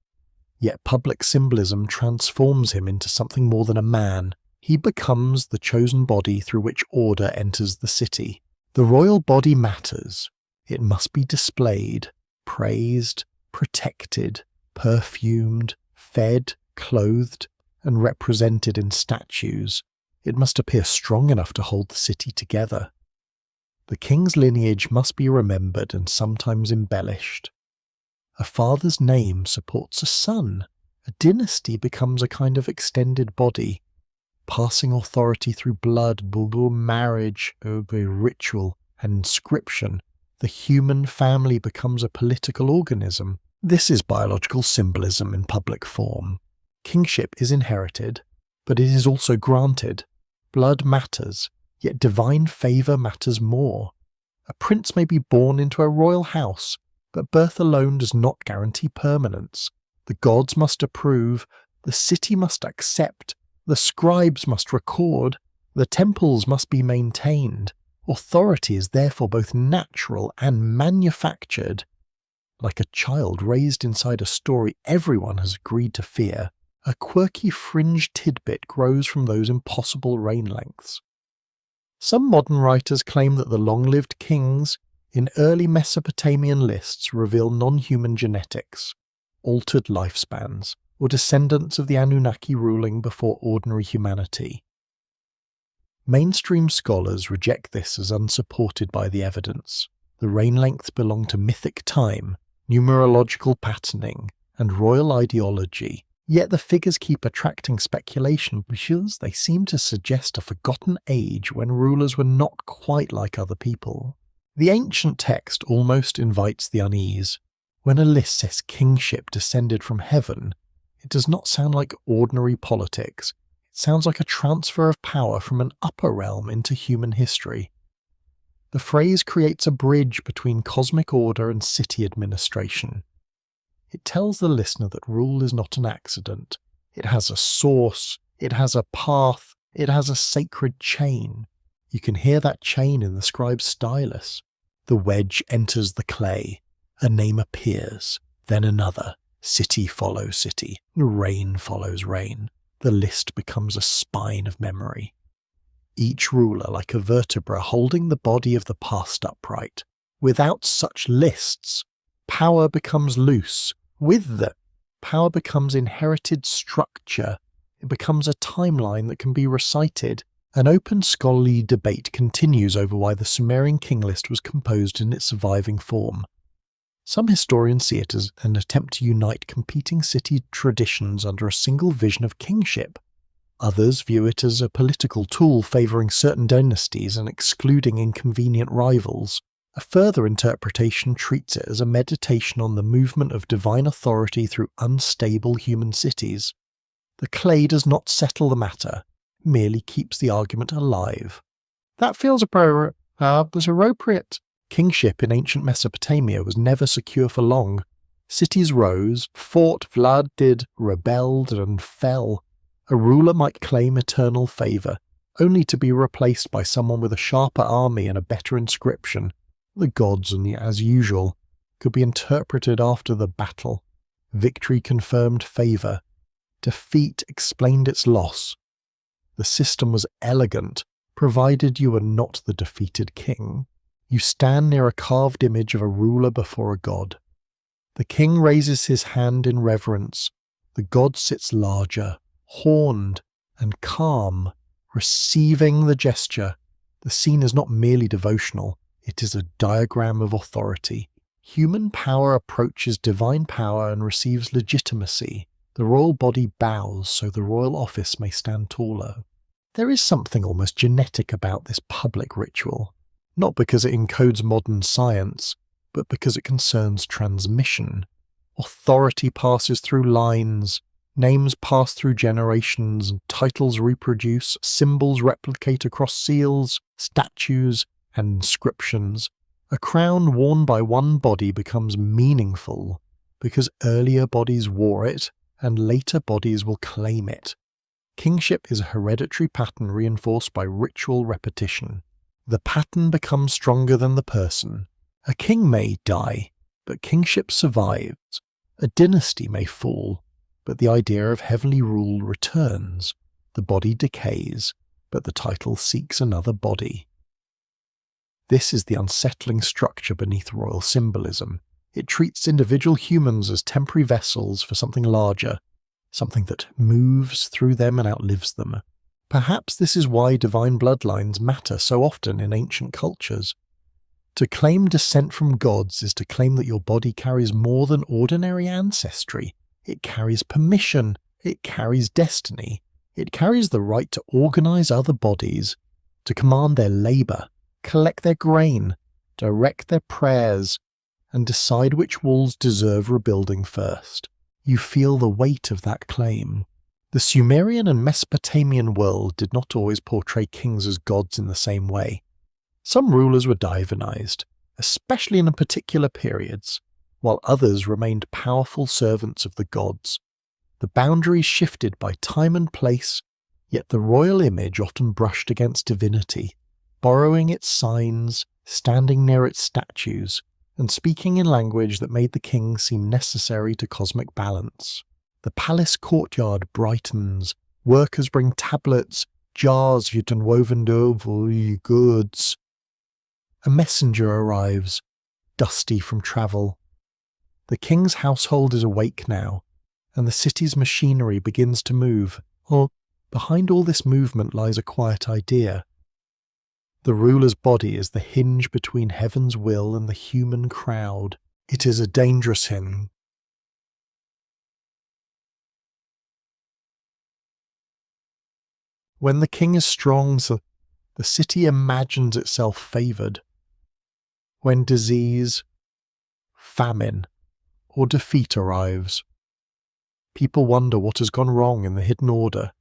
Yet public symbolism transforms him into something more than a man. He becomes the chosen body through which order enters the city. The royal body matters. It must be displayed, praised, protected, perfumed, fed, clothed, and represented in statues. It must appear strong enough to hold the city together. The king's lineage must be remembered and sometimes embellished. A father's name supports a son. A dynasty becomes a kind of extended body, passing authority through blood, marriage, ritual, and inscription. The human family becomes a political organism. This is biological symbolism in public form. Kingship is inherited, but it is also granted. Blood matters, yet divine favour matters more. A prince may be born into a royal house, but birth alone does not guarantee permanence. The gods must approve, the city must accept, the scribes must record, the temples must be maintained. Authority is therefore both natural and manufactured. Like a child raised inside a story everyone has agreed to fear, a quirky fringe tidbit grows from those impossible reign lengths. Some modern writers claim that the long-lived kings in early Mesopotamian lists reveal non-human genetics, altered lifespans, or descendants of the Anunnaki ruling before ordinary humanity. Mainstream scholars reject this as unsupported by the evidence. The reign lengths belong to mythic time, numerological patterning, and royal ideology, yet the figures keep attracting speculation because they seem to suggest a forgotten age when rulers were not quite like other people. The ancient text almost invites the unease. When a list says kingship descended from heaven, it does not sound like ordinary politics. It sounds like a transfer of power from an upper realm into human history. The phrase creates a bridge between cosmic order and city administration. It tells the listener that rule is not an accident. It has a source, it has a path, it has a sacred chain. You can hear that chain in the scribe's stylus. The wedge enters the clay. A name appears, then another. City follows city. Reign follows reign. The list becomes a spine of memory. Each ruler like a vertebra holding the body of the past upright. Without such lists, power becomes loose. With them, power becomes inherited structure. It becomes a timeline that can be recited. An open scholarly debate continues over why the Sumerian king list was composed in its surviving form. Some historians see it as an attempt to unite competing city traditions under a single vision of kingship. Others view it as a political tool favouring certain dynasties and excluding inconvenient rivals. A further interpretation treats it as a meditation on the movement of divine authority through unstable human cities. The clay does not settle the matter, it merely keeps the argument alive. That feels appropriate. Kingship in ancient Mesopotamia was never secure for long. Cities rose, fought, flooded, rebelled, and fell. A ruler might claim eternal favour, only to be replaced by someone with a sharper army and a better inscription. The gods, as usual, could be interpreted after the battle. Victory confirmed favour. Defeat explained its loss. The system was elegant, provided you were not the defeated king. You stand near a carved image of a ruler before a god. The king raises his hand in reverence. The god sits larger, horned, and calm, receiving the gesture. The scene is not merely devotional, it is a diagram of authority. Human power approaches divine power and receives legitimacy. The royal body bows so the royal office may stand taller. There is something almost genetic about this public ritual, not because it encodes modern science, but because it concerns transmission. Authority passes through lines, names pass through generations, titles reproduce, symbols replicate across seals, statues, and inscriptions. A crown worn by one body becomes meaningful because earlier bodies wore it and later bodies will claim it. Kingship is a hereditary pattern reinforced by ritual repetition. The pattern becomes stronger than the person. A king may die, but kingship survives. A dynasty may fall, but the idea of heavenly rule returns. The body decays, but the title seeks another body. This is the unsettling structure beneath royal symbolism. It treats individual humans as temporary vessels for something larger, something that moves through them and outlives them. Perhaps this is why divine bloodlines matter so often in ancient cultures. To claim descent from gods is to claim that your body carries more than ordinary ancestry. It carries permission, it carries destiny, it carries the right to organize other bodies, to command their labor, collect their grain, direct their prayers, and decide which walls deserve rebuilding first. You feel the weight of that claim. The Sumerian and Mesopotamian world did not always portray kings as gods in the same way. Some rulers were divinized, especially in particular periods, while others remained powerful servants of the gods. The boundaries shifted by time and place, yet the royal image often brushed against divinity, borrowing its signs, standing near its statues, and speaking in language that made the king seem necessary to cosmic balance. The palace courtyard brightens, workers bring tablets, jars hidden woven over goods. A messenger arrives, dusty from travel. The king's household is awake now, and the city's machinery begins to move. Or, behind all this movement lies a quiet idea. The ruler's body is the hinge between heaven's will and the human crowd. It is a dangerous hinge. When the king is strong, the city imagines itself favoured. When disease, famine, or defeat arrives, people wonder what has gone wrong in the hidden order.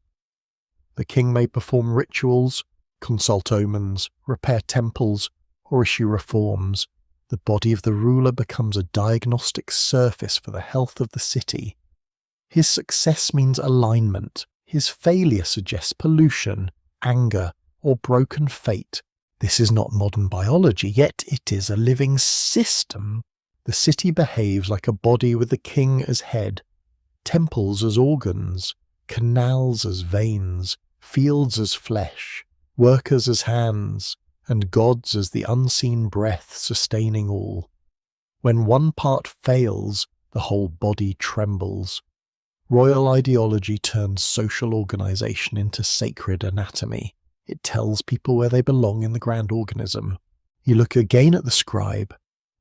The king may perform rituals, consult omens, repair temples, or issue reforms. The body of the ruler becomes a diagnostic surface for the health of the city. His success means alignment. His failure suggests pollution, anger, or broken fate. This is not modern biology, yet it is a living system. The city behaves like a body with the king as head, temples as organs, canals as veins, fields as flesh, workers as hands, and gods as the unseen breath sustaining all. When one part fails, the whole body trembles. Royal ideology turns social organization into sacred anatomy. It tells people where they belong in the grand organism. You look again at the scribe.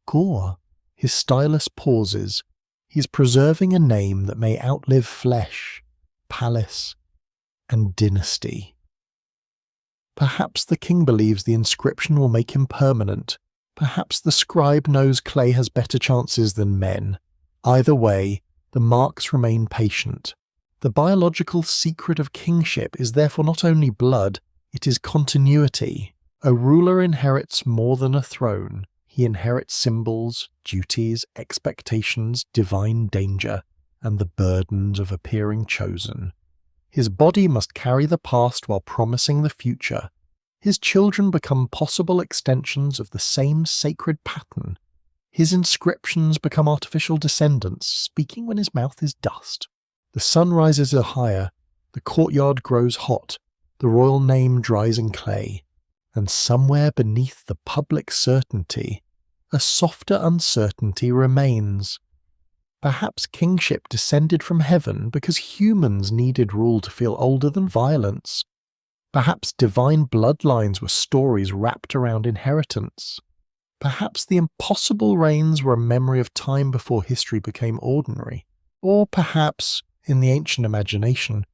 Gore. His stylus pauses. He is preserving a name that may outlive flesh, palace, and dynasty. Perhaps the king believes the inscription will make him permanent. Perhaps the scribe knows clay has better chances than men. Either way, the marks remain patient. The biological secret of kingship is therefore not only blood, it is continuity. A ruler inherits more than a throne. He inherits symbols, duties, expectations, divine danger, and the burdens of appearing chosen. His body must carry the past while promising the future. His children become possible extensions of the same sacred pattern. His inscriptions become artificial descendants, speaking when his mouth is dust. The sun rises higher, the courtyard grows hot, the royal name dries in clay, and somewhere beneath the public certainty, a softer uncertainty remains. Perhaps kingship descended from heaven because humans needed rule to feel older than violence. Perhaps divine bloodlines were stories wrapped around inheritance. Perhaps the impossible rains were a memory of time before history became ordinary. Or perhaps, in the ancient imagination,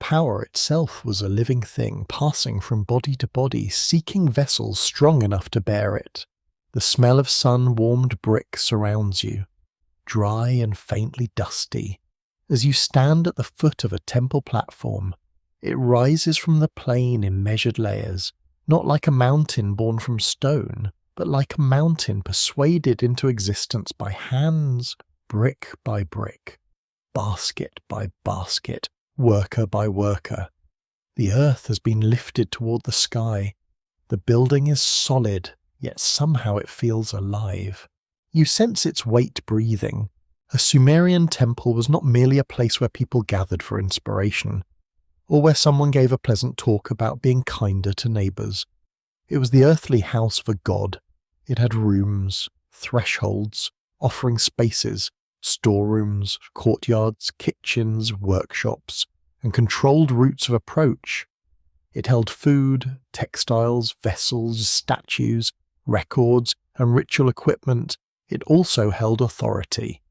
power itself was a living thing passing from body to body, seeking vessels strong enough to bear it. The smell of sun-warmed brick surrounds you, dry and faintly dusty. As you stand at the foot of a temple platform, it rises from the plain in measured layers, not like a mountain born from stone, but like a mountain persuaded into existence by hands, brick by brick, basket by basket, worker by worker. The earth has been lifted toward the sky. The building is solid, yet somehow it feels alive. You sense its weight breathing. A Sumerian temple was not merely a place where people gathered for inspiration, or where someone gave a pleasant talk about being kinder to neighbours. It was the earthly house of a god. It had rooms, thresholds, offering spaces, storerooms, courtyards, kitchens, workshops, and controlled routes of approach. It held food, textiles, vessels, statues, records, and ritual equipment. It also held authority.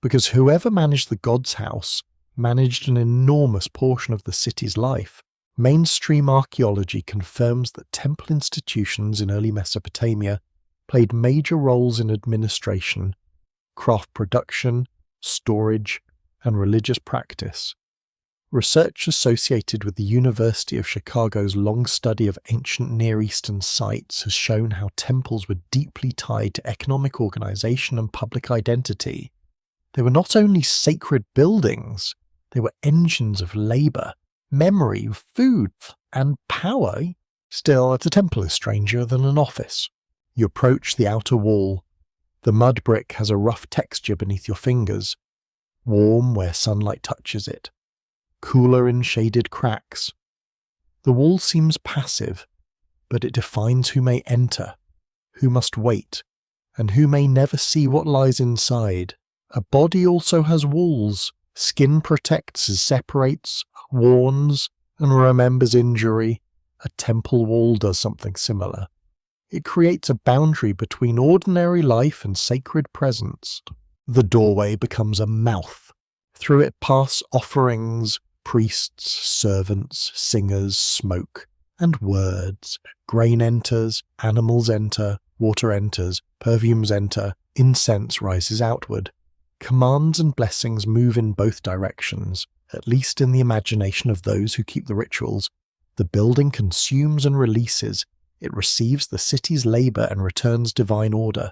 Because whoever managed the god's house managed an enormous portion of the city's life. Mainstream archaeology confirms that temple institutions in early Mesopotamia played major roles in administration, craft production, storage, and religious practice. Research associated with the University of Chicago's long study of ancient Near Eastern sites has shown how temples were deeply tied to economic organization and public identity. They were not only sacred buildings, they were engines of labor, memory, food, and power. Still, a temple is stranger than an office. You approach the outer wall. The mud brick has a rough texture beneath your fingers, warm where sunlight touches it, cooler in shaded cracks. The wall seems passive, but it defines who may enter, who must wait, and who may never see what lies inside. A body also has walls. Skin protects, separates, warns, and remembers injury. A temple wall does something similar. It creates a boundary between ordinary life and sacred presence. The doorway becomes a mouth. Through it pass offerings, priests, servants, singers, smoke, and words. Grain enters, animals enter, water enters, perfumes enter, incense rises outward. Commands and blessings move in both directions, at least in the imagination of those who keep the rituals. The building consumes and releases. It receives the city's labour and returns divine order.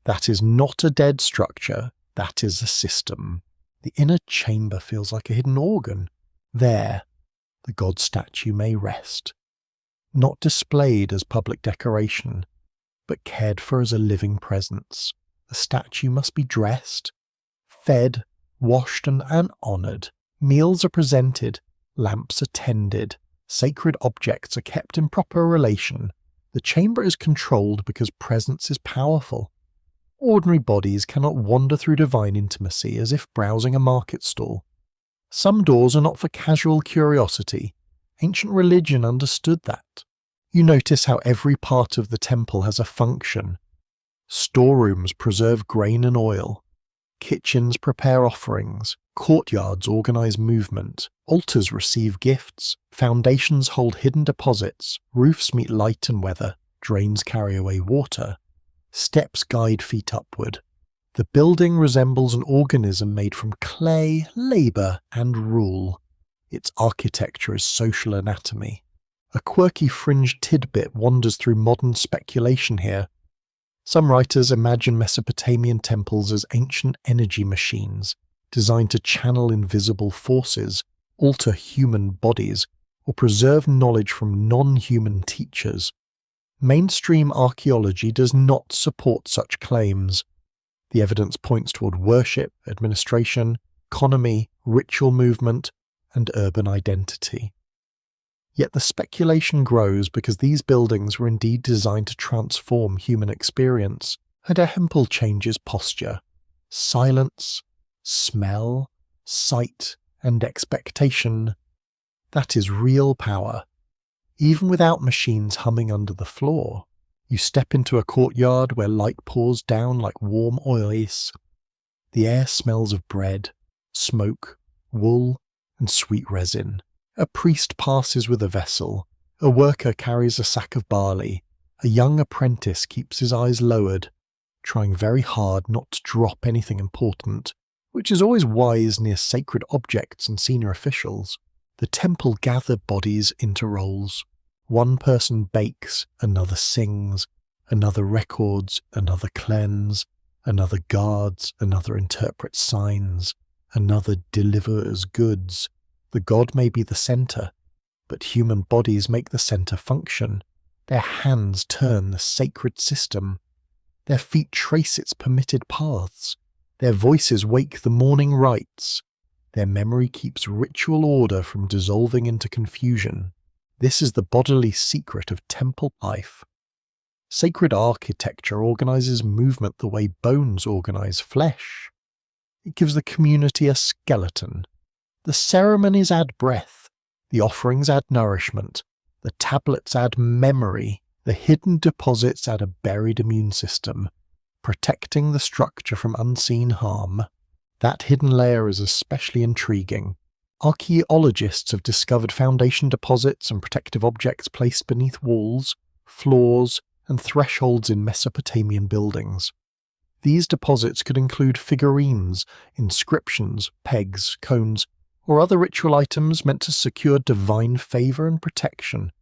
That is not a dead structure, that is a system. The inner chamber feels like a hidden organ. There, the god statue may rest. Not displayed as public decoration, but cared for as a living presence. The statue must be dressed, fed, washed, and honoured. Meals are presented, lamps are tended, sacred objects are kept in proper relation. The chamber is controlled because presence is powerful. Ordinary bodies cannot wander through divine intimacy as if browsing a market stall. Some doors are not for casual curiosity. Ancient religion understood that. You notice how every part of the temple has a function. Storerooms preserve grain and oil. Kitchens prepare offerings. Courtyards organize movement. Altars receive gifts. Foundations hold hidden deposits. Roofs meet light and weather. Drains carry away water. Steps guide feet upward. The building resembles an organism made from clay, labour, and rule. Its architecture is social anatomy. A quirky fringe tidbit wanders through modern speculation here. Some writers imagine Mesopotamian temples as ancient energy machines, designed to channel invisible forces, alter human bodies, or preserve knowledge from non-human teachers. Mainstream archaeology does not support such claims. The evidence points toward worship, administration, economy, ritual movement, and urban identity. Yet the speculation grows because these buildings were indeed designed to transform human experience, and a temple changes posture, silence, smell, sight, and expectation. That is real power. Even without machines humming under the floor, you step into a courtyard where light pours down like warm oils. The air smells of bread, smoke, wool, and sweet resin. A priest passes with a vessel. A worker carries a sack of barley. A young apprentice keeps his eyes lowered, trying very hard not to drop anything important, which is always wise near sacred objects and senior officials. The temple gathered bodies into roles. One person bakes, another sings, another records, another cleanse, another guards, another interprets signs, another delivers goods. The god may be the centre, but human bodies make the centre function. Their hands turn the sacred system. Their feet trace its permitted paths. Their voices wake the morning rites. Their memory keeps ritual order from dissolving into confusion. This is the bodily secret of temple life. Sacred architecture organizes movement the way bones organize flesh. It gives the community a skeleton. The ceremonies add breath. The offerings add nourishment. The tablets add memory. The hidden deposits add a buried immune system, protecting the structure from unseen harm. That hidden layer is especially intriguing. Archaeologists have discovered foundation deposits and protective objects placed beneath walls, floors, and thresholds in Mesopotamian buildings. These deposits could include figurines, inscriptions, pegs, cones, or other ritual items meant to secure divine favour and protection.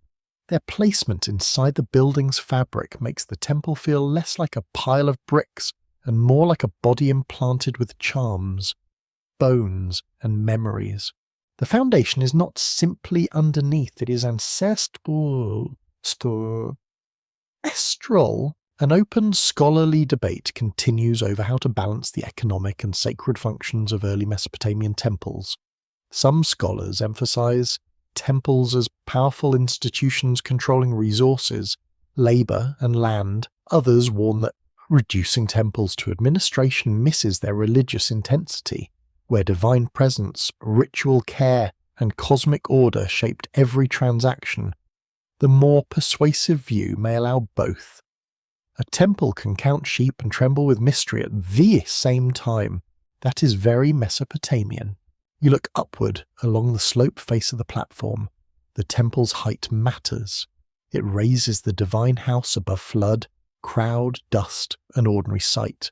Their placement inside the building's fabric makes the temple feel less like a pile of bricks and more like a body implanted with charms, bones, and memories. The foundation is not simply underneath, it is ancestral. An open scholarly debate continues over how to balance the economic and sacred functions of early Mesopotamian temples. Some scholars emphasize temples as powerful institutions controlling resources, labor, and land. Others warn that reducing temples to administration misses their religious intensity, where divine presence, ritual care, and cosmic order shaped every transaction. The more persuasive view may allow both. A temple can count sheep and tremble with mystery at the same time. That is very Mesopotamian. You look upward along the slope face of the platform. The temple's height matters. It raises the divine house above flood, crowd, dust, and ordinary sight.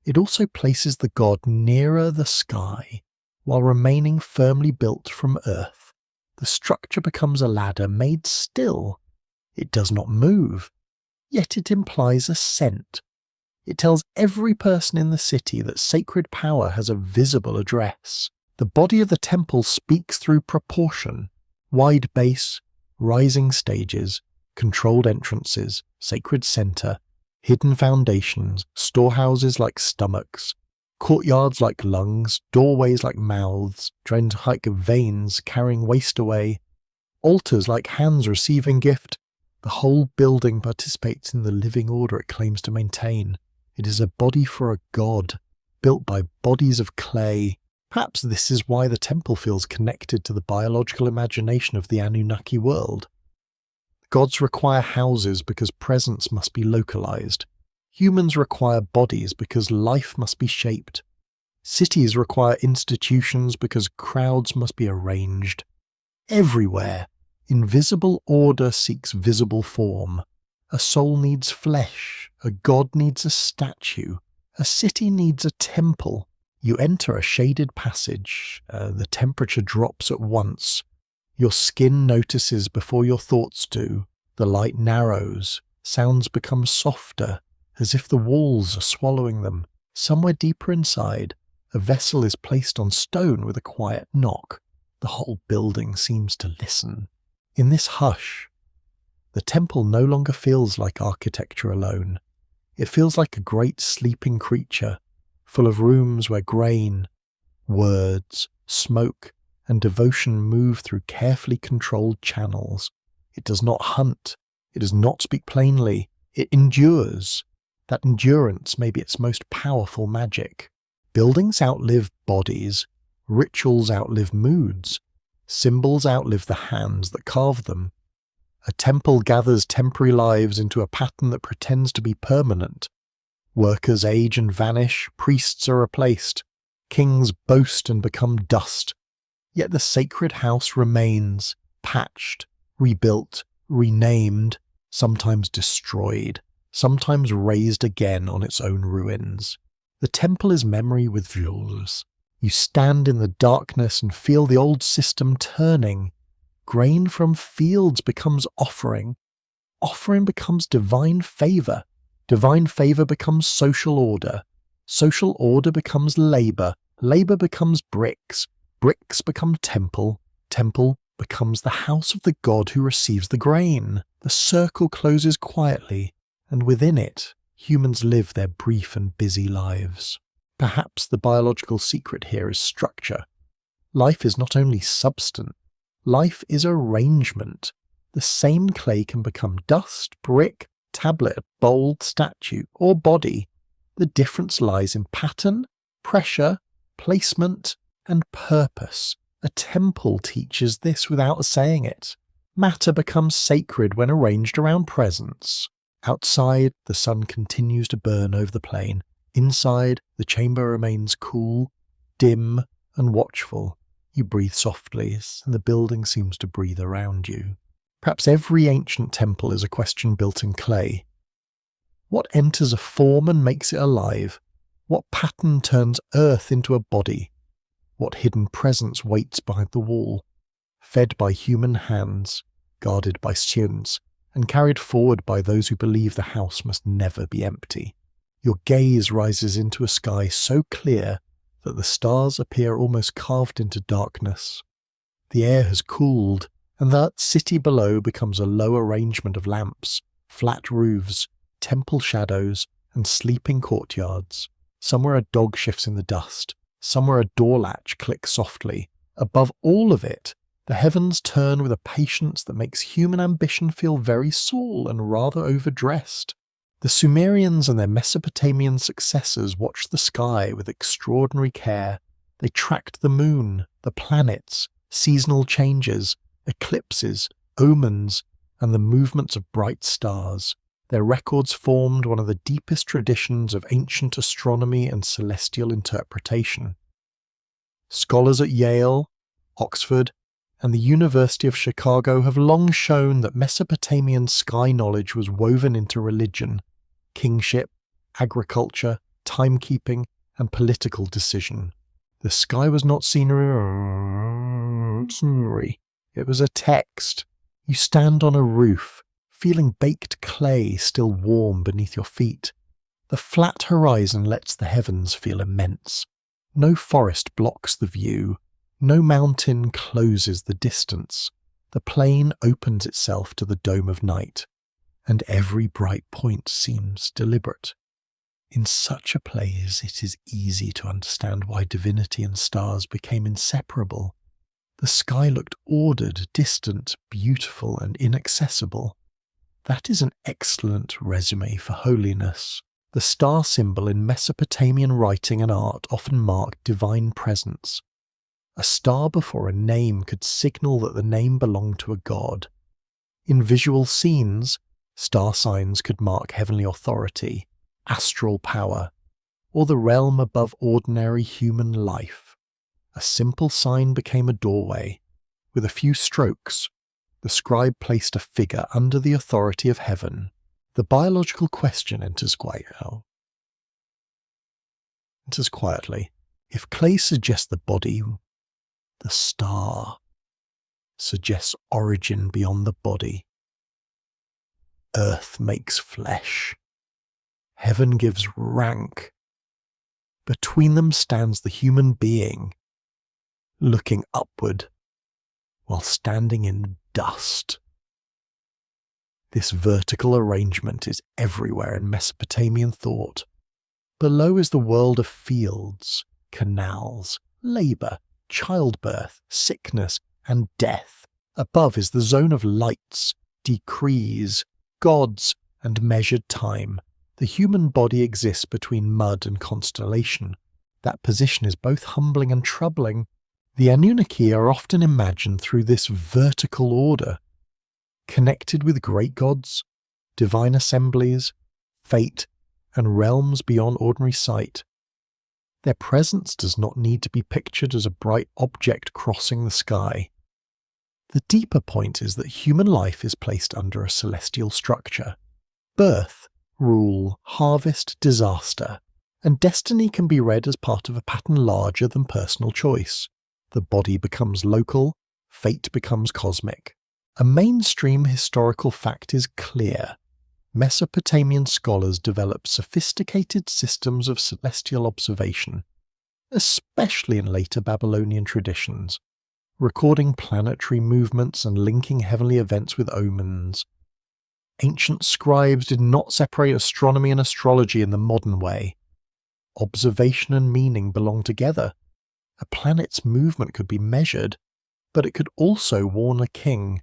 It also places the god nearer the sky, while remaining firmly built from earth. The structure becomes a ladder made still. It does not move, yet it implies ascent. It tells every person in the city that sacred power has a visible address. The body of the temple speaks through proportion: wide base, rising stages, controlled entrances, sacred centre, hidden foundations, storehouses like stomachs, courtyards like lungs, doorways like mouths, drains like veins carrying waste away, altars like hands receiving gift. The whole building participates in the living order it claims to maintain. It is a body for a god, built by bodies of clay. Perhaps this is why the temple feels connected to the biological imagination of the Anunnaki world. Gods require houses because presence must be localized. Humans require bodies because life must be shaped. Cities require institutions because crowds must be arranged. Everywhere, invisible order seeks visible form. A soul needs flesh. A god needs a statue. A city needs a temple. You enter a shaded passage. The temperature drops at once. Your skin notices before your thoughts do. The light narrows. Sounds become softer, as if the walls are swallowing them. Somewhere deeper inside, a vessel is placed on stone with a quiet knock. The whole building seems to listen. In this hush, the temple no longer feels like architecture alone. It feels like a great sleeping creature, full of rooms where grain, words, smoke, and devotion move through carefully controlled channels. It does not hunt. It does not speak plainly. It endures. That endurance may be its most powerful magic. Buildings outlive bodies. Rituals outlive moods. Symbols outlive the hands that carve them. A temple gathers temporary lives into a pattern that pretends to be permanent. Workers age and vanish, priests are replaced, kings boast and become dust. Yet the sacred house remains, patched, rebuilt, renamed, sometimes destroyed, sometimes raised again on its own ruins. The temple is memory with visuals. You stand in the darkness and feel the old system turning. Grain from fields becomes offering. Offering becomes divine favour. Divine favour becomes social order. Social order becomes labour. Labour becomes bricks. Bricks become temple. Temple becomes the house of the god who receives the grain. The circle closes quietly, and within it, humans live their brief and busy lives. Perhaps the biological secret here is structure. Life is not only substance, life is arrangement. The same clay can become dust, brick, tablet, bowl, statue, or body. The difference lies in pattern, pressure, placement, and purpose. A temple teaches this without saying it. Matter becomes sacred when arranged around presence. Outside, the sun continues to burn over the plain. Inside, the chamber remains cool, dim, and watchful. You breathe softly, and the building seems to breathe around you. Perhaps every ancient temple is a question built in clay. What enters a form and makes it alive? What pattern turns earth into a body? What hidden presence waits behind the wall? Fed by human hands, guarded by students, and carried forward by those who believe the house must never be empty. Your gaze rises into a sky so clear that the stars appear almost carved into darkness. The air has cooled, and that city below becomes a low arrangement of lamps, flat roofs, temple shadows, and sleeping courtyards. Somewhere a dog shifts in the dust, somewhere a door latch clicks softly. Above all of it, the heavens turn with a patience that makes human ambition feel very small and rather overdressed. The Sumerians and their Mesopotamian successors watched the sky with extraordinary care. They tracked the moon, the planets, seasonal changes, eclipses, omens, and the movements of bright stars. Their records formed one of the deepest traditions of ancient astronomy and celestial interpretation. Scholars at Yale, Oxford, and the University of Chicago have long shown that Mesopotamian sky knowledge was woven into religion, kingship, agriculture, timekeeping, and political decision. The sky was not scenery, it was a text. You stand on a roof, feeling baked clay still warm beneath your feet. The flat horizon lets the heavens feel immense. No forest blocks the view. No mountain closes the distance. The plain opens itself to the dome of night, and every bright point seems deliberate. In such a place, it is easy to understand why divinity and stars became inseparable. The sky looked ordered, distant, beautiful, and inaccessible. That is an excellent resume for holiness. The star symbol in Mesopotamian writing and art often marked divine presence. A star before a name could signal that the name belonged to a god. In visual scenes, star signs could mark heavenly authority, astral power, or the realm above ordinary human life. A simple sign became a doorway. With a few strokes, the scribe placed a figure under the authority of heaven. The biological question enters quietly. If clay suggests the body, the star suggests origin beyond the body. Earth makes flesh. Heaven gives rank. Between them stands the human being, looking upward while standing in dust. This vertical arrangement is everywhere in Mesopotamian thought. Below is the world of fields, canals, labour, childbirth, sickness, and death. Above is the zone of lights, decrees, gods, and measured time. The human body exists between mud and constellation. That position is both humbling and troubling. The Anunnaki are often imagined through this vertical order. connected with great gods, divine assemblies, fate, and realms beyond ordinary sight. Their presence does not need to be pictured as a bright object crossing the sky. The deeper point is that human life is placed under a celestial structure. Birth, rule, harvest, disaster, and destiny can be read as part of a pattern larger than personal choice. The body becomes local, fate becomes cosmic. A mainstream historical fact is clear. Mesopotamian scholars developed sophisticated systems of celestial observation, especially in later Babylonian traditions, recording planetary movements and linking heavenly events with omens. Ancient scribes did not separate astronomy and astrology in the modern way. Observation and meaning belong together. A planet's movement could be measured, but it could also warn a king.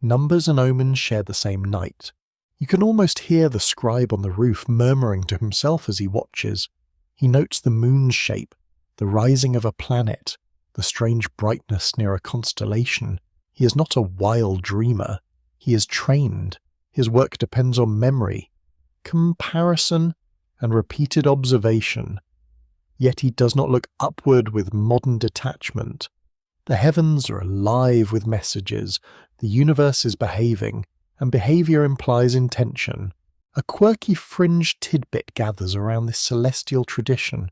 Numbers and omens share the same night. You can almost hear the scribe on the roof murmuring to himself as he watches. He notes the moon's shape, the rising of a planet, the strange brightness near a constellation. He is not a wild dreamer. He is trained. His work depends on memory, comparison, and repeated observation. Yet he does not look upward with modern detachment. The heavens are alive with messages, the universe is behaving, and behavior implies intention. A quirky fringe tidbit gathers around this celestial tradition.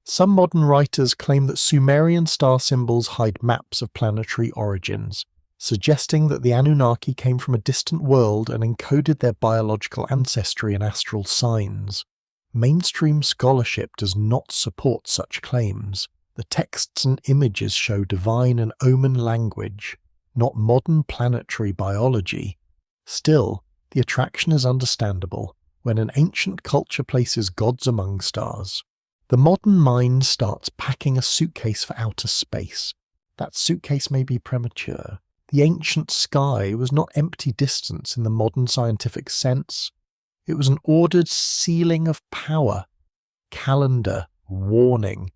Some modern writers claim that Sumerian star symbols hide maps of planetary origins, suggesting that the Anunnaki came from a distant world and encoded their biological ancestry in astral signs. Mainstream scholarship does not support such claims. The texts and images show divine and omen language, not modern planetary biology. Still, the attraction is understandable when an ancient culture places gods among stars. The modern mind starts packing a suitcase for outer space. That suitcase may be premature. The ancient sky was not empty distance in the modern scientific sense. It was an ordered ceiling of power, calendar, warning,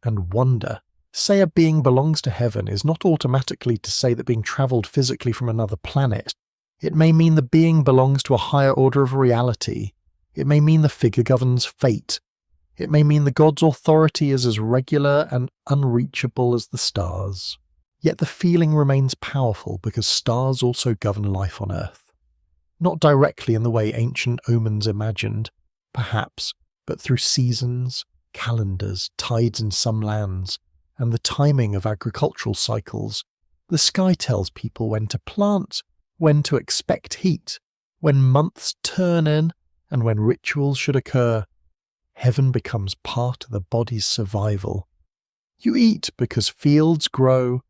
and wonder. To say a being belongs to heaven is not automatically to say that being travelled physically from another planet. It may mean the being belongs to a higher order of reality. It may mean the figure governs fate. It may mean the god's authority is as regular and unreachable as the stars. Yet the feeling remains powerful because stars also govern life on Earth. Not directly in the way ancient omens imagined, perhaps, but through seasons, calendars, tides in some lands, and the timing of agricultural cycles. The sky tells people when to plant, when to expect heat, when months turn in, and when rituals should occur. Heaven becomes part of the body's survival. You eat because fields grow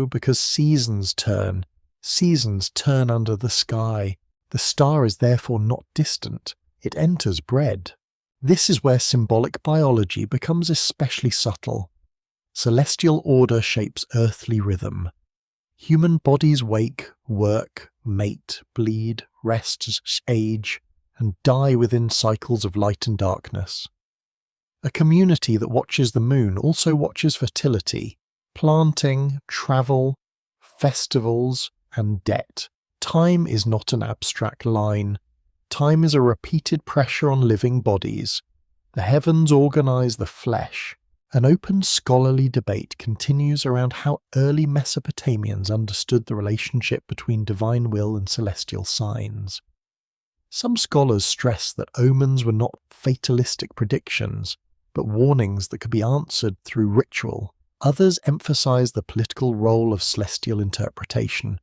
because seasons turn under the sky. The star is therefore not distant, it enters bread. This is where symbolic biology becomes especially subtle. Celestial order shapes earthly rhythm. Human bodies wake, work, mate, bleed, rest, age, and die within cycles of light and darkness. A community that watches the moon also watches fertility, planting, travel, festivals, and debt. Time is not an abstract line. Time is a repeated pressure on living bodies. The heavens organize the flesh. An open scholarly debate continues around how early Mesopotamians understood the relationship between divine will and celestial signs. Some scholars stress that omens were not fatalistic predictions, but warnings that could be answered through ritual. Others emphasize the political role of celestial interpretation,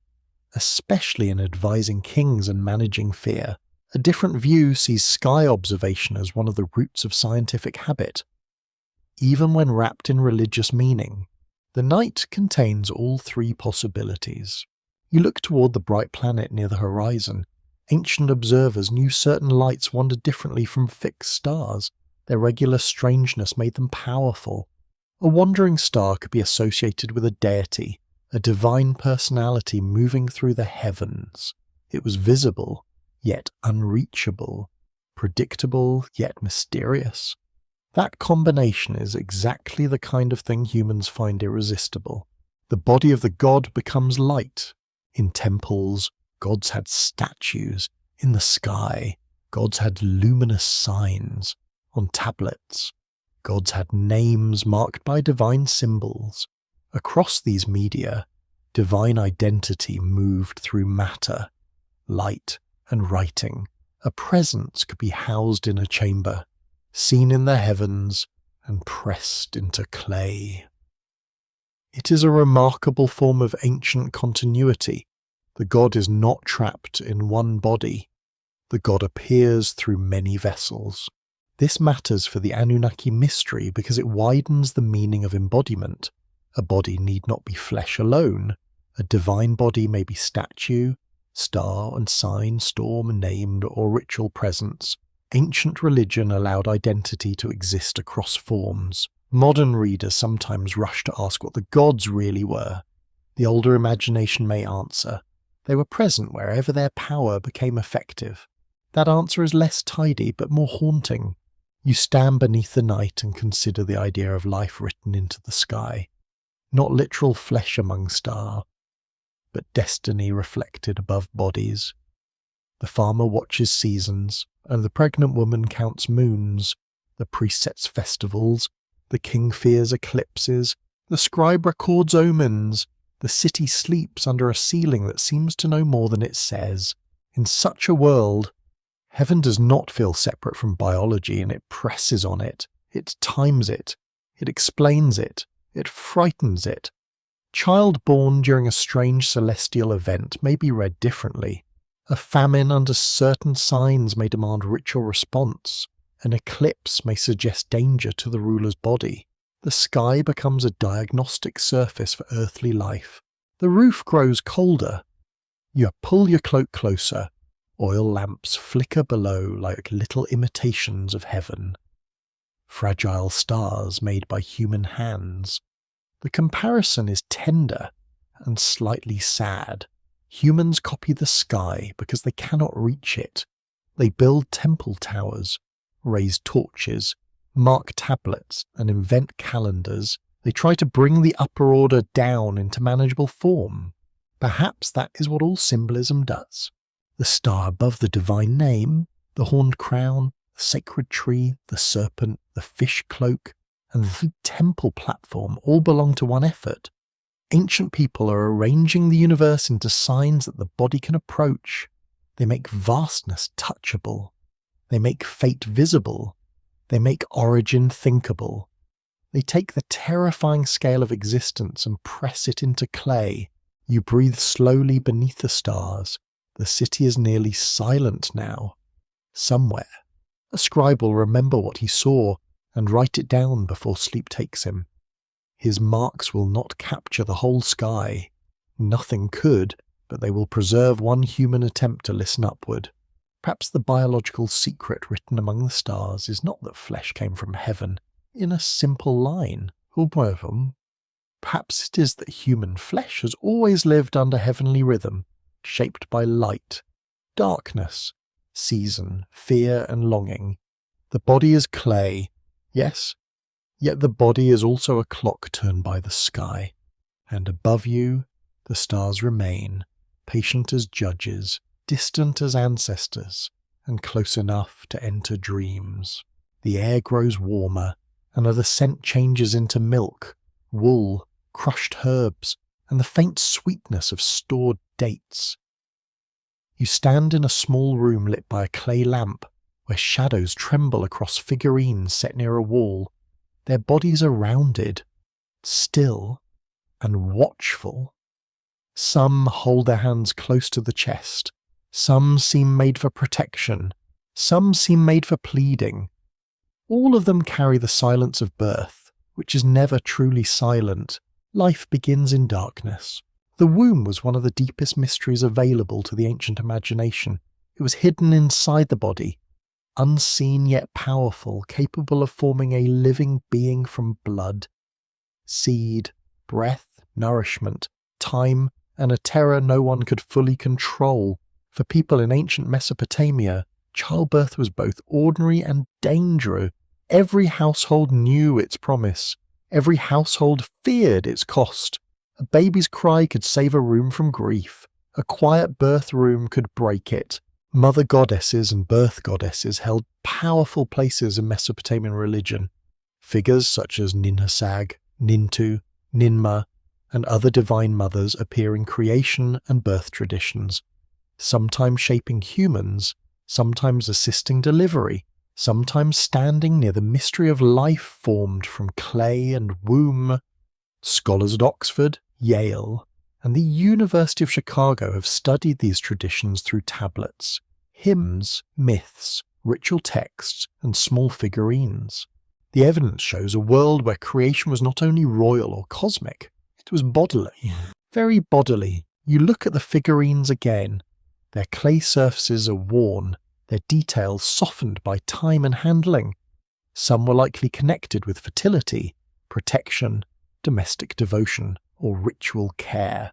especially in advising kings and managing fear. A different view sees sky observation as one of the roots of scientific habit. Even when wrapped in religious meaning, the night contains all three possibilities. You look toward the bright planet near the horizon. Ancient observers knew certain lights wandered differently from fixed stars. Their regular strangeness made them powerful. A wandering star could be associated with a deity, a divine personality moving through the heavens. It was visible, yet unreachable, predictable, yet mysterious. That combination is exactly the kind of thing humans find irresistible. The body of the god becomes light, in temples, Gods had statues in the sky. Gods had luminous signs on tablets. Gods had names marked by divine symbols. Across these media, divine identity moved through matter, light, and writing. A presence could be housed in a chamber, seen in the heavens, and pressed into clay. It is a remarkable form of ancient continuity. The god is not trapped in one body. The god appears through many vessels. This matters for the Anunnaki mystery because it widens the meaning of embodiment. A body need not be flesh alone. A divine body may be statue, star and sign, storm, named, or ritual presence. Ancient religion allowed identity to exist across forms. Modern readers sometimes rush to ask what the gods really were. The older imagination may answer, they were present wherever their power became effective. That answer is less tidy but more haunting. You stand beneath the night and consider the idea of life written into the sky. Not literal flesh among stars, but destiny reflected above bodies. The farmer watches seasons, and the pregnant woman counts moons. The priest sets festivals, the king fears eclipses, the scribe records omens. The city sleeps under a ceiling that seems to know more than it says. In such a world, heaven does not feel separate from biology, and it presses on it. It times it. It explains it. It frightens it. Child born during a strange celestial event may be read differently. A famine under certain signs may demand ritual response. An eclipse may suggest danger to the ruler's body. The sky becomes a diagnostic surface for earthly life. The roof grows colder. You pull your cloak closer. Oil lamps flicker below like little imitations of heaven. Fragile stars made by human hands. The comparison is tender and slightly sad. Humans copy the sky because they cannot reach it. They build temple towers, raise torches, mark tablets, and invent calendars. They try to bring the upper order down into manageable form. Perhaps that is what all symbolism does. The star above the divine name, the horned crown, the sacred tree, the serpent, the fish cloak, and the temple platform all belong to one effort. Ancient people are arranging the universe into signs that the body can approach. They make vastness touchable. They make fate visible. They make origin thinkable. They take the terrifying scale of existence and press it into clay. You breathe slowly beneath the stars. The city is nearly silent now. Somewhere, a scribe will remember what he saw and write it down before sleep takes him. His marks will not capture the whole sky. Nothing could, but they will preserve one human attempt to listen upward. Perhaps the biological secret written among the stars is not that flesh came from heaven in a simple line. Perhaps it is that human flesh has always lived under heavenly rhythm, shaped by light, darkness, season, fear and longing. The body is clay, yes, yet the body is also a clock turned by the sky, and above you the stars remain, patient as judges, distant as ancestors, and close enough to enter dreams. The air grows warmer, and the scent changes into milk, wool, crushed herbs, and the faint sweetness of stored dates. You stand in a small room lit by a clay lamp, where shadows tremble across figurines set near a wall. Their bodies are rounded, still, and watchful. Some hold their hands close to the chest. Some seem made for protection. Some seem made for pleading. All of them carry the silence of birth, which is never truly silent. Life begins in darkness. The womb was one of the deepest mysteries available to the ancient imagination. It was hidden inside the body, unseen yet powerful, capable of forming a living being from blood. Seed, breath, nourishment, time, and a terror no one could fully control. For people in ancient Mesopotamia, childbirth was both ordinary and dangerous. Every household knew its promise. Every household feared its cost. A baby's cry could save a room from grief. A quiet birth room could break it. Mother goddesses and birth goddesses held powerful places in Mesopotamian religion. Figures such as Ninhursag, Nintu, Ninmah, and other divine mothers appear in creation and birth traditions, sometimes shaping humans, sometimes assisting delivery, sometimes standing near the mystery of life formed from clay and womb. Scholars at Oxford, Yale, and the University of Chicago have studied these traditions through tablets, hymns, myths, ritual texts, and small figurines. The evidence shows a world where creation was not only royal or cosmic, it was bodily, very bodily. You look at the figurines again. Their clay surfaces are worn, their details softened by time and handling. Some were likely connected with fertility, protection, domestic devotion, or ritual care.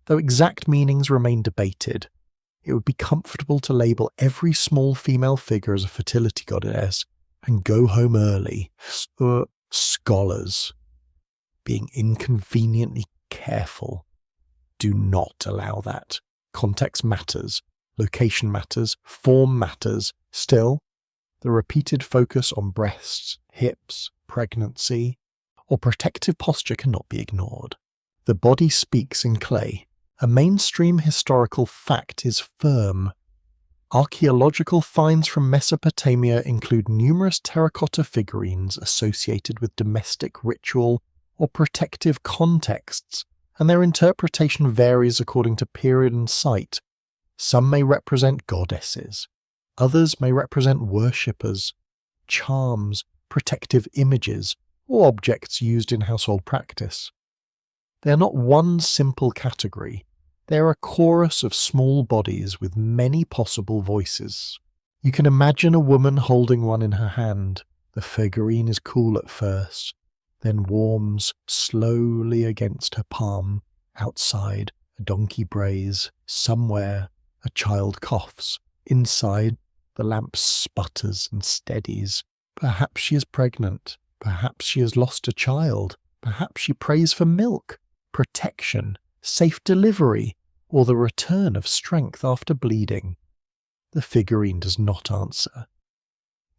Though exact meanings remain debated, it would be comfortable to label every small female figure as a fertility goddess and go home early. Scholars, being inconveniently careful, do not allow that. Context matters, location matters, form matters. Still, the repeated focus on breasts, hips, pregnancy, or protective posture cannot be ignored. The body speaks in clay. A mainstream historical fact is firm. Archaeological finds from Mesopotamia include numerous terracotta figurines associated with domestic ritual or protective contexts, and their interpretation varies according to period and site. Some may represent goddesses, others may represent worshippers, charms, protective images, or objects used in household practice. They are not one simple category. They are a chorus of small bodies with many possible voices. You can imagine a woman holding one in her hand. The figurine is cool at first, then warms slowly against her palm. Outside, a donkey brays. Somewhere, a child coughs. Inside, the lamp sputters and steadies. Perhaps she is pregnant. Perhaps she has lost a child. Perhaps she prays for milk, protection, safe delivery, or the return of strength after bleeding. The figurine does not answer.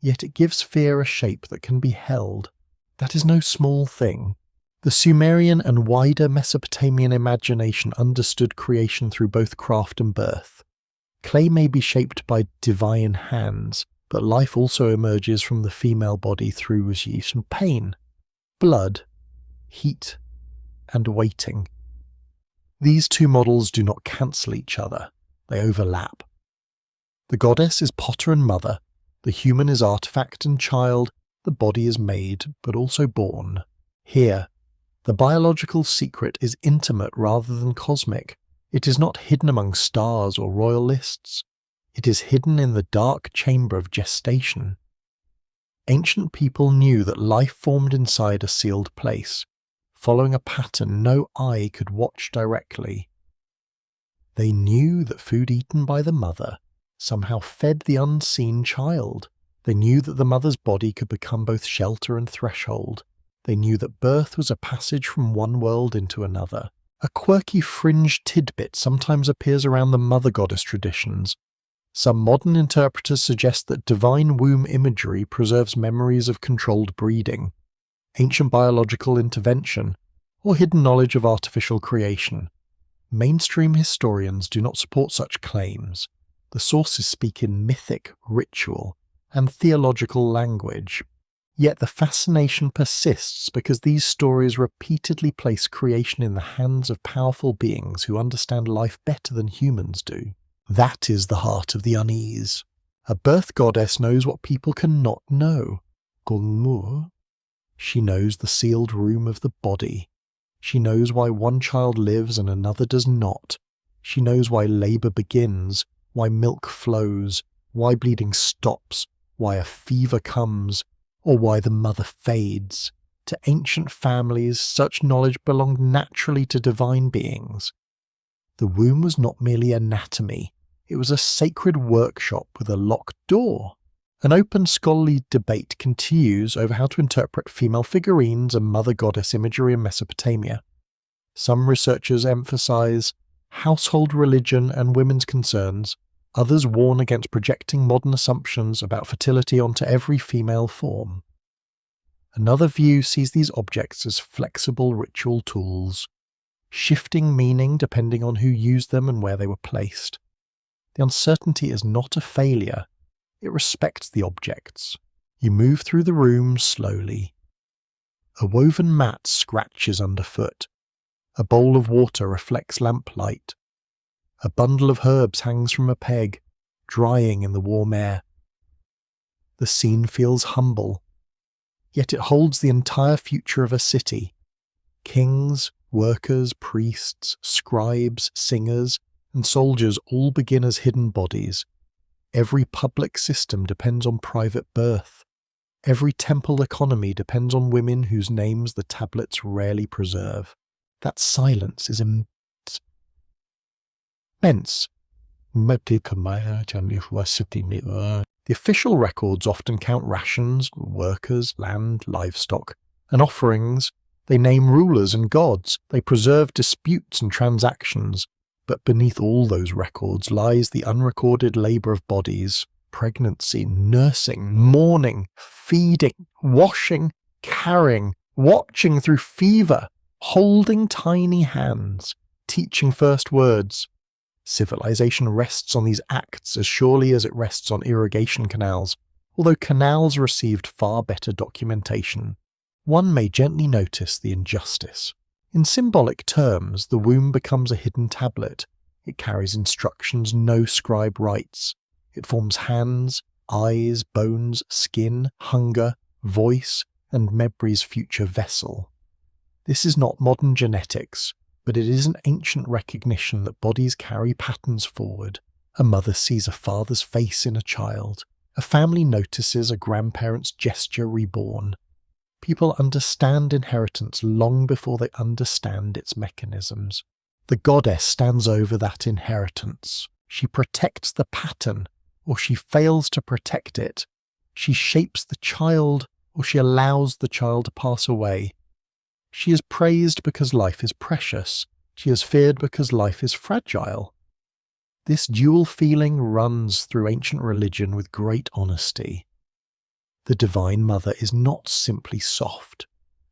Yet it gives fear a shape that can be held. That is no small thing. The Sumerian and wider Mesopotamian imagination understood creation through both craft and birth. Clay may be shaped by divine hands, but life also emerges from the female body through use and pain, blood, heat, and waiting. These two models do not cancel each other, they overlap. The goddess is potter and mother, the human is artifact and child, the body is made but also born. Here, the biological secret is intimate rather than cosmic. It is not hidden among stars or royal lists. It is hidden in the dark chamber of gestation. Ancient people knew that life formed inside a sealed place, following a pattern no eye could watch directly. They knew that food eaten by the mother somehow fed the unseen child. They knew that the mother's body could become both shelter and threshold. They knew that birth was a passage from one world into another. A quirky fringe tidbit sometimes appears around the mother goddess traditions. Some modern interpreters suggest that divine womb imagery preserves memories of controlled breeding, ancient biological intervention, or hidden knowledge of artificial creation. Mainstream historians do not support such claims. The sources speak in mythic, ritual, and theological language. Yet the fascination persists because these stories repeatedly place creation in the hands of powerful beings who understand life better than humans do. That is the heart of the unease. A birth goddess knows what people cannot know. Gulmur. She knows the sealed room of the body. She knows why one child lives and another does not. She knows why labour begins, why milk flows, why bleeding stops, why a fever comes, or why the mother fades. To ancient families, such knowledge belonged naturally to divine beings. The womb was not merely anatomy, it was a sacred workshop with a locked door. An open scholarly debate continues over how to interpret female figurines and mother goddess imagery in Mesopotamia. Some researchers emphasize household religion and women's concerns. Others warn against projecting modern assumptions about fertility onto every female form. Another view sees these objects as flexible ritual tools, shifting meaning depending on who used them and where they were placed. The uncertainty is not a failure, it respects the objects. You move through the room slowly. A woven mat scratches underfoot. A bowl of water reflects lamplight. A bundle of herbs hangs from a peg, drying in the warm air. The scene feels humble, yet it holds the entire future of a city. Kings, workers, priests, scribes, singers, and soldiers all begin as hidden bodies. Every public system depends on private birth. Every temple economy depends on women whose names the tablets rarely preserve. That silence is immense. The official records often count rations, workers, land, livestock, and offerings. They name rulers and gods. They preserve disputes and transactions. But beneath all those records lies the unrecorded labour of bodies, pregnancy, nursing, mourning, feeding, washing, carrying, watching through fever, holding tiny hands, teaching first words. Civilization rests on these acts as surely as it rests on irrigation canals, although canals received far better documentation. One may gently notice the injustice. In symbolic terms, the womb becomes a hidden tablet. It carries instructions no scribe writes. It forms hands, eyes, bones, skin, hunger, voice, and Mebri's future vessel. This is not modern genetics, but it is an ancient recognition that bodies carry patterns forward. A mother sees a father's face in a child. A family notices a grandparent's gesture reborn. People understand inheritance long before they understand its mechanisms. The goddess stands over that inheritance. She protects the pattern, or she fails to protect it. She shapes the child, or she allows the child to pass away. She is praised because life is precious. She is feared because life is fragile. This dual feeling runs through ancient religion with great honesty. The Divine Mother is not simply soft.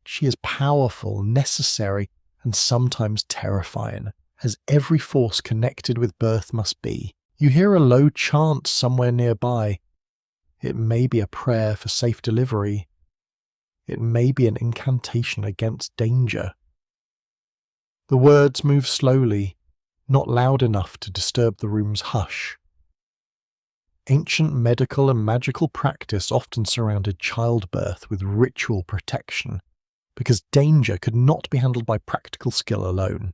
She is powerful, necessary, and sometimes terrifying, as every force connected with birth must be. You hear a low chant somewhere nearby. It may be a prayer for safe delivery. It may be an incantation against danger. The words move slowly, not loud enough to disturb the room's hush. Ancient medical and magical practice often surrounded childbirth with ritual protection, because danger could not be handled by practical skill alone.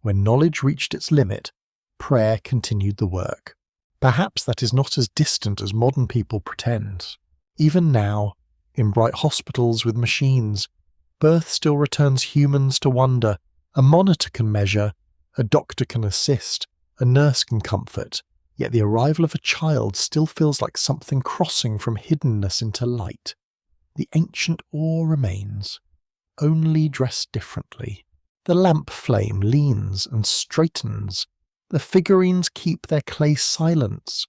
When knowledge reached its limit, prayer continued the work. Perhaps that is not as distant as modern people pretend. Even now, in bright hospitals with machines, birth still returns humans to wonder. A monitor can measure, a doctor can assist, a nurse can comfort, yet the arrival of a child still feels like something crossing from hiddenness into light. The ancient awe remains, only dressed differently. The lamp flame leans and straightens. The figurines keep their clay silence.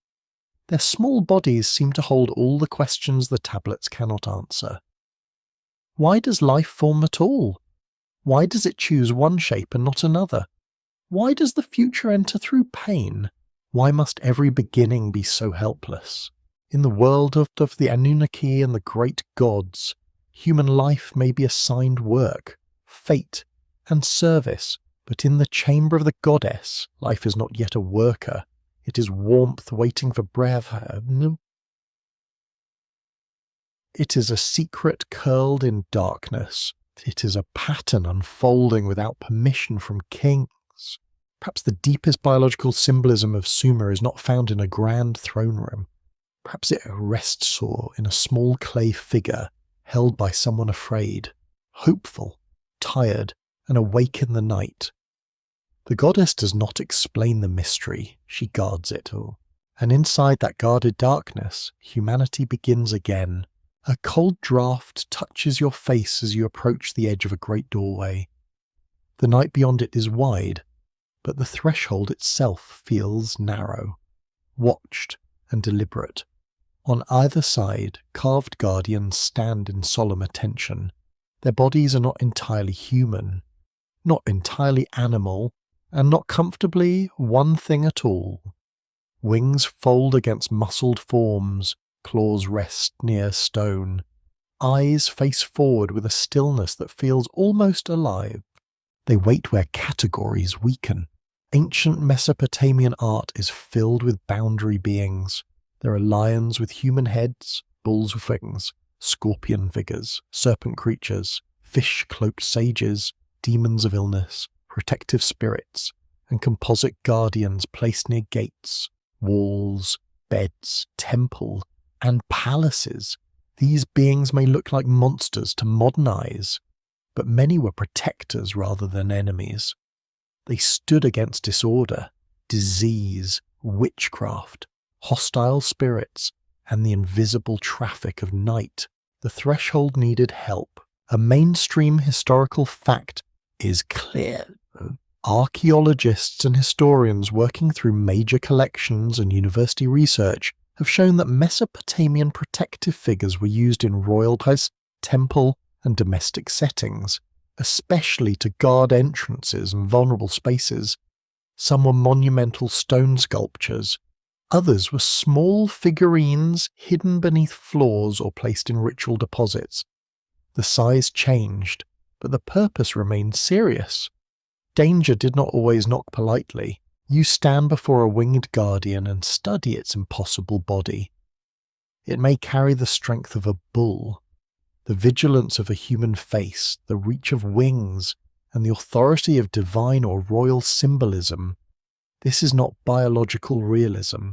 Their small bodies seem to hold all the questions the tablets cannot answer. Why does life form at all? Why does it choose one shape and not another? Why does the future enter through pain? Why must every beginning be so helpless? In the world of the Anunnaki and the great gods, human life may be assigned work, fate, and service, but in the chamber of the goddess, life is not yet a worker. It is warmth waiting for breath. It is a secret curled in darkness. It is a pattern unfolding without permission from kings. Perhaps the deepest biological symbolism of Sumer is not found in a grand throne room. Perhaps it rests in a small clay figure held by someone afraid, hopeful, tired, and awake in the night. The goddess does not explain the mystery, she guards it all. And inside that guarded darkness, humanity begins again. A cold draught touches your face as you approach the edge of a great doorway. The night beyond it is wide. but the threshold itself feels narrow, watched and deliberate. On either side, carved guardians stand in solemn attention. Their bodies are not entirely human, not entirely animal, and not comfortably one thing at all. Wings fold against muscled forms, claws rest near stone. Eyes face forward with a stillness that feels almost alive. They wait where categories weaken. Ancient Mesopotamian art is filled with boundary beings. There are lions with human heads, bulls with wings, scorpion figures, serpent creatures, fish-cloaked sages, demons of illness, protective spirits, and composite guardians placed near gates, walls, beds, temple, and palaces. These beings may look like monsters to modern eyes, but many were protectors rather than enemies. They stood against disorder, disease, witchcraft, hostile spirits, and the invisible traffic of night. The threshold needed help. A mainstream historical fact is clear. Archaeologists and historians working through major collections and university research have shown that Mesopotamian protective figures were used in royal palace, temple, and domestic settings, especially to guard entrances and vulnerable spaces. Some were monumental stone sculptures. Others were small figurines hidden beneath floors or placed in ritual deposits. The size changed, but the purpose remained serious. Danger did not always knock politely. You stand before a winged guardian and study its impossible body. It may carry the strength of a bull, the vigilance of a human face, the reach of wings, and the authority of divine or royal symbolism. This is not biological realism.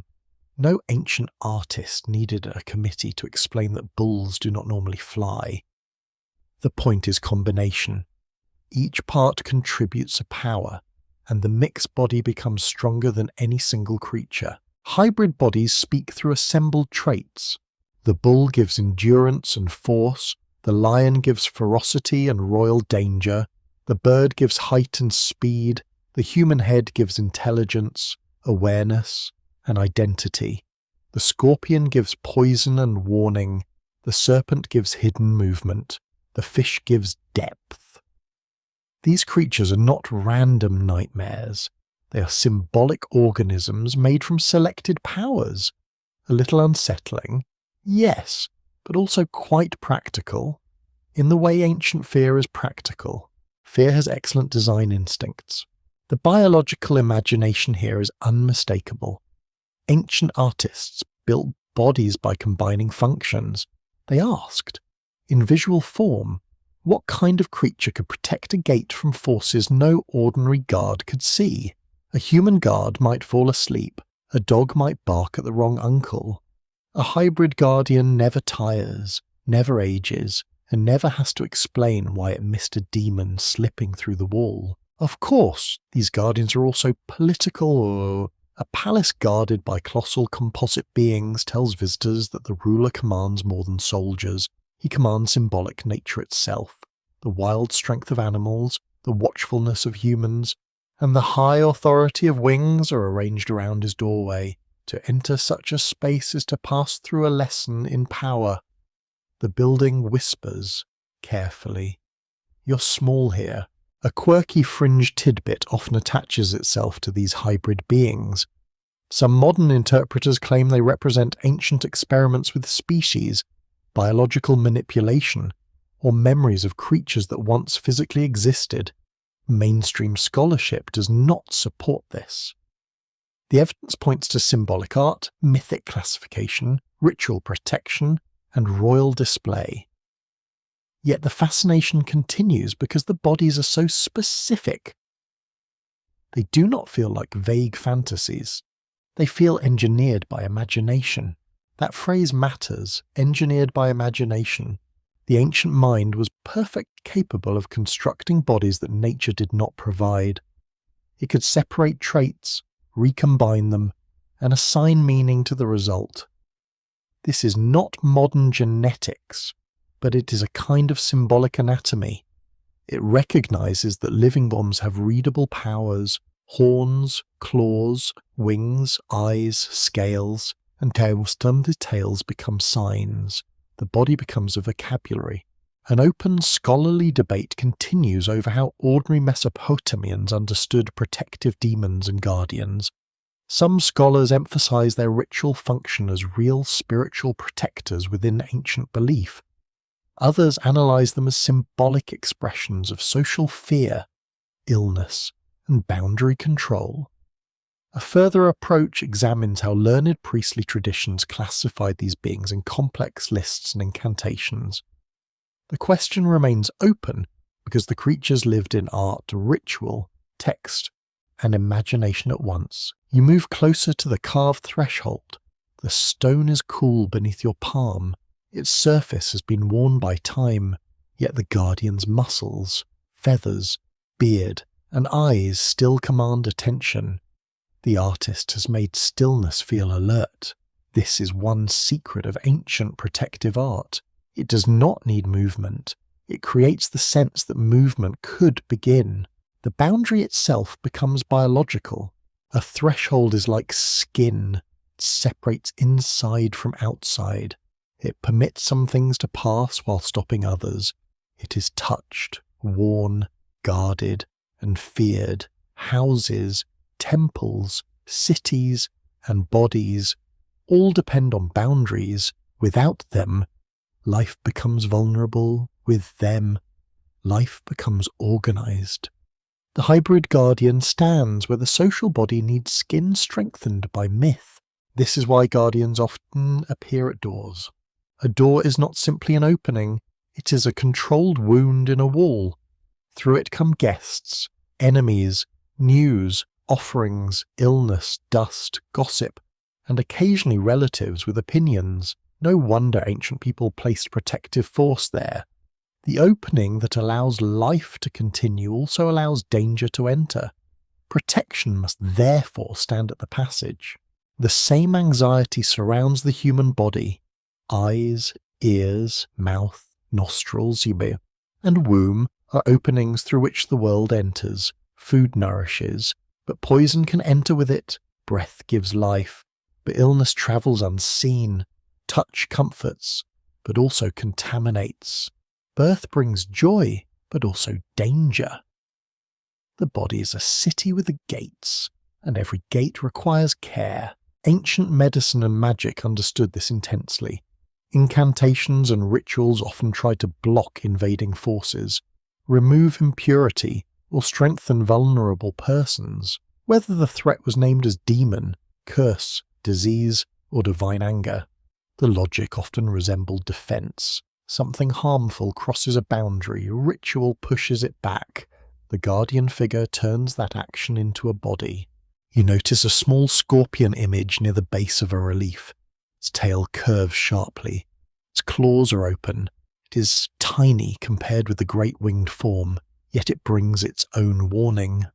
No ancient artist needed a committee to explain that bulls do not normally fly. The point is combination. Each part contributes a power, and the mixed body becomes stronger than any single creature. Hybrid bodies speak through assembled traits. The bull gives endurance and force, the lion gives ferocity and royal danger, the bird gives height and speed, the human head gives intelligence, awareness, and identity. The scorpion gives poison and warning, the serpent gives hidden movement, the fish gives depth. These creatures are not random nightmares. They are symbolic organisms made from selected powers. A little unsettling, yes, but also quite practical. In the way ancient fear is practical, fear has excellent design instincts. The biological imagination here is unmistakable. Ancient artists built bodies by combining functions. They asked, in visual form, what kind of creature could protect a gate from forces no ordinary guard could see? A human guard might fall asleep, a dog might bark at the wrong uncle. A hybrid guardian never tires, never ages, and never has to explain why it missed a demon slipping through the wall. Of course, these guardians are also political. A palace guarded by colossal composite beings tells visitors that the ruler commands more than soldiers. He commands symbolic nature itself, the wild strength of animals, the watchfulness of humans, and the high authority of wings are arranged around his doorway. To enter such a space is to pass through a lesson in power. The building whispers, carefully. You're small here. A quirky fringe tidbit often attaches itself to these hybrid beings. Some modern interpreters claim they represent ancient experiments with species, biological manipulation, or memories of creatures that once physically existed. Mainstream scholarship does not support this. The evidence points to symbolic art, mythic classification, ritual protection, and royal display. Yet the fascination continues because the bodies are so specific. They do not feel like vague fantasies. They feel engineered by imagination. That phrase matters, engineered by imagination. The ancient mind was perfectly capable of constructing bodies that nature did not provide. It could separate traits, recombine them, and assign meaning to the result. This is not modern genetics, but it is a kind of symbolic anatomy. It recognizes that living forms have readable powers, Horns, claws, wings, eyes, scales, and some details become signs. The body becomes a vocabulary. An open scholarly debate continues over how ordinary Mesopotamians understood protective demons and guardians. Some scholars emphasize their ritual function as real spiritual protectors within ancient belief. Others analyze them as symbolic expressions of social fear, illness, and boundary control. A further approach examines how learned priestly traditions classified these beings in complex lists and incantations. The question remains open because the creatures lived in art, ritual, text, and imagination at once. You move closer to the carved threshold. The stone is cool beneath your palm. Its surface has been worn by time, yet the guardian's muscles, feathers, beard, and eyes still command attention. The artist has made stillness feel alert. This is one secret of ancient protective art. It does not need movement. It creates the sense that movement could begin. The boundary itself becomes biological. A threshold is like skin. It separates inside from outside. It permits some things to pass while stopping others. It is touched, worn, guarded, and feared. Houses, temples, cities, and bodies all depend on boundaries. Without them, life becomes vulnerable. With them, life becomes organized. The hybrid guardian stands where the social body needs skin strengthened by myth. This is why guardians often appear at doors. A door is not simply an opening, it is a controlled wound in a wall. Through it come guests, enemies, news, offerings, illness, dust, gossip, and occasionally relatives with opinions. No wonder ancient people placed protective force there. The opening that allows life to continue also allows danger to enter. Protection must therefore stand at the passage. The same anxiety surrounds the human body. Eyes, ears, mouth, nostrils, and womb are openings through which the world enters. Food nourishes, but poison can enter with it. Breath gives life, but illness travels unseen. Touch comforts, but also contaminates. Birth brings joy, but also danger. The body is a city with gates, and every gate requires care. Ancient medicine and magic understood this intensely. Incantations and rituals often tried to block invading forces, remove impurity, or strengthen vulnerable persons, whether the threat was named as demon, curse, disease, or divine anger. The logic often resembled defense. Something harmful crosses a boundary, ritual pushes it back. The guardian figure turns that action into a body. You notice a small scorpion image near the base of a relief. Its tail curves sharply. Its claws are open. It is tiny compared with the great winged form, yet it brings its own warning.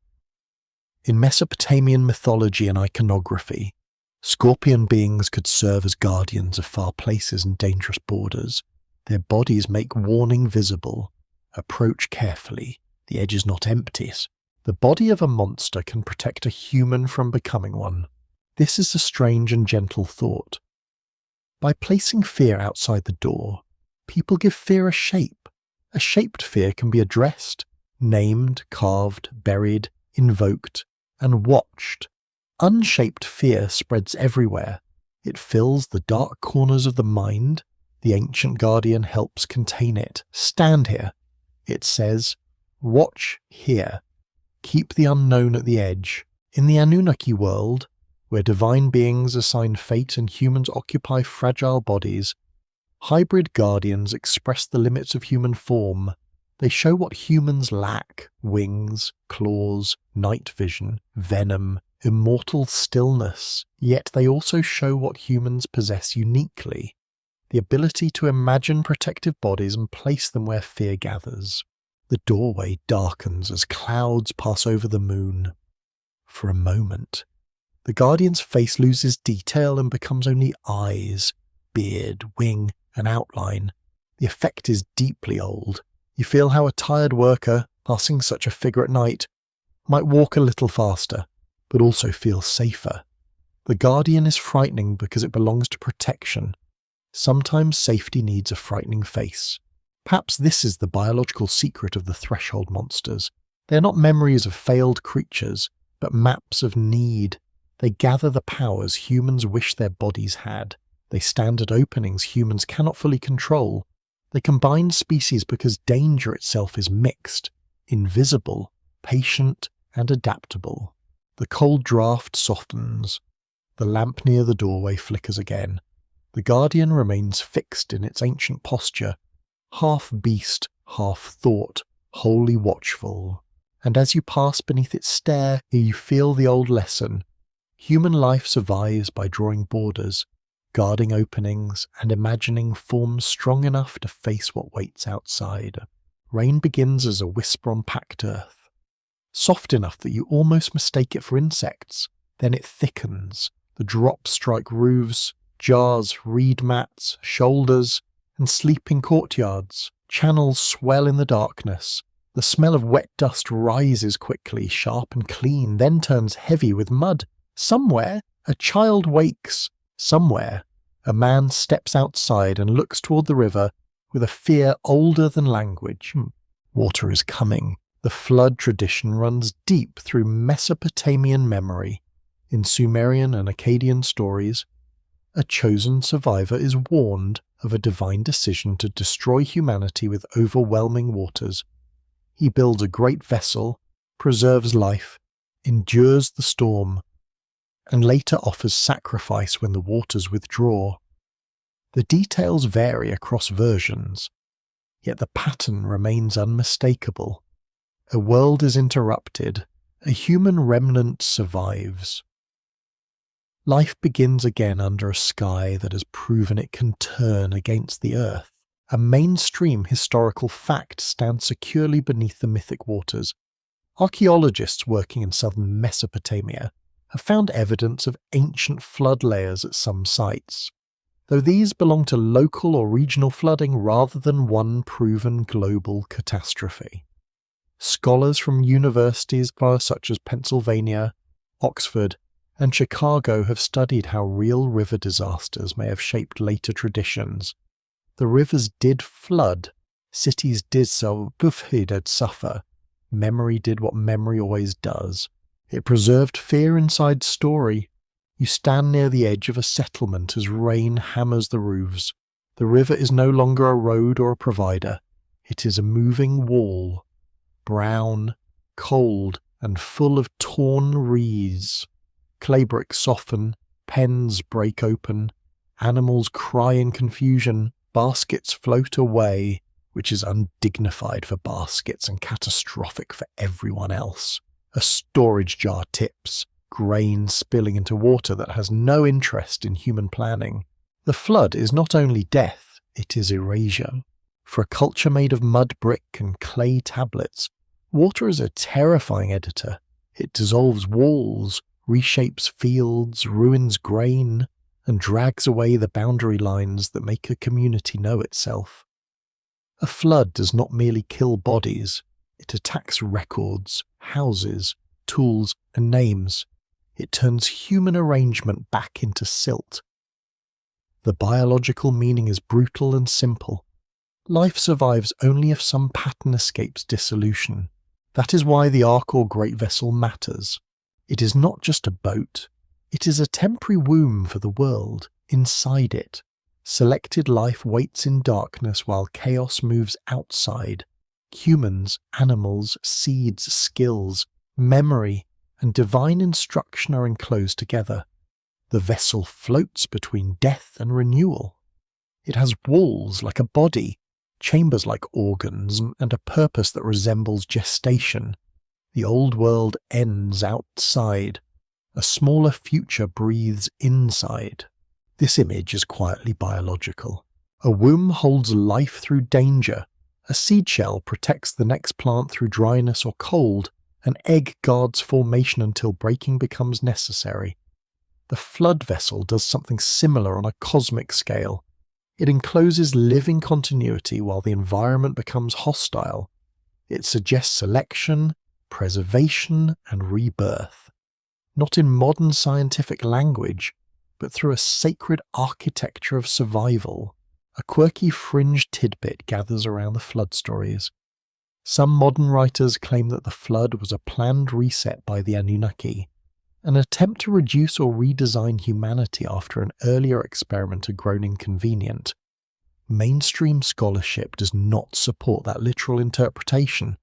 In Mesopotamian mythology and iconography, scorpion beings could serve as guardians of far places and dangerous borders. Their bodies make warning visible. Approach carefully. The edge is not empty. The body of a monster can protect a human from becoming one. This is a strange and gentle thought. By placing fear outside the door, people give fear a shape. A shaped fear can be addressed, named, carved, buried, invoked, and watched. Unshaped fear spreads everywhere. It fills the dark corners of the mind. The ancient guardian helps contain it. Stand here. It says, watch here. Keep the unknown at the edge. In the Anunnaki world, where divine beings assign fate and humans occupy fragile bodies, hybrid guardians express the limits of human form. They show what humans lack: wings, claws, night vision, venom, immortal stillness. Yet they also show what humans possess uniquely: the ability to imagine protective bodies and place them where fear gathers. The doorway darkens as clouds pass over the moon. For a moment, the guardian's face loses detail and becomes only eyes, beard, wing, and outline. The effect is deeply old. You feel how a tired worker, passing such a figure at night, might walk a little faster, but also feel safer. The guardian is frightening because it belongs to protection. Sometimes safety needs a frightening face. Perhaps this is the biological secret of the threshold monsters. They are not memories of failed creatures, but maps of need. They gather the powers humans wish their bodies had. They stand at openings humans cannot fully control. They combine species because danger itself is mixed, invisible, patient, and adaptable. The cold draft softens. The lamp near the doorway flickers again. The guardian remains fixed in its ancient posture, half beast, half thought, wholly watchful. And as you pass beneath its stare, you feel the old lesson. Human life survives by drawing borders, guarding openings, and imagining forms strong enough to face what waits outside. Rain begins as a whisper on packed earth, soft enough that you almost mistake it for insects. Then it thickens. The drops strike roofs, jars, reed mats, shoulders, and sleeping courtyards. Channels swell in the darkness. The smell of wet dust rises quickly, sharp and clean, then turns heavy with mud. Somewhere, a child wakes. Somewhere, a man steps outside and looks toward the river with a fear older than language. Water is coming. The flood tradition runs deep through Mesopotamian memory. In Sumerian and Akkadian stories, a chosen survivor is warned of a divine decision to destroy humanity with overwhelming waters. He builds a great vessel, preserves life, endures the storm, and later offers sacrifice when the waters withdraw. The details vary across versions, yet the pattern remains unmistakable. A world is interrupted, a human remnant survives. Life begins again under a sky that has proven it can turn against the earth. A mainstream historical fact stands securely beneath the mythic waters. Archaeologists working in southern Mesopotamia have found evidence of ancient flood layers at some sites, though these belong to local or regional flooding rather than one proven global catastrophe. Scholars from universities such as Pennsylvania, Oxford, and Chicago have studied how real river disasters may have shaped later traditions. The rivers did flood, cities did so, Buffy did suffer, memory did what memory always does. It preserved fear inside story. You stand near the edge of a settlement as rain hammers the roofs. The river is no longer a road or a provider. It is a moving wall, brown, cold, and full of torn reeds. Clay bricks soften, pens break open, animals cry in confusion, baskets float away, which is undignified for baskets and catastrophic for everyone else. A storage jar tips, grain spilling into water that has no interest in human planning. The flood is not only death, it is erasure. For a culture made of mud brick and clay tablets, water is a terrifying editor. It dissolves walls, reshapes fields, ruins grain, and drags away the boundary lines that make a community know itself. A flood does not merely kill bodies, it attacks records, houses, tools, and names. It turns human arrangement back into silt. The biological meaning is brutal and simple. Life survives only if some pattern escapes dissolution. That is why the ark or great vessel matters. It is not just a boat. It is a temporary womb for the world. Inside it, selected life waits in darkness while chaos moves outside. Humans, animals, seeds, skills, memory, and divine instruction are enclosed together. The vessel floats between death and renewal. It has walls like a body, chambers like organs, and a purpose that resembles gestation. The old world ends outside. A smaller future breathes inside. This image is quietly biological. A womb holds life through danger. A seed shell protects the next plant through dryness or cold. An egg guards formation until breaking becomes necessary. The flood vessel does something similar on a cosmic scale. It encloses living continuity while the environment becomes hostile. It suggests selection, preservation and rebirth, not in modern scientific language, but through a sacred architecture of survival. A quirky fringe tidbit gathers around the flood stories. Some modern writers claim that the flood was a planned reset by the Anunnaki, an attempt to reduce or redesign humanity after an earlier experiment had grown inconvenient. Mainstream scholarship does not support that literal interpretation.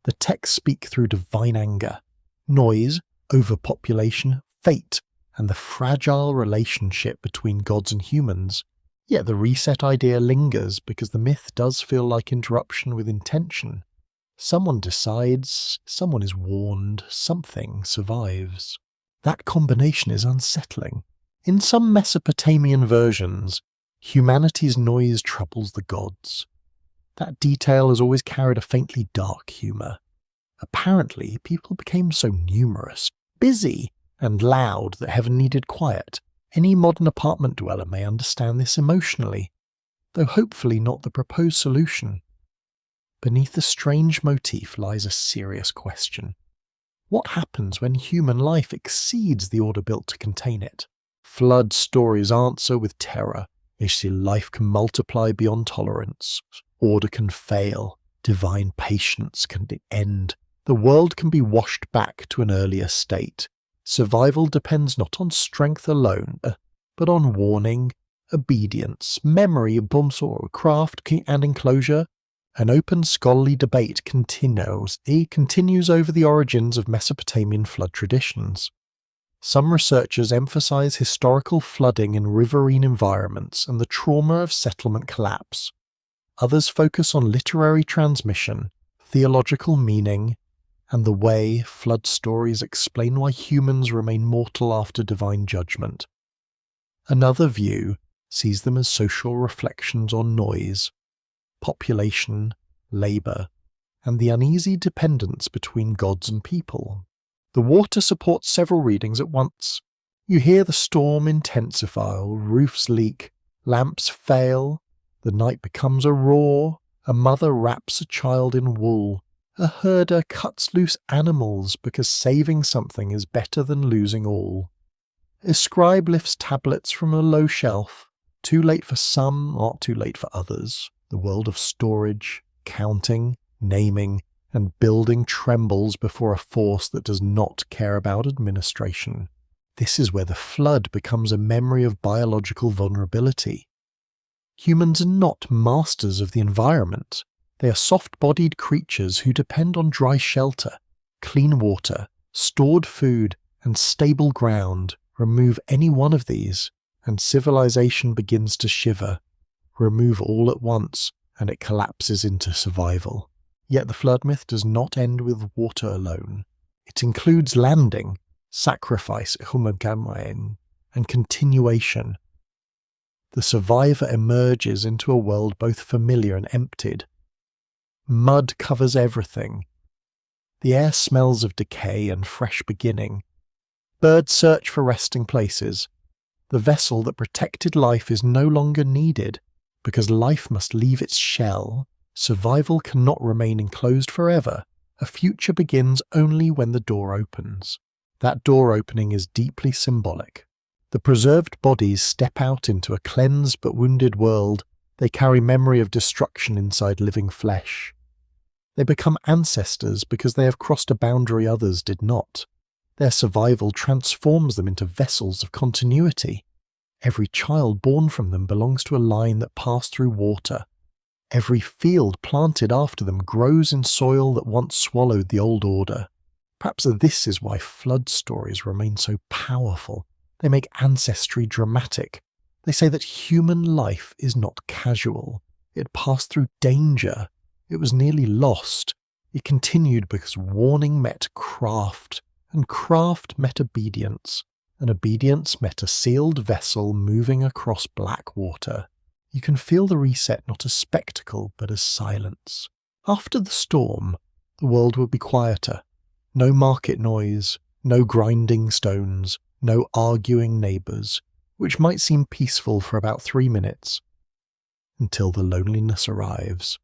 The texts speak through divine anger, noise, overpopulation, fate, and the fragile relationship between gods and humans. Yet the reset idea lingers because the myth does feel like interruption with intention. Someone decides, someone is warned, something survives. That combination is unsettling. In some Mesopotamian versions, humanity's noise troubles the gods. That detail has always carried a faintly dark humour. Apparently, people became so numerous, busy, and loud that heaven needed quiet. Any modern apartment dweller may understand this emotionally, though hopefully not the proposed solution. Beneath the strange motif lies a serious question. What happens when human life exceeds the order built to contain it? Flood stories answer with terror. They say life can multiply beyond tolerance, order can fail, divine patience can end, the world can be washed back to an earlier state. Survival depends not on strength alone, but on warning, obedience, memory, craft, and enclosure. An open scholarly debate continues over the origins of Mesopotamian flood traditions. Some researchers emphasize historical flooding in riverine environments and the trauma of settlement collapse. Others focus on literary transmission, theological meaning, and the way flood stories explain why humans remain mortal after divine judgment. Another view sees them as social reflections on noise, population, labour, and the uneasy dependence between gods and people. The water supports several readings at once. You hear the storm intensify, roofs leak, lamps fail, the night becomes a roar, a mother wraps a child in wool, a herder cuts loose animals because saving something is better than losing all. A scribe lifts tablets from a low shelf, too late for some, not too late for others. The world of storage, counting, naming, and building trembles before a force that does not care about administration. This is where the flood becomes a memory of biological vulnerability. Humans are not masters of the environment. They are soft-bodied creatures who depend on dry shelter, clean water, stored food, and stable ground. Remove any one of these, and civilization begins to shiver. Remove all at once, and it collapses into survival. Yet the flood myth does not end with water alone. It includes landing, sacrifice, and continuation. The survivor emerges into a world both familiar and emptied. Mud covers everything. The air smells of decay and fresh beginning. Birds search for resting places. The vessel that protected life is no longer needed. Because life must leave its shell, survival cannot remain enclosed forever. A future begins only when the door opens. That door opening is deeply symbolic. The preserved bodies step out into a cleansed but wounded world. They carry memory of destruction inside living flesh. They become ancestors because they have crossed a boundary others did not. Their survival transforms them into vessels of continuity. Every child born from them belongs to a line that passed through water. Every field planted after them grows in soil that once swallowed the old order. Perhaps this is why flood stories remain so powerful. They make ancestry dramatic. They say that human life is not casual. It passed through danger. It was nearly lost. It continued because warning met craft, and craft met obedience. And obedience met a sealed vessel moving across black water. You can feel the reset not as spectacle, but as silence. After the storm, the world would be quieter. No market noise, no grinding stones, no arguing neighbours, which might seem peaceful for about 3 minutes, until the loneliness arrives.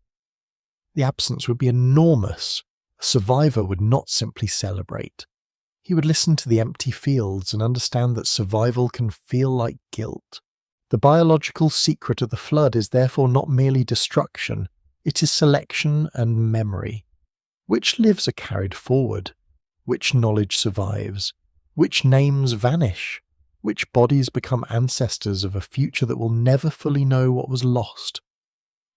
The absence would be enormous. A survivor would not simply celebrate. He would listen to the empty fields and understand that survival can feel like guilt. The biological secret of the flood is therefore not merely destruction, it is selection and memory. Which lives are carried forward? Which knowledge survives? Which names vanish? Which bodies become ancestors of a future that will never fully know what was lost?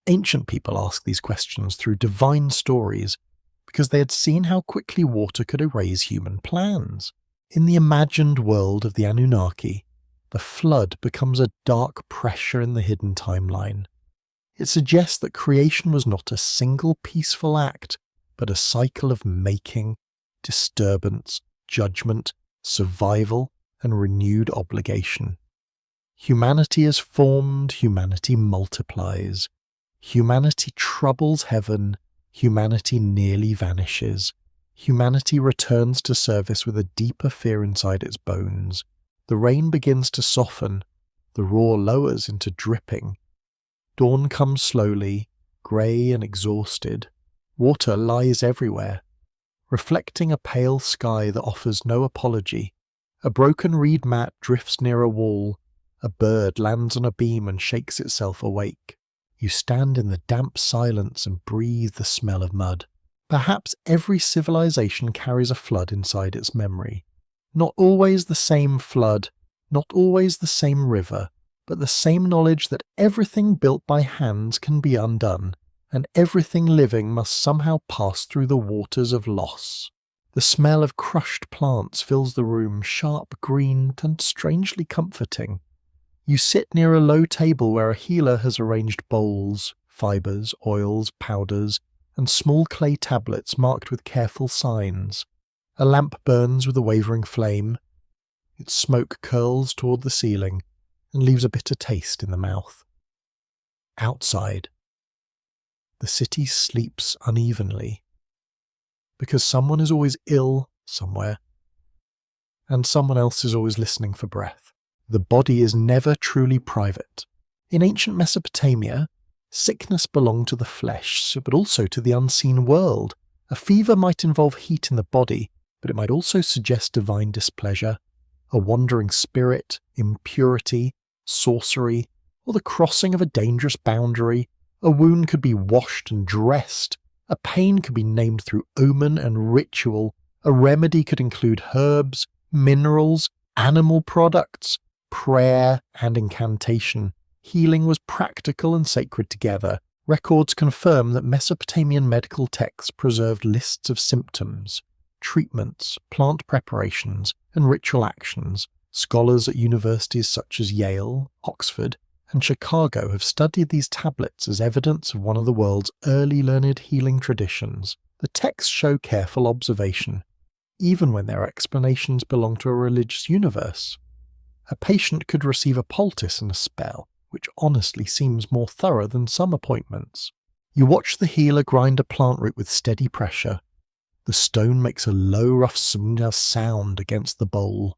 Ancient people asked these questions through divine stories because they had seen how quickly water could erase human plans. In the imagined world of the Anunnaki, the flood becomes a dark pressure in the hidden timeline. It suggests that creation was not a single peaceful act, but a cycle of making, disturbance, judgment, survival, and renewed obligation. Humanity is formed, humanity multiplies. Humanity troubles heaven, humanity nearly vanishes. Humanity returns to service with a deeper fear inside its bones. The rain begins to soften, the roar lowers into dripping. Dawn comes slowly, grey and exhausted. Water lies everywhere, reflecting a pale sky that offers no apology. A broken reed mat drifts near a wall. A bird lands on a beam and shakes itself awake. You stand in the damp silence and breathe the smell of mud. Perhaps every civilization carries a flood inside its memory. Not always the same flood, not always the same river, but the same knowledge that everything built by hands can be undone, and everything living must somehow pass through the waters of loss. The smell of crushed plants fills the room, sharp, green, and strangely comforting. You sit near a low table where a healer has arranged bowls, fibres, oils, powders, and small clay tablets marked with careful signs. A lamp burns with a wavering flame. Its smoke curls toward the ceiling and leaves a bitter taste in the mouth. Outside, the city sleeps unevenly, because someone is always ill somewhere, and someone else is always listening for breath. The body is never truly private. In ancient Mesopotamia, sickness belonged to the flesh, but also to the unseen world. A fever might involve heat in the body, but it might also suggest divine displeasure, a wandering spirit, impurity, sorcery, or the crossing of a dangerous boundary. A wound could be washed and dressed. A pain could be named through omen and ritual. A remedy could include herbs, minerals, animal products, prayer, and incantation. Healing was practical and sacred together. Records confirm that Mesopotamian medical texts preserved lists of symptoms, treatments, plant preparations, and ritual actions. Scholars at universities such as Yale, Oxford, and Chicago have studied these tablets as evidence of one of the world's early learned healing traditions. The texts show careful observation, even when their explanations belong to a religious universe. A patient could receive a poultice and a spell, which honestly seems more thorough than some appointments. You watch the healer grind a plant root with steady pressure. The stone makes a low, rough sound against the bowl.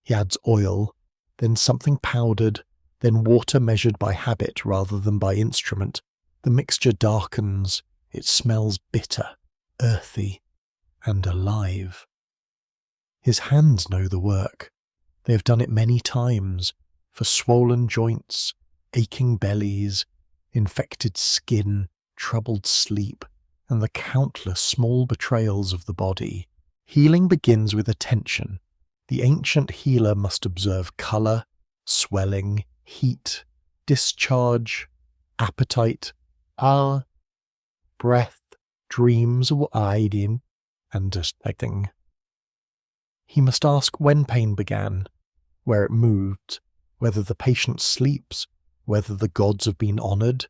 He adds oil, then something powdered, then water measured by habit rather than by instrument. The mixture darkens. It smells bitter, earthy, and alive. His hands know the work. They have done it many times, for swollen joints, aching bellies, infected skin, troubled sleep, and the countless small betrayals of the body. Healing begins with attention. The ancient healer must observe colour, swelling, heat, discharge, appetite, breath, dreams or idea, and expecting. He must ask when pain began, where it moved, whether the patient sleeps, whether the gods have been honoured,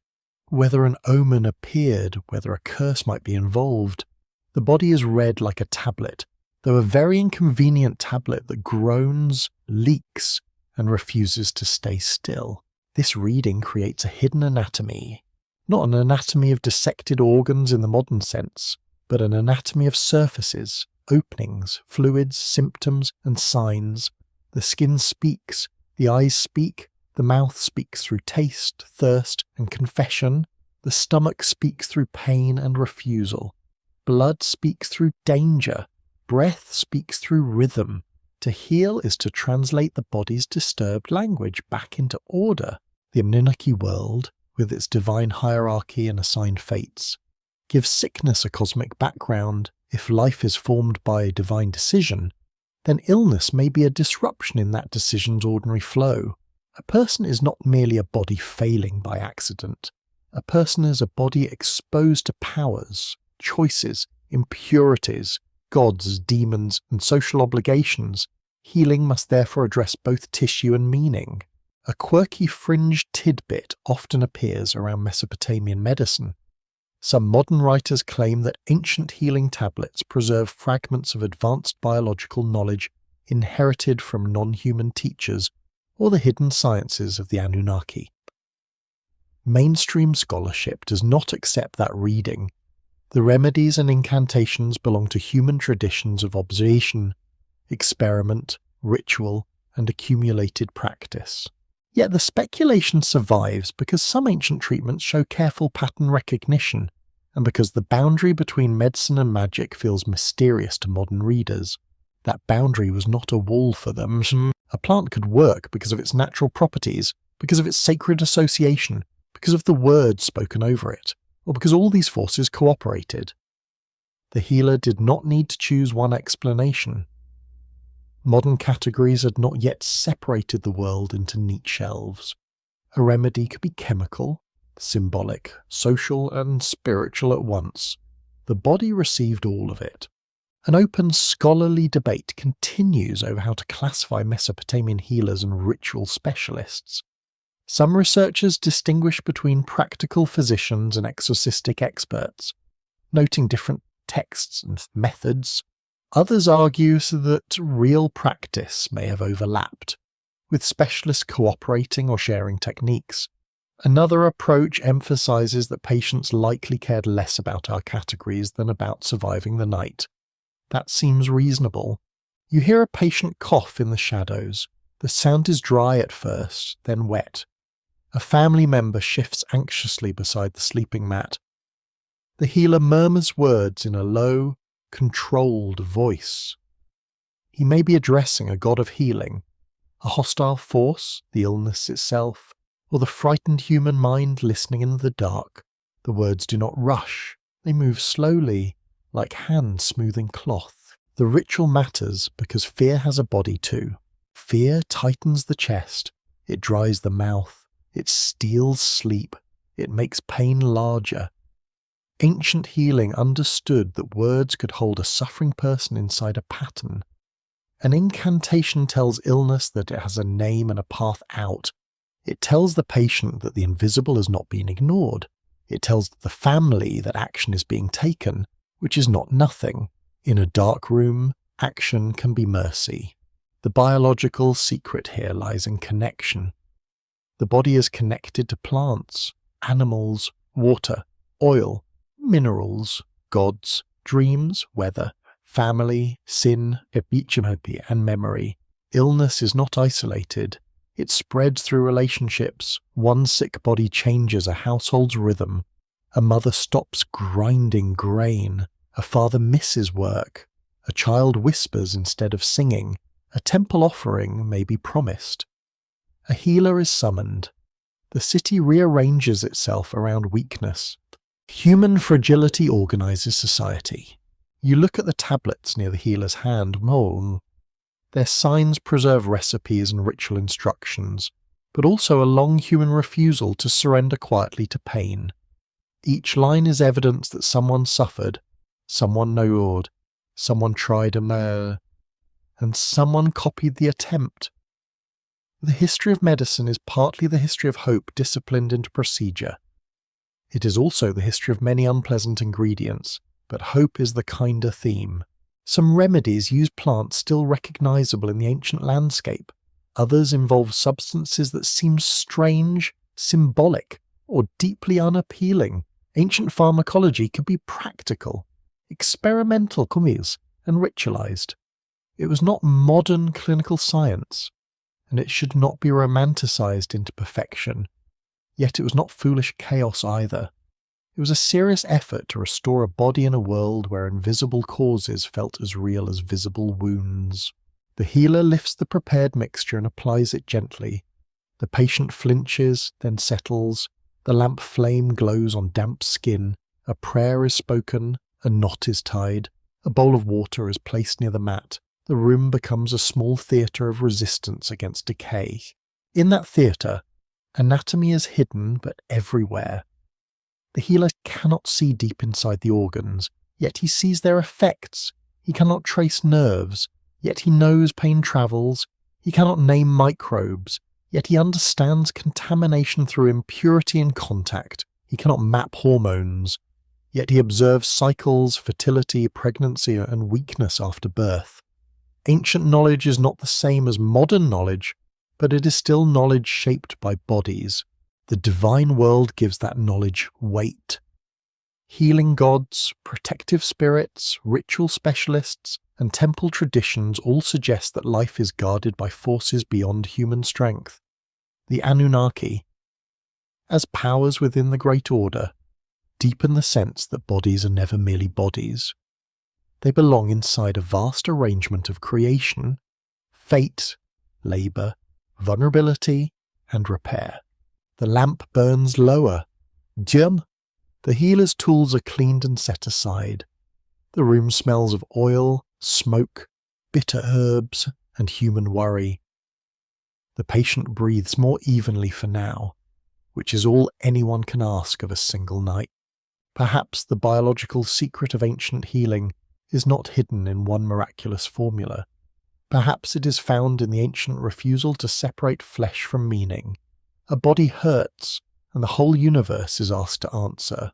whether an omen appeared, whether a curse might be involved. The body is read like a tablet, though a very inconvenient tablet that groans, leaks, and refuses to stay still. This reading creates a hidden anatomy, not an anatomy of dissected organs in the modern sense, but an anatomy of surfaces, openings, fluids, symptoms, and signs. The skin speaks, the eyes speak, the mouth speaks through taste, thirst, and confession. The stomach speaks through pain and refusal. blood speaks through danger, breath speaks through rhythm. To heal is to translate the body's disturbed language back into order. The Anunnaki world, with its divine hierarchy and assigned fates, gives sickness a cosmic background. If life is formed by a divine decision, then illness may be a disruption in that decision's ordinary flow. A person is not merely a body failing by accident. A person is a body exposed to powers, choices, impurities, gods, demons, and social obligations. Healing must therefore address both tissue and meaning. A quirky fringe tidbit often appears around Mesopotamian medicine. Some modern writers claim that ancient healing tablets preserve fragments of advanced biological knowledge inherited from non-human teachers or the hidden sciences of the Anunnaki. Mainstream scholarship does not accept that reading. The remedies and incantations belong to human traditions of observation, experiment, ritual, and accumulated practice. Yet the speculation survives because some ancient treatments show careful pattern recognition, and because the boundary between medicine and magic feels mysterious to modern readers. That boundary was not a wall for them. A plant could work because of its natural properties, because of its sacred association, because of the words spoken over it, or because all these forces cooperated. The healer did not need to choose one explanation. Modern categories had not yet separated the world into neat shelves. A remedy could be chemical, symbolic, social, and spiritual at once. The body received all of it. An open scholarly debate continues over how to classify Mesopotamian healers and ritual specialists. Some researchers distinguish between practical physicians and exorcistic experts, noting different texts and methods. Others argue that real practice may have overlapped, with specialists cooperating or sharing techniques. Another approach emphasizes that patients likely cared less about our categories than about surviving the night. That seems reasonable. You hear a patient cough in the shadows. The sound is dry at first, then wet. A family member shifts anxiously beside the sleeping mat. The healer murmurs words in a low, controlled voice. He may be addressing a god of healing, a hostile force, the illness itself, or the frightened human mind listening in the dark. The words do not rush. They move slowly, like hands smoothing cloth. The ritual matters because fear has a body too. Fear tightens the chest. It dries the mouth. It steals sleep. It makes pain larger. Ancient healing understood that words could hold a suffering person inside a pattern. An incantation tells illness that it has a name and a path out. It tells the patient that the invisible has not been ignored. It tells the family that action is being taken, which is not nothing. In a dark room, action can be mercy. The biological secret here lies in connection. The body is connected to plants, animals, water, oil, minerals, gods, dreams, weather, family, sin, and memory. Illness is not isolated. It spreads through relationships. One sick body changes a household's rhythm. A mother stops grinding grain. A father misses work. A child whispers instead of singing. A temple offering may be promised. A healer is summoned. The city rearranges itself around weakness. Human fragility organizes society. You look at the tablets near the healer's hand. Their signs preserve recipes and ritual instructions, but also a long human refusal to surrender quietly to pain. Each line is evidence that someone suffered, someone knowed, someone tried and someone copied the attempt. The history of medicine is partly the history of hope disciplined into procedure. It is also the history of many unpleasant ingredients, but hope is the kinder theme. Some remedies use plants still recognizable in the ancient landscape. Others involve substances that seem strange, symbolic, or deeply unappealing. Ancient pharmacology could be practical, experimental, and ritualized. It was not modern clinical science, and it should not be romanticized into perfection. Yet it was not foolish chaos either. It was a serious effort to restore a body in a world where invisible causes felt as real as visible wounds. The healer lifts the prepared mixture and applies it gently. The patient flinches, then settles. The lamp flame glows on damp skin. A prayer is spoken. A knot is tied. A bowl of water is placed near the mat. The room becomes a small theatre of resistance against decay. In that theatre, anatomy is hidden but everywhere. The healer cannot see deep inside the organs, yet he sees their effects. He cannot trace nerves, yet he knows pain travels. He cannot name microbes, yet he understands contamination through impurity and contact. He cannot map hormones, yet he observes cycles, fertility, pregnancy, and weakness after birth. Ancient knowledge is not the same as modern knowledge, but it is still knowledge shaped by bodies. The divine world gives that knowledge weight. Healing gods, protective spirits, ritual specialists, and temple traditions all suggest that life is guarded by forces beyond human strength. The Anunnaki, as powers within the Great Order, deepen the sense that bodies are never merely bodies. They belong inside a vast arrangement of creation, fate, labour, vulnerability, and repair. The lamp burns lower. Dim. The healer's tools are cleaned and set aside. The room smells of oil, smoke, bitter herbs, and human worry. The patient breathes more evenly for now, which is all anyone can ask of a single night. Perhaps the biological secret of ancient healing is not hidden in one miraculous formula. Perhaps it is found in the ancient refusal to separate flesh from meaning. A body hurts, and the whole universe is asked to answer.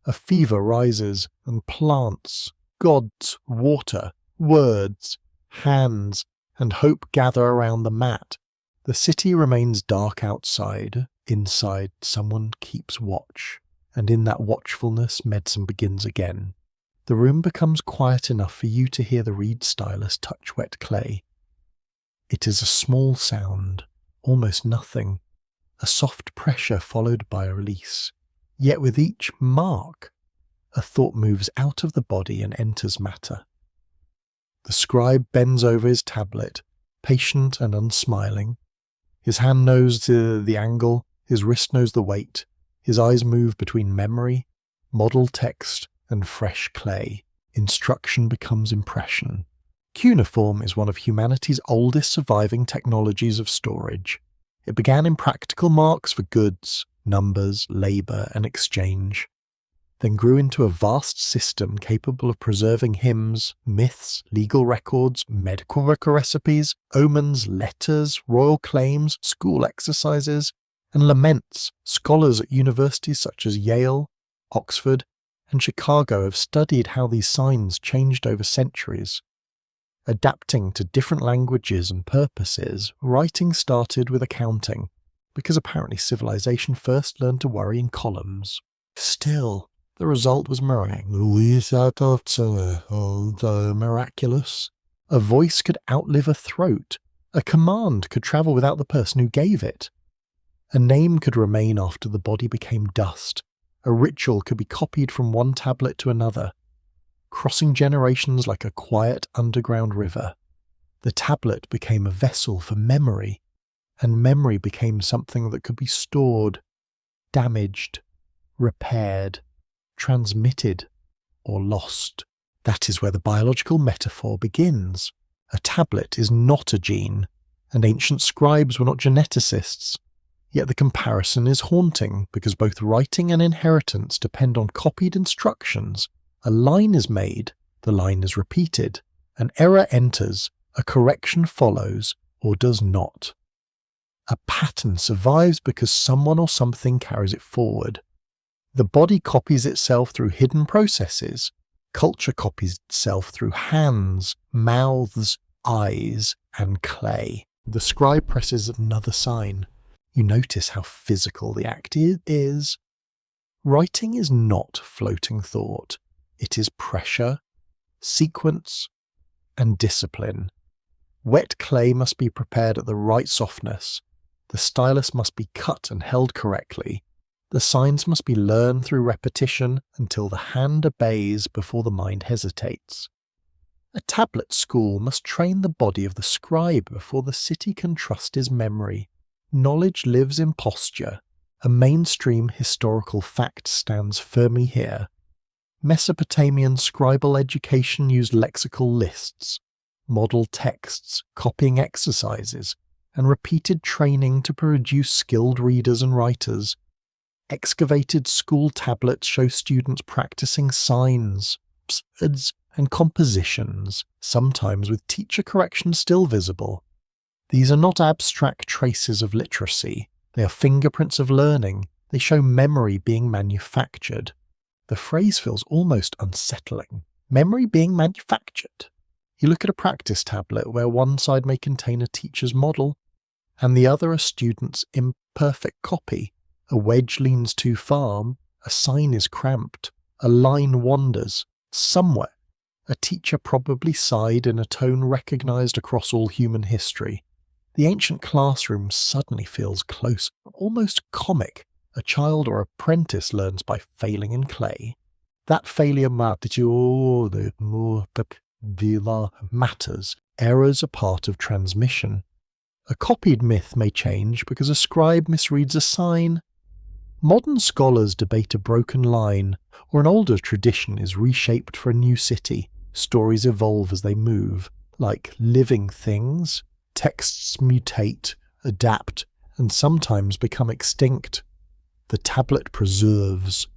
A fever rises, and plants, gods, water, words, hands, and hope gather around the mat. The city remains dark outside. Inside, someone keeps watch, and in that watchfulness, medicine begins again. The room becomes quiet enough for you to hear the reed stylus touch wet clay. It is a small sound, almost nothing. A soft pressure followed by a release. Yet with each mark, a thought moves out of the body and enters matter. The scribe bends over his tablet, patient and unsmiling. His hand knows the angle, his wrist knows the weight. His eyes move between memory, model text, and fresh clay. Instruction becomes impression. Cuneiform is one of humanity's oldest surviving technologies of storage. It began in practical marks for goods, numbers, labour, and exchange, then grew into a vast system capable of preserving hymns, myths, legal records, medical recipes, omens, letters, royal claims, school exercises, and laments. Scholars at universities such as Yale, Oxford, and Chicago have studied how these signs changed over centuries. Adapting to different languages and purposes, writing started with accounting, because apparently civilization first learned to worry in columns. Still, the result was miraculous. A voice could outlive a throat. A command could travel without the person who gave it. A name could remain after the body became dust. A ritual could be copied from one tablet to another, crossing generations like a quiet underground river. The tablet became a vessel for memory, and memory became something that could be stored, damaged, repaired, transmitted, or lost. That is where the biological metaphor begins. A tablet is not a gene, and ancient scribes were not geneticists. Yet the comparison is haunting, because both writing and inheritance depend on copied instructions. A line is made, the line is repeated. An error enters, a correction follows, or does not. A pattern survives because someone or something carries it forward. The body copies itself through hidden processes. Culture copies itself through hands, mouths, eyes, and clay. The scribe presses another sign. You notice how physical the act is. Writing is not floating thought. It is pressure, sequence, and discipline. Wet clay must be prepared at the right softness. The stylus must be cut and held correctly. The signs must be learned through repetition until the hand obeys before the mind hesitates. A tablet school must train the body of the scribe before the city can trust his memory. Knowledge lives in posture. A mainstream historical fact stands firmly here. Mesopotamian scribal education used lexical lists, model texts, copying exercises, and repeated training to produce skilled readers and writers. Excavated school tablets show students practicing signs, psids, and compositions, sometimes with teacher correction still visible. These are not abstract traces of literacy, they are fingerprints of learning, they show memory being manufactured. The phrase feels almost unsettling. Memory being manufactured. You look at a practice tablet where one side may contain a teacher's model, and the other a student's imperfect copy. A wedge leans too far, a sign is cramped, a line wanders. Somewhere, a teacher probably sighed in a tone recognised across all human history. The ancient classroom suddenly feels close, almost comic. A child or apprentice learns by failing in clay. That failure matters. Errors are part of transmission. A copied myth may change because a scribe misreads a sign. Modern scholars debate a broken line, or an older tradition is reshaped for a new city. Stories evolve as they move, like living things. Texts mutate, adapt, and sometimes become extinct. The tablet preserves,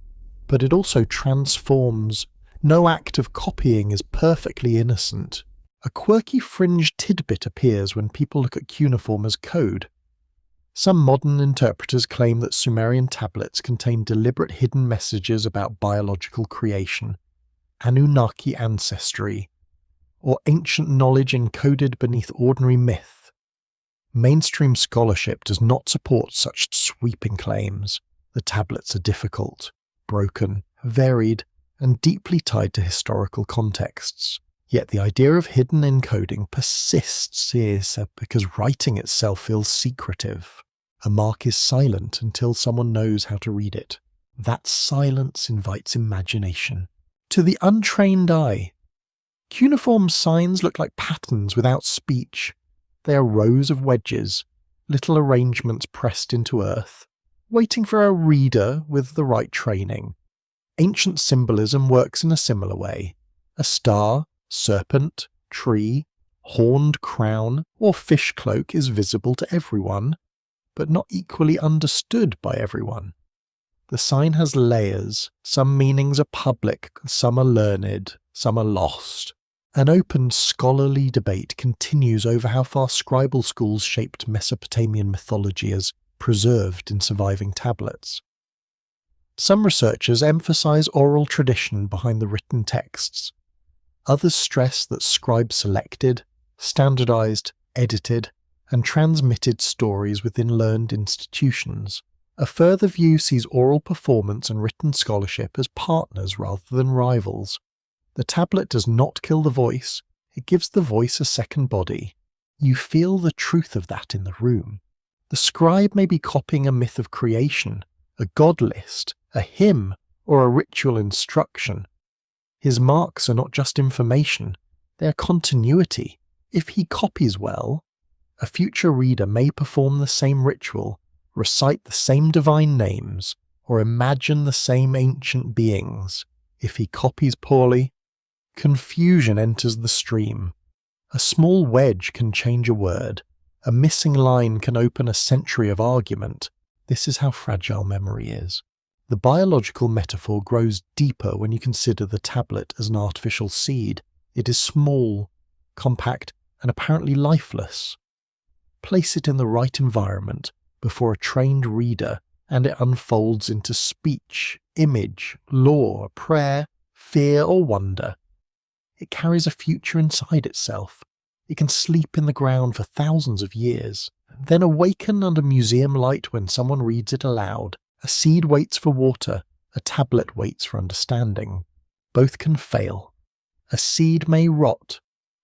but it also transforms. No act of copying is perfectly innocent. A quirky fringe tidbit appears when people look at cuneiform as code. Some modern interpreters claim that Sumerian tablets contain deliberate hidden messages about biological creation, Anunnaki ancestry, or ancient knowledge encoded beneath ordinary myth. Mainstream scholarship does not support such sweeping claims. The tablets are difficult, broken, varied, and deeply tied to historical contexts. Yet the idea of hidden encoding persists because writing itself feels secretive. A mark is silent until someone knows how to read it. That silence invites imagination. To the untrained eye, cuneiform signs look like patterns without speech. They are rows of wedges, little arrangements pressed into earth, waiting for a reader with the right training. Ancient symbolism works in a similar way. A star, serpent, tree, horned crown, or fish cloak is visible to everyone, but not equally understood by everyone. The sign has layers. Some meanings are public, some are learned, some are lost. An open scholarly debate continues over how far scribal schools shaped Mesopotamian mythology as preserved in surviving tablets. Some researchers emphasize oral tradition behind the written texts. Others stress that scribes selected, standardized, edited, and transmitted stories within learned institutions. A further view sees oral performance and written scholarship as partners rather than rivals. The tablet does not kill the voice, it gives the voice a second body. You feel the truth of that in the room. The scribe may be copying a myth of creation, a god list, a hymn, or a ritual instruction. His marks are not just information, they are continuity. If he copies well, a future reader may perform the same ritual, recite the same divine names, or imagine the same ancient beings. If he copies poorly, confusion enters the stream. A small wedge can change a word. A missing line can open a century of argument. This is how fragile memory is. The biological metaphor grows deeper when you consider the tablet as an artificial seed. It is small, compact, and apparently lifeless. Place it in the right environment before a trained reader, and it unfolds into speech, image, lore, prayer, fear, or wonder. It carries a future inside itself. It can sleep in the ground for thousands of years, then awaken under museum light when someone reads it aloud. A seed waits for water, a tablet waits for understanding. Both can fail. A seed may rot,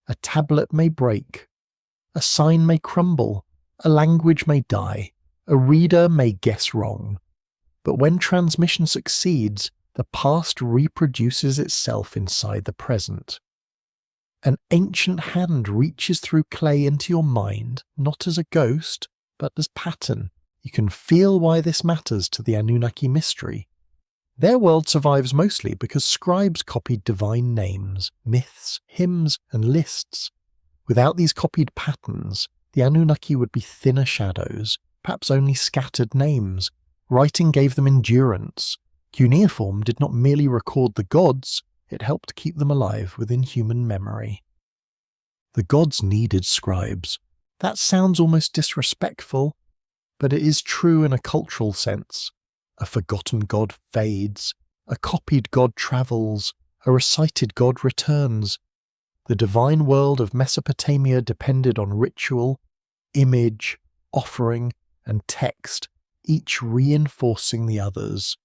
a tablet may break. A sign may crumble, a language may die, a reader may guess wrong. But when transmission succeeds, the past reproduces itself inside the present. An ancient hand reaches through clay into your mind, not as a ghost, but as pattern. You can feel why this matters to the Anunnaki mystery. Their world survives mostly because scribes copied divine names, myths, hymns, and lists. Without these copied patterns, the Anunnaki would be thinner shadows, perhaps only scattered names. Writing gave them endurance. Cuneiform did not merely record the gods, it helped keep them alive within human memory. The gods needed scribes. That sounds almost disrespectful, but it is true in a cultural sense. A forgotten god fades, a copied god travels, a recited god returns. The divine world of Mesopotamia depended on ritual, image, offering, and text, each reinforcing the others.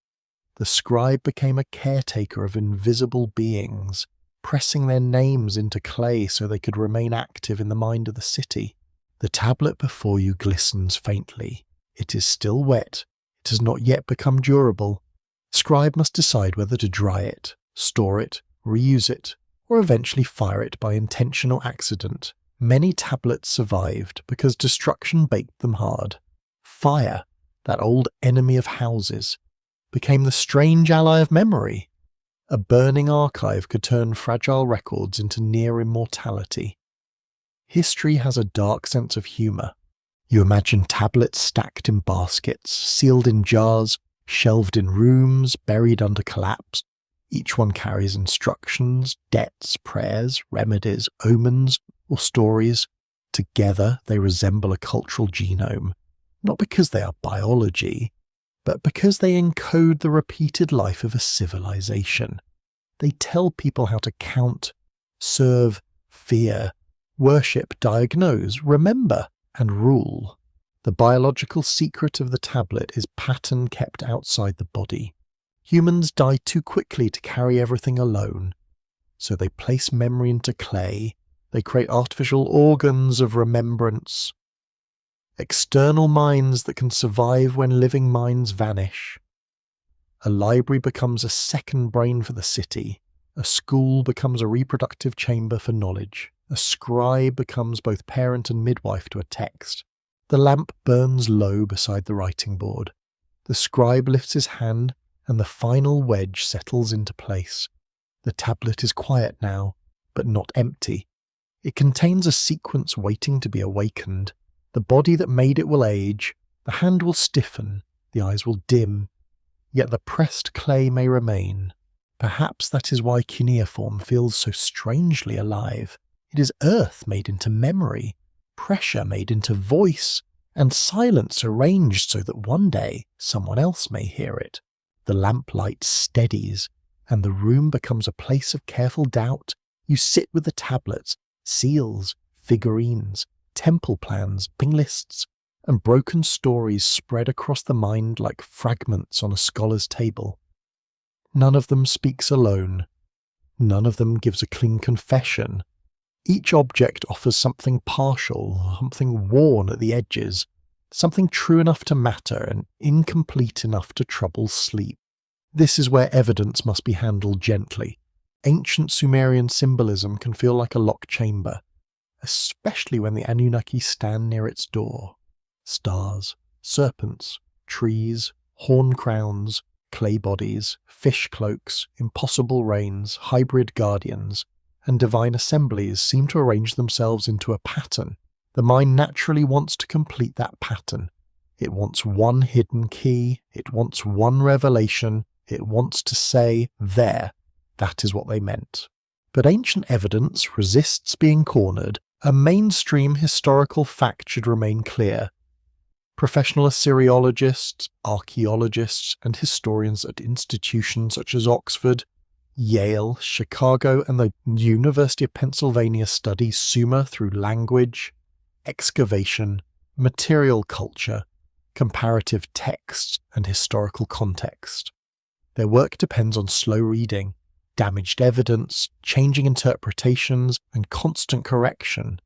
The scribe became a caretaker of invisible beings, pressing their names into clay so they could remain active in the mind of the city. The tablet before you glistens faintly. It is still wet. It has not yet become durable. The scribe must decide whether to dry it, store it, reuse it, or eventually fire it by intentional accident. Many tablets survived because destruction baked them hard. Fire, that old enemy of houses, became the strange ally of memory. A burning archive could turn fragile records into near immortality. History has a dark sense of humour. You imagine tablets stacked in baskets, sealed in jars, shelved in rooms, buried under collapse. Each one carries instructions, debts, prayers, remedies, omens, or stories. Together they resemble a cultural genome, not because they are biology, but because they encode the repeated life of a civilization. They tell people how to count, serve, fear, worship, diagnose, remember, and rule. The biological secret of the tablet is pattern kept outside the body. Humans die too quickly to carry everything alone, so they place memory into clay. They create artificial organs of remembrance, external minds that can survive when living minds vanish. A library becomes a second brain for the city. A school becomes a reproductive chamber for knowledge. A scribe becomes both parent and midwife to a text. The lamp burns low beside the writing board. The scribe lifts his hand, and the final wedge settles into place. The tablet is quiet now, but not empty. It contains a sequence waiting to be awakened. The body that made it will age, the hand will stiffen, the eyes will dim, yet the pressed clay may remain. Perhaps that is why cuneiform feels so strangely alive. It is earth made into memory, pressure made into voice, and silence arranged so that one day someone else may hear it. The lamplight steadies, and the room becomes a place of careful doubt. You sit with the tablets, seals, figurines, temple plans, ping lists, and broken stories spread across the mind like fragments on a scholar's table. None of them speaks alone. None of them gives a clean confession. Each object offers something partial, something worn at the edges, something true enough to matter and incomplete enough to trouble sleep. This is where evidence must be handled gently. Ancient Sumerian symbolism can feel like a locked chamber, especially when the Anunnaki stand near its door. Stars, serpents, trees, horn crowns, clay bodies, fish cloaks, impossible rains, hybrid guardians, and divine assemblies seem to arrange themselves into a pattern. The mind naturally wants to complete that pattern. It wants one hidden key, it wants one revelation, it wants to say, there, that is what they meant. But ancient evidence resists being cornered. A mainstream historical fact should remain clear. Professional Assyriologists, archaeologists, and historians at institutions such as Oxford, Yale, Chicago, and the University of Pennsylvania study Sumer through language, excavation, material culture, comparative text, and historical context. Their work depends on slow reading, damaged evidence, changing interpretations, and constant correction.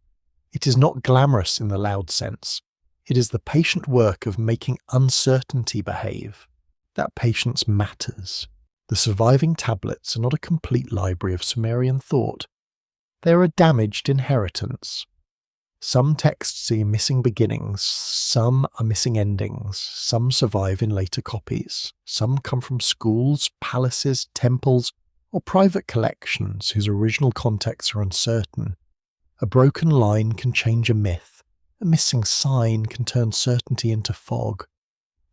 It is not glamorous in the loud sense. It is the patient work of making uncertainty behave. That patience matters. The surviving tablets are not a complete library of Sumerian thought. They are a damaged inheritance. Some texts see missing beginnings, some are missing endings, some survive in later copies, some come from schools, palaces, temples, or private collections whose original contexts are uncertain. A broken line can change a myth, a missing sign can turn certainty into fog.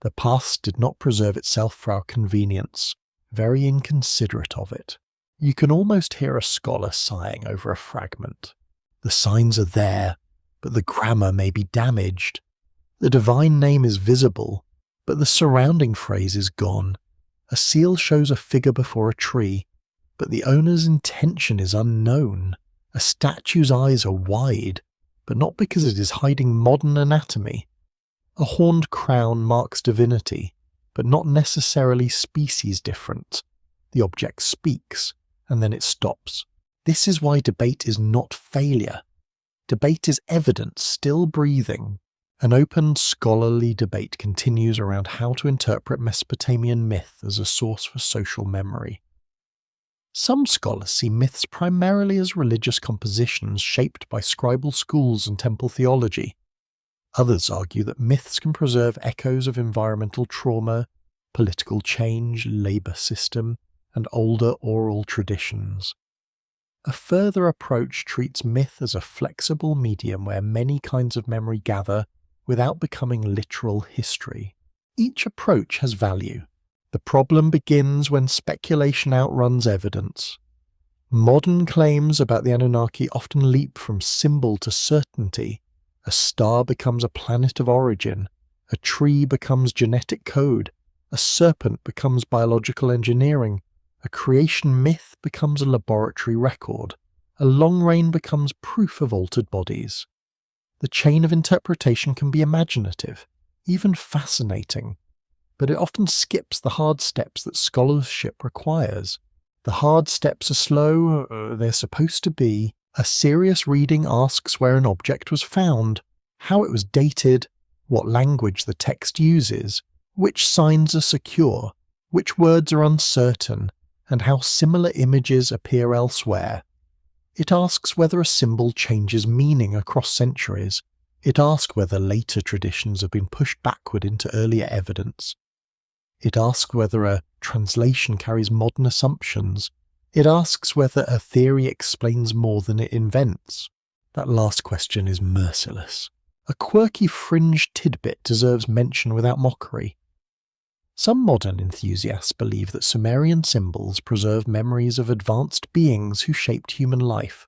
The past did not preserve itself for our convenience, very inconsiderate of it. You can almost hear a scholar sighing over a fragment. The signs are there, but the grammar may be damaged. The divine name is visible, but the surrounding phrase is gone. A seal shows a figure before a tree, but the owner's intention is unknown. A statue's eyes are wide, but not because it is hiding modern anatomy. A horned crown marks divinity, but not necessarily species different. The object speaks, and then it stops. This is why debate is not failure. Debate is evidence still breathing. An open, scholarly debate continues around how to interpret Mesopotamian myth as a source for social memory. Some scholars see myths primarily as religious compositions shaped by scribal schools and temple theology. Others argue that myths can preserve echoes of environmental trauma, political change, labour system, and older oral traditions. A further approach treats myth as a flexible medium where many kinds of memory gather without becoming literal history. Each approach has value. The problem begins when speculation outruns evidence. Modern claims about the Anunnaki often leap from symbol to certainty. A star becomes a planet of origin. A tree becomes genetic code. A serpent becomes biological engineering. A creation myth becomes a laboratory record. A long reign becomes proof of altered bodies. The chain of interpretation can be imaginative, even fascinating, but it often skips the hard steps that scholarship requires. The hard steps are slow, they're supposed to be. A serious reading asks where an object was found, how it was dated, what language the text uses, which signs are secure, which words are uncertain, and how similar images appear elsewhere. It asks whether a symbol changes meaning across centuries. It asks whether later traditions have been pushed backward into earlier evidence. It asks whether a translation carries modern assumptions. It asks whether a theory explains more than it invents. That last question is merciless. A quirky fringe tidbit deserves mention without mockery. Some modern enthusiasts believe that Sumerian symbols preserve memories of advanced beings who shaped human life,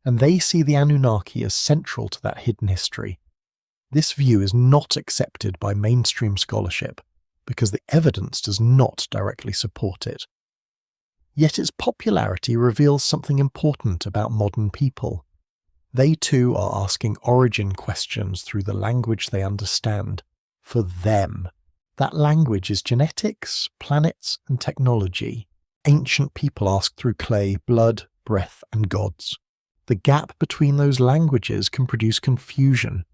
and they see the Anunnaki as central to that hidden history. This view is not accepted by mainstream scholarship, because the evidence does not directly support it. Yet its popularity reveals something important about modern people. They too are asking origin questions through the language they understand, for them. That language is genetics, planets, and technology. Ancient people ask through clay, blood, breath, and gods. The gap between those languages can produce confusion.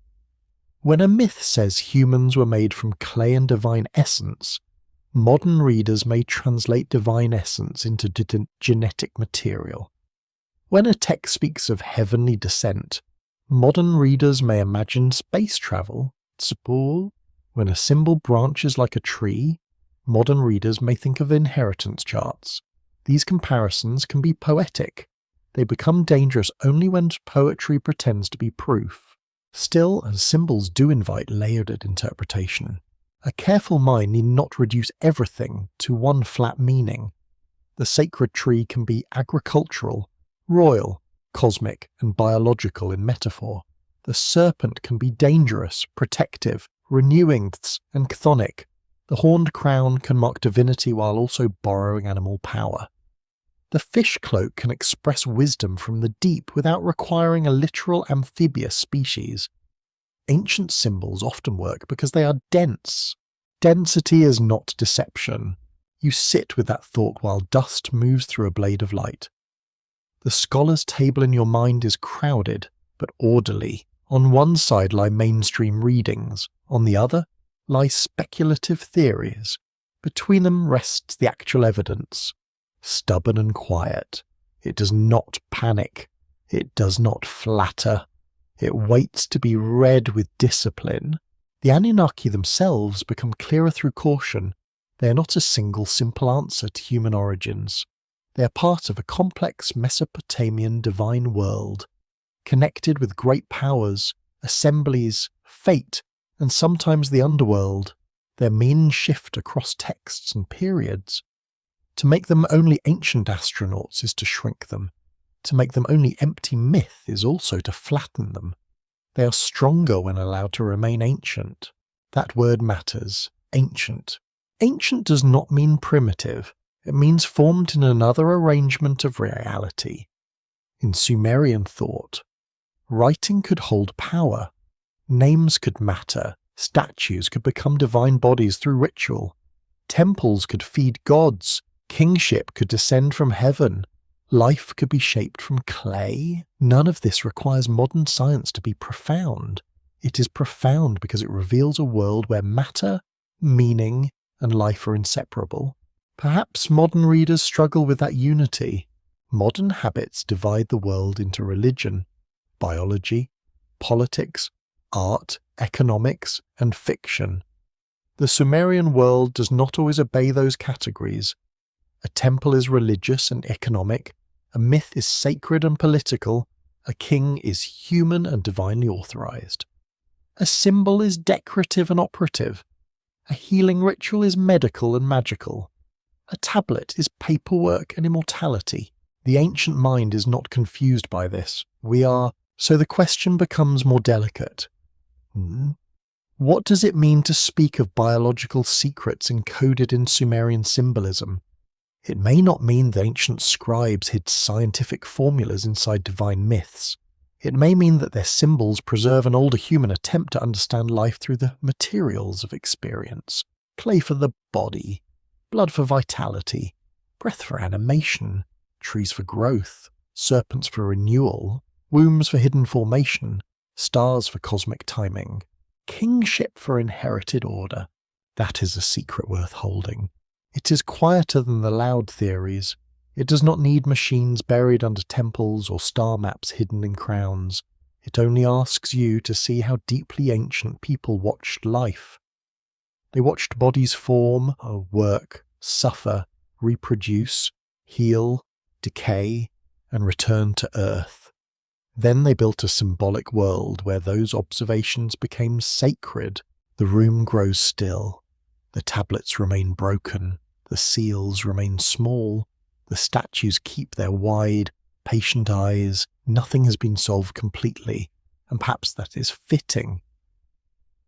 When a myth says humans were made from clay and divine essence, modern readers may translate divine essence into genetic material. When a text speaks of heavenly descent, modern readers may imagine space travel, spool. When a symbol branches like a tree, modern readers may think of inheritance charts. These comparisons can be poetic. They become dangerous only when poetry pretends to be proof. Still, as symbols do invite layered interpretation, a careful mind need not reduce everything to one flat meaning. The sacred tree can be agricultural, royal, cosmic, and biological in metaphor. The serpent can be dangerous, protective, renewing, and chthonic. The horned crown can mark divinity while also borrowing animal power. The fish cloak can express wisdom from the deep without requiring a literal amphibious species. Ancient symbols often work because they are dense. Density is not deception. You sit with that thought while dust moves through a blade of light. The scholar's table in your mind is crowded, but orderly. On one side lie mainstream readings, on the other lie speculative theories. Between them rests the actual evidence, stubborn and quiet. It does not panic. It does not flatter. It waits to be read with discipline. The Anunnaki themselves become clearer through caution. They are not a single simple answer to human origins. They are part of a complex Mesopotamian divine world, connected with great powers, assemblies, fate, and sometimes the underworld. Their meanings shift across texts and periods. To make them only ancient astronauts is to shrink them. To make them only empty myth is also to flatten them. They are stronger when allowed to remain ancient. That word matters. Ancient. Ancient does not mean primitive. It means formed in another arrangement of reality. In Sumerian thought, writing could hold power. Names could matter. Statues could become divine bodies through ritual. Temples could feed gods. Kingship could descend from heaven. Life could be shaped from clay. None of this requires modern science to be profound. It is profound because it reveals a world where matter, meaning, and life are inseparable. Perhaps modern readers struggle with that unity. Modern habits divide the world into religion, biology, politics, art, economics, and fiction. The Sumerian world does not always obey those categories. A temple is religious and economic, a myth is sacred and political, a king is human and divinely authorized. A symbol is decorative and operative, a healing ritual is medical and magical. A tablet is paperwork and immortality. The ancient mind is not confused by this. We are. So the question becomes more delicate. What does it mean to speak of biological secrets encoded in Sumerian symbolism? It may not mean that ancient scribes hid scientific formulas inside divine myths. It may mean that their symbols preserve an older human attempt to understand life through the materials of experience. Clay for the body, blood for vitality, breath for animation, trees for growth, serpents for renewal, wombs for hidden formation, stars for cosmic timing, kingship for inherited order. That is a secret worth holding. It is quieter than the loud theories. It does not need machines buried under temples or star maps hidden in crowns. It only asks you to see how deeply ancient people watched life. They watched bodies form, work, suffer, reproduce, heal, decay, and return to earth. Then they built a symbolic world where those observations became sacred. The room grows still. The tablets remain broken. The seals remain small. The statues keep their wide, patient eyes. Nothing has been solved completely, and perhaps that is fitting.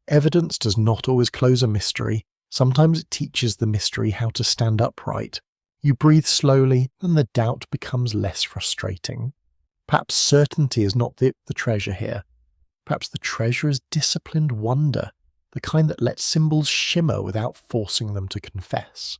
Evidence does not always close a mystery. Sometimes it teaches the mystery how to stand upright. You breathe slowly, and the doubt becomes less frustrating. Perhaps certainty is not the treasure here. Perhaps the treasure is disciplined wonder, the kind that lets symbols shimmer without forcing them to confess.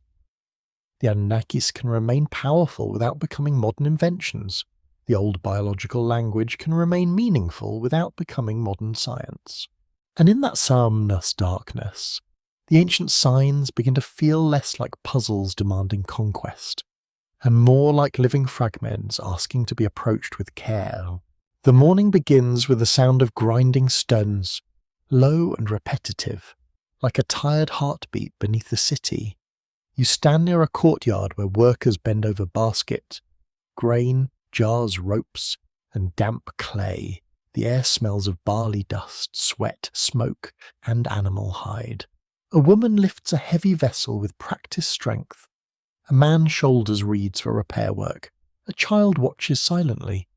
The Anunnakis can remain powerful without becoming modern inventions. The old biological language can remain meaningful without becoming modern science. And in that somberness darkness, the ancient signs begin to feel less like puzzles demanding conquest, and more like living fragments asking to be approached with care. The morning begins with the sound of grinding stones, low and repetitive, like a tired heartbeat beneath the city. You stand near a courtyard where workers bend over baskets, grain, jars, ropes, and damp clay. The air smells of barley dust, sweat, smoke, and animal hide. A woman lifts a heavy vessel with practiced strength. A man shoulders reeds for repair work. A child watches silently,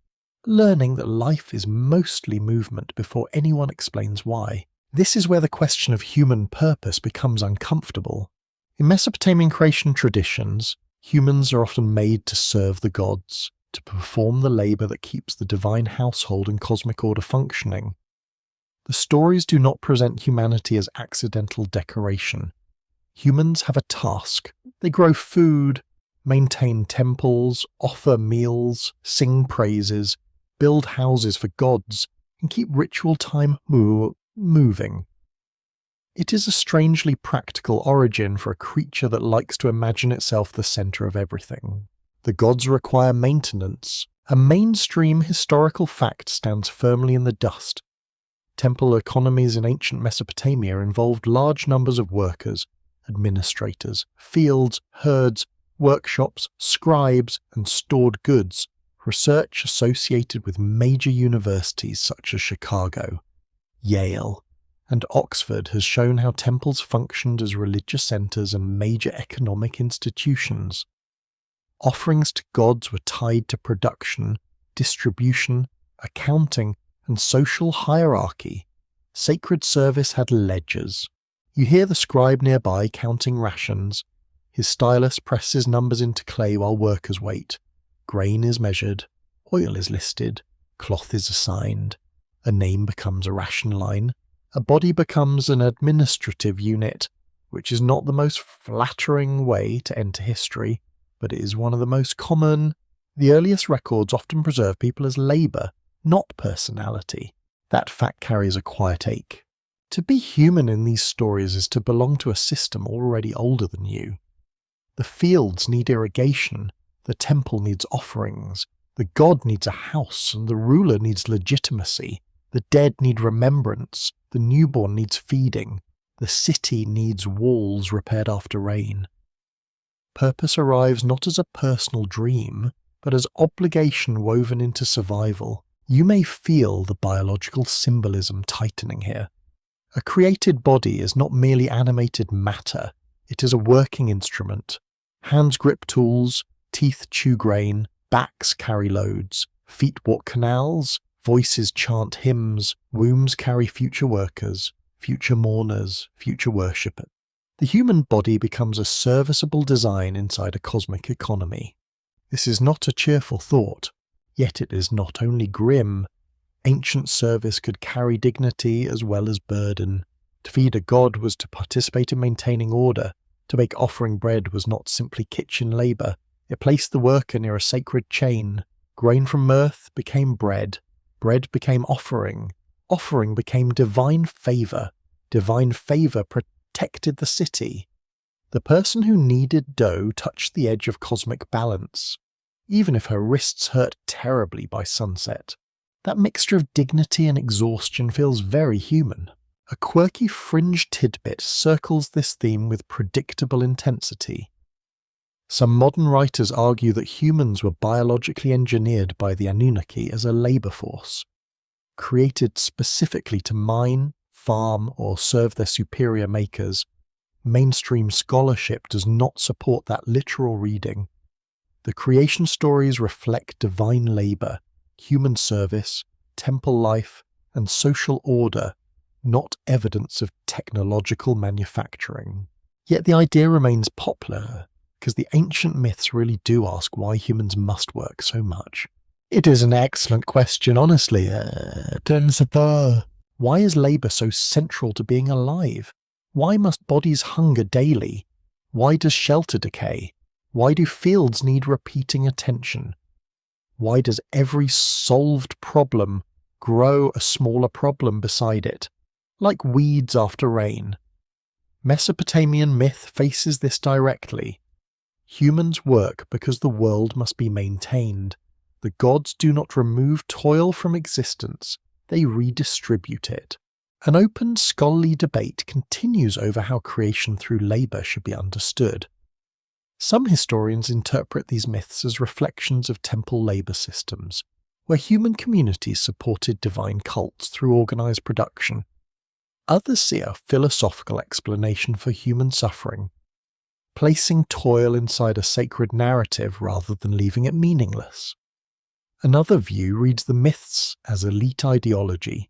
learning that life is mostly movement before anyone explains why. This is where the question of human purpose becomes uncomfortable. In Mesopotamian creation traditions, humans are often made to serve the gods, to perform the labour that keeps the divine household and cosmic order functioning. The stories do not present humanity as accidental decoration. Humans have a task. They grow food, maintain temples, offer meals, sing praises, build houses for gods, and keep ritual time moving. It is a strangely practical origin for a creature that likes to imagine itself the centre of everything. The gods require maintenance. A mainstream historical fact stands firmly in the dust. Temple economies in ancient Mesopotamia involved large numbers of workers, administrators, fields, herds, workshops, scribes, and stored goods. Research associated with major universities such as Chicago, Yale, and Oxford has shown how temples functioned as religious centres and major economic institutions. Offerings to gods were tied to production, distribution, accounting, and social hierarchy. Sacred service had ledgers. You hear the scribe nearby counting rations. His stylus presses numbers into clay while workers wait. Grain is measured, oil is listed, cloth is assigned. A name becomes a ration line. A body becomes an administrative unit, which is not the most flattering way to enter history, but it is one of the most common. The earliest records often preserve people as labour, not personality. That fact carries a quiet ache. To be human in these stories is to belong to a system already older than you. The fields need irrigation, the temple needs offerings, the god needs a house, and the ruler needs legitimacy. The dead need remembrance, the newborn needs feeding, the city needs walls repaired after rain. Purpose arrives not as a personal dream, but as obligation woven into survival. You may feel the biological symbolism tightening here. A created body is not merely animated matter, it is a working instrument. Hands grip tools, teeth chew grain, backs carry loads, feet walk canals, voices chant hymns, wombs carry future workers, future mourners, future worshippers. The human body becomes a serviceable design inside a cosmic economy. This is not a cheerful thought, yet it is not only grim. Ancient service could carry dignity as well as burden. To feed a god was to participate in maintaining order. To bake offering bread was not simply kitchen labour. It placed the worker near a sacred chain. Grain from mirth became bread. Bread became offering. Offering became divine favour. Divine favour protected the city. The person who kneaded dough touched the edge of cosmic balance, even if her wrists hurt terribly by sunset. That mixture of dignity and exhaustion feels very human. A quirky fringe tidbit circles this theme with predictable intensity. Some modern writers argue that humans were biologically engineered by the Anunnaki as a labour force, created specifically to mine, farm, or serve their superior makers. Mainstream scholarship does not support that literal reading. The creation stories reflect divine labour, human service, temple life, and social order, not evidence of technological manufacturing. Yet the idea remains popular, because the ancient myths really do ask why humans must work so much. It is an excellent question, honestly. Why is labour so central to being alive? Why must bodies hunger daily? Why does shelter decay? Why do fields need repeating attention? Why does every solved problem grow a smaller problem beside it, like weeds after rain? Mesopotamian myth faces this directly. Humans work because the world must be maintained. The gods do not remove toil from existence, they redistribute it. An open scholarly debate continues over how creation through labour should be understood. Some historians interpret these myths as reflections of temple labour systems, where human communities supported divine cults through organised production. Others see a philosophical explanation for human suffering, placing toil inside a sacred narrative rather than leaving it meaningless. Another view reads the myths as elite ideology,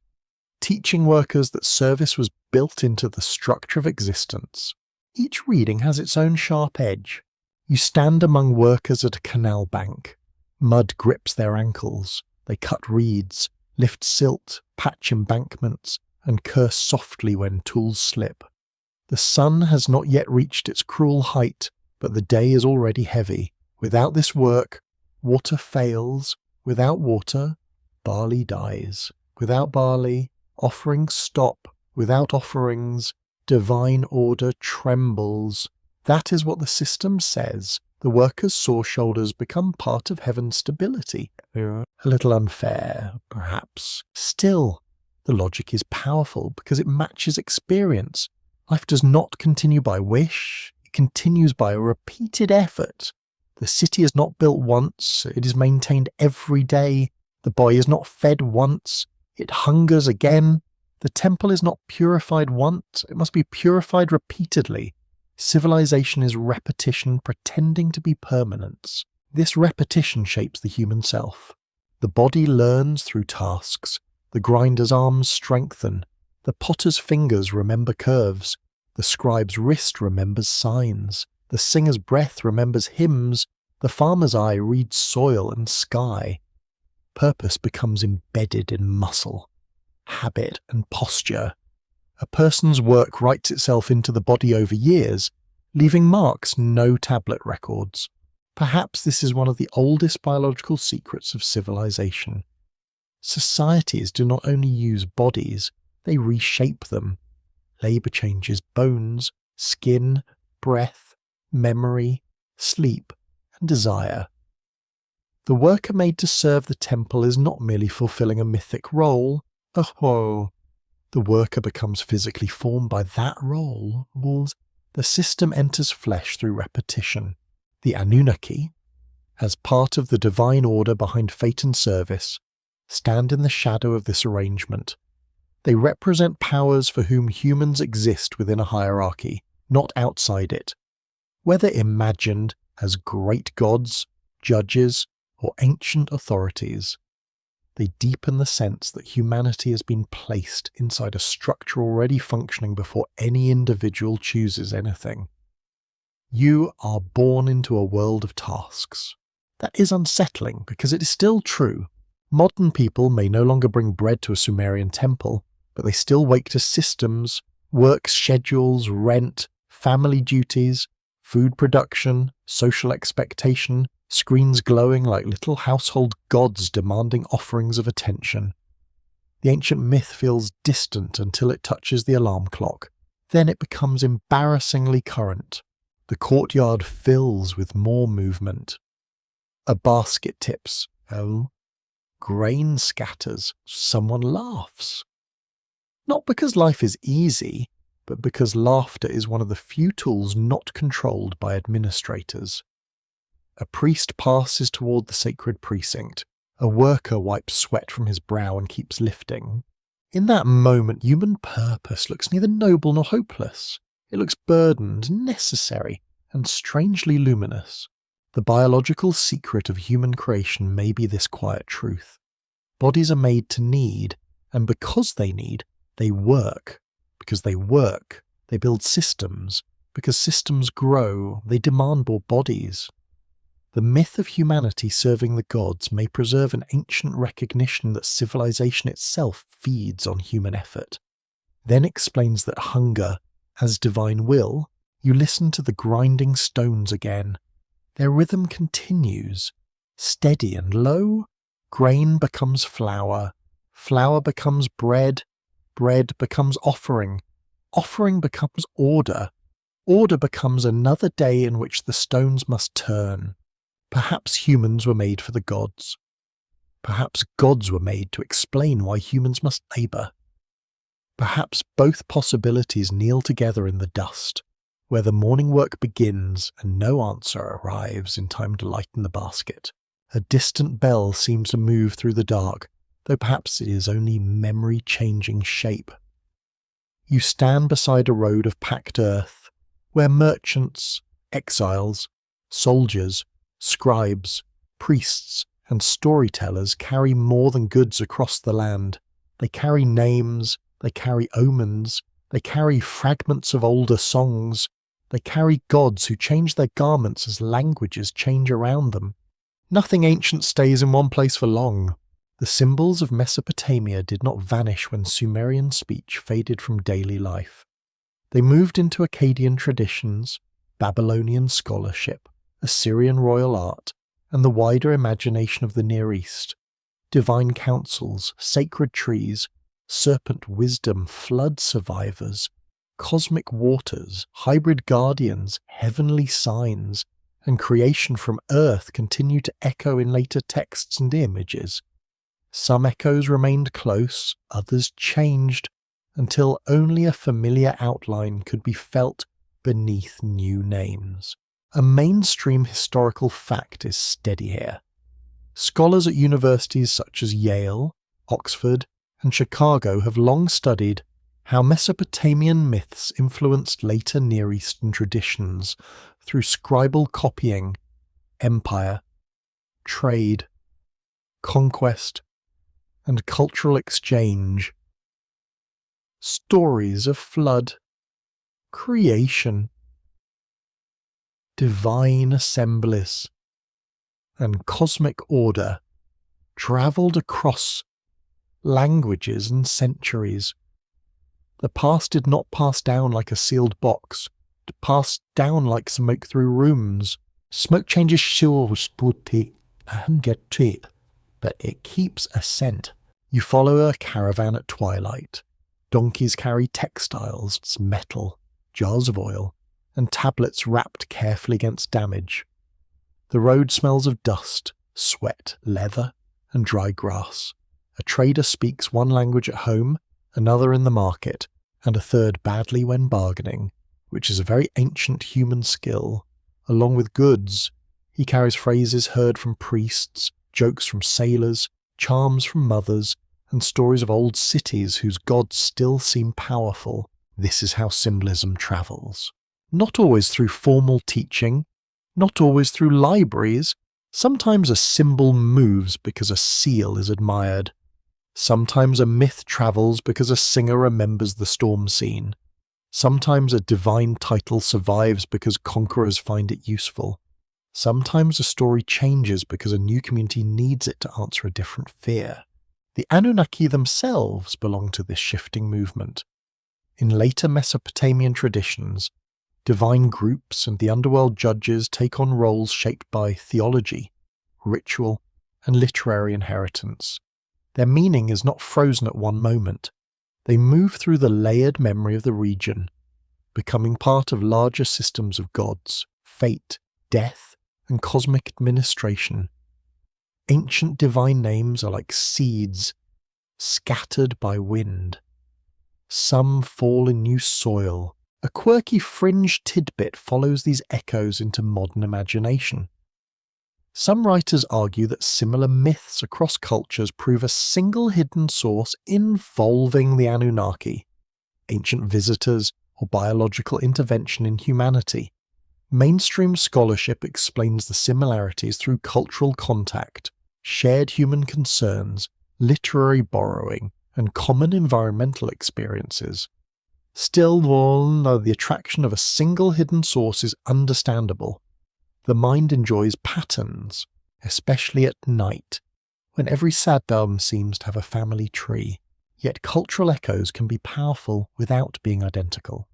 teaching workers that service was built into the structure of existence. Each reading has its own sharp edge. You stand among workers at a canal bank. Mud grips their ankles. They cut reeds, lift silt, patch embankments, and curse softly when tools slip. The sun has not yet reached its cruel height, but the day is already heavy. Without this work, water fails. Without water, barley dies. Without barley, offerings stop. Without offerings, divine order trembles. That is what the system says. The workers' sore shoulders become part of heaven's stability. A little unfair, perhaps. Still, the logic is powerful because it matches experience. Life does not continue by wish, it continues by a repeated effort. The city is not built once, it is maintained every day. The boy is not fed once, it hungers again. The temple is not purified once, it must be purified repeatedly. Civilization is repetition pretending to be permanence. This repetition shapes the human self. The body learns through tasks. The grinder's arms strengthen. The potter's fingers remember curves. The scribe's wrist remembers signs. The singer's breath remembers hymns. The farmer's eye reads soil and sky. Purpose becomes embedded in muscle, habit and posture. A person's work writes itself into the body over years, leaving marks no tablet records. Perhaps this is one of the oldest biological secrets of civilization. Societies do not only use bodies, they reshape them. Labour changes bones, skin, breath, memory, sleep, and desire. The worker made to serve the temple is not merely fulfilling a mythic role. The worker becomes physically formed by that role. The system enters flesh through repetition. The Anunnaki, as part of the divine order behind fate and service, stand in the shadow of this arrangement. They represent powers for whom humans exist within a hierarchy, not outside it. Whether imagined as great gods, judges, or ancient authorities, they deepen the sense that humanity has been placed inside a structure already functioning before any individual chooses anything. You are born into a world of tasks. That is unsettling because it is still true. Modern people may no longer bring bread to a Sumerian temple, but they still wake to systems, work schedules, rent, family duties, food production, social expectation, screens glowing like little household gods demanding offerings of attention. The ancient myth feels distant until it touches the alarm clock. Then it becomes embarrassingly current. The courtyard fills with more movement. A basket tips. Grain scatters. Someone laughs. Not because life is easy, but because laughter is one of the few tools not controlled by administrators. A priest passes toward the sacred precinct. A worker wipes sweat from his brow and keeps lifting. In that moment, human purpose looks neither noble nor hopeless. It looks burdened, necessary, and strangely luminous. The biological secret of human creation may be this quiet truth. Bodies are made to need, and because they need, they work. Because they work, they build systems. Because systems grow, they demand more bodies. The myth of humanity serving the gods may preserve an ancient recognition that civilization itself feeds on human effort. Then explains that hunger, as divine will, you listen to the grinding stones again. Their rhythm continues. Steady and low, grain becomes flour. Flour becomes bread. Bread becomes offering. Offering becomes order. Order becomes another day in which the stones must turn. Perhaps humans were made for the gods. Perhaps gods were made to explain why humans must labour. Perhaps both possibilities kneel together in the dust, where the morning work begins and no answer arrives in time to lighten the basket. A distant bell seems to move through the dark, though perhaps it is only memory changing shape. You stand beside a road of packed earth, where merchants, exiles, soldiers, scribes, priests, and storytellers carry more than goods across the land. They carry names, they carry omens, they carry fragments of older songs, they carry gods who change their garments as languages change around them. Nothing ancient stays in one place for long. The symbols of Mesopotamia did not vanish when Sumerian speech faded from daily life. They moved into Akkadian traditions, Babylonian scholarship, Assyrian royal art, and the wider imagination of the Near East. Divine councils, sacred trees, serpent wisdom, flood survivors, cosmic waters, hybrid guardians, heavenly signs, and creation from Earth continue to echo in later texts and images. Some echoes remained close, others changed, until only a familiar outline could be felt beneath new names. A mainstream historical fact is steady here. Scholars at universities such as Yale, Oxford, and Chicago have long studied how Mesopotamian myths influenced later Near Eastern traditions through scribal copying, empire, trade, conquest, and cultural exchange. Stories of flood, creation, divine assemblies, and cosmic order travelled across languages and centuries. The past did not pass down like a sealed box. It passed down like smoke through rooms. Smoke changes shores, but it keeps a scent. You follow a caravan at twilight. Donkeys carry textiles, metal, jars of oil, and tablets wrapped carefully against damage. The road smells of dust, sweat, leather, and dry grass. A trader speaks one language at home, another in the market, and a third badly when bargaining, which is a very ancient human skill. Along with goods, he carries phrases heard from priests, jokes from sailors, charms from mothers, and stories of old cities whose gods still seem powerful. This is how symbolism travels. Not always through formal teaching, not always through libraries. Sometimes a symbol moves because a seal is admired. Sometimes a myth travels because a singer remembers the storm scene. Sometimes a divine title survives because conquerors find it useful. Sometimes a story changes because a new community needs it to answer a different fear. The Anunnaki themselves belong to this shifting movement. In later Mesopotamian traditions, divine groups and the underworld judges take on roles shaped by theology, ritual, and literary inheritance. Their meaning is not frozen at one moment. They move through the layered memory of the region, becoming part of larger systems of gods, fate, death, and cosmic administration. Ancient divine names are like seeds, scattered by wind. Some fall in new soil. A quirky fringe tidbit follows these echoes into modern imagination. Some writers argue that similar myths across cultures prove a single hidden source involving the Anunnaki, ancient visitors, or biological intervention in humanity. Mainstream scholarship explains the similarities through cultural contact, shared human concerns, literary borrowing, and common environmental experiences. Still, though the attraction of a single hidden source is understandable, the mind enjoys patterns, especially at night, when every sadam seems to have a family tree. Yet cultural echoes can be powerful without being identical.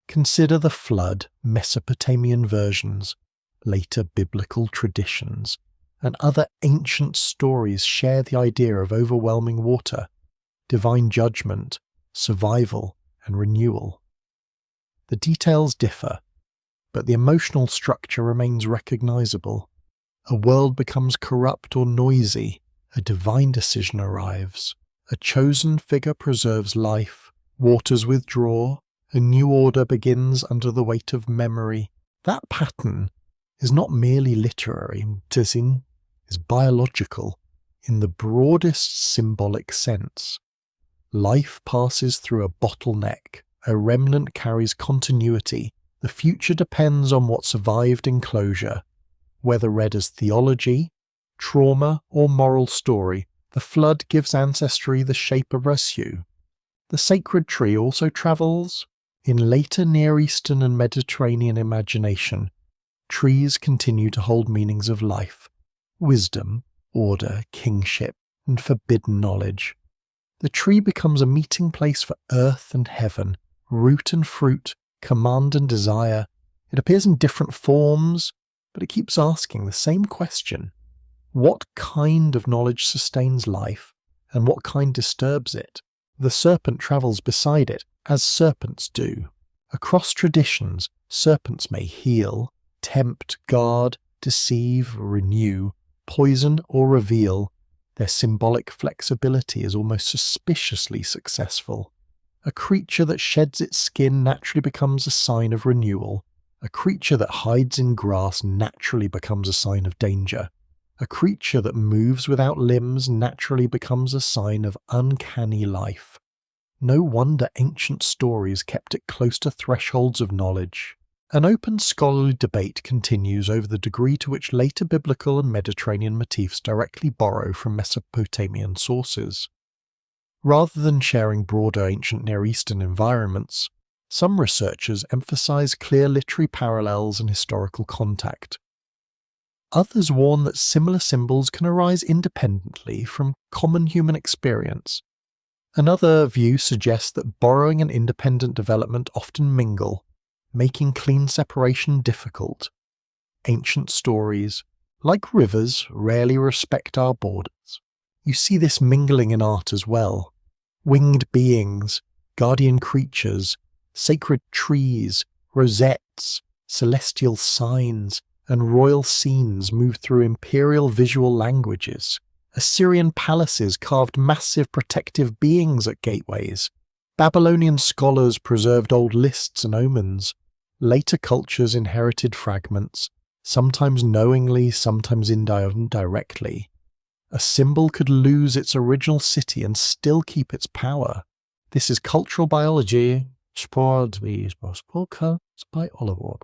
Consider the flood, Mesopotamian versions, later biblical traditions, and other ancient stories share the idea of overwhelming water, divine judgment, survival, and renewal. The details differ, but the emotional structure remains recognizable. A world becomes corrupt or noisy, a divine decision arrives. A chosen figure preserves life, waters withdraw, a new order begins under the weight of memory. That pattern is not merely literary, it is biological, in the broadest symbolic sense. Life passes through a bottleneck, a remnant carries continuity, the future depends on what survived enclosure. Whether read as theology, trauma, or moral story, the flood gives ancestry the shape of residue. The sacred tree also travels. In later Near Eastern and Mediterranean imagination, trees continue to hold meanings of life, wisdom, order, kingship, and forbidden knowledge. The tree becomes a meeting place for earth and heaven, root and fruit, command and desire. It appears in different forms, but it keeps asking the same question. What kind of knowledge sustains life, and what kind disturbs it? The serpent travels beside it, as serpents do. Across traditions, serpents may heal, tempt, guard, deceive, renew, poison, or reveal. Their symbolic flexibility is almost suspiciously successful. A creature that sheds its skin naturally becomes a sign of renewal. A creature that hides in grass naturally becomes a sign of danger. A creature that moves without limbs naturally becomes a sign of uncanny life. No wonder ancient stories kept it close to thresholds of knowledge. An open scholarly debate continues over the degree to which later biblical and Mediterranean motifs directly borrow from Mesopotamian sources. Rather than sharing broader ancient Near Eastern environments, some researchers emphasize clear literary parallels and historical contact. Others warn that similar symbols can arise independently from common human experience. Another view suggests that borrowing and independent development often mingle, making clean separation difficult. Ancient stories, like rivers, rarely respect our borders. You see this mingling in art as well. Winged beings, guardian creatures, sacred trees, rosettes, celestial signs, and royal scenes move through imperial visual languages. Assyrian palaces carved massive protective beings at gateways. Babylonian scholars preserved old lists and omens. Later cultures inherited fragments, sometimes knowingly, sometimes indirectly. A symbol could lose its original city and still keep its power. This is cultural biology, by Oliver.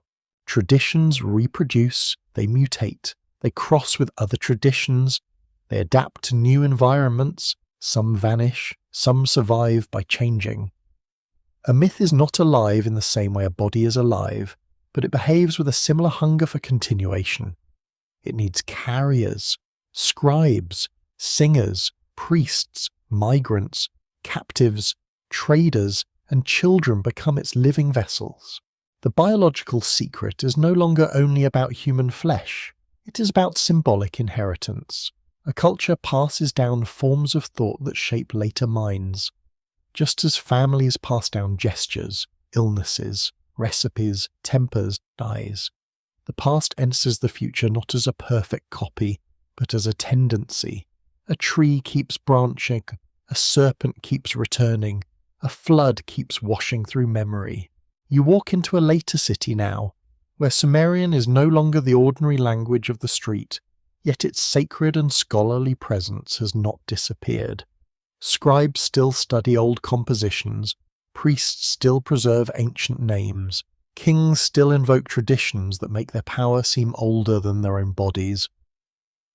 Traditions reproduce, they mutate, they cross with other traditions, they adapt to new environments, some vanish, some survive by changing. A myth is not alive in the same way a body is alive, but it behaves with a similar hunger for continuation. It needs carriers, scribes, singers, priests, migrants, captives, traders, and children become its living vessels. The biological secret is no longer only about human flesh, it is about symbolic inheritance. A culture passes down forms of thought that shape later minds. Just as families pass down gestures, illnesses, recipes, tempers, dyes, the past enters the future not as a perfect copy, but as a tendency. A tree keeps branching, a serpent keeps returning, a flood keeps washing through memory. You walk into a later city now, where Sumerian is no longer the ordinary language of the street, yet its sacred and scholarly presence has not disappeared. Scribes still study old compositions, priests still preserve ancient names, kings still invoke traditions that make their power seem older than their own bodies.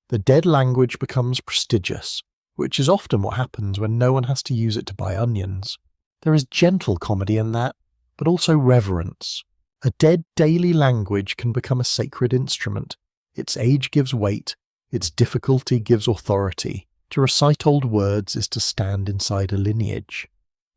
The dead language becomes prestigious, which is often what happens when no one has to use it to buy onions. There is gentle comedy in that, but also reverence. A dead daily language can become a sacred instrument. Its age gives weight, its difficulty gives authority. To recite old words is to stand inside a lineage.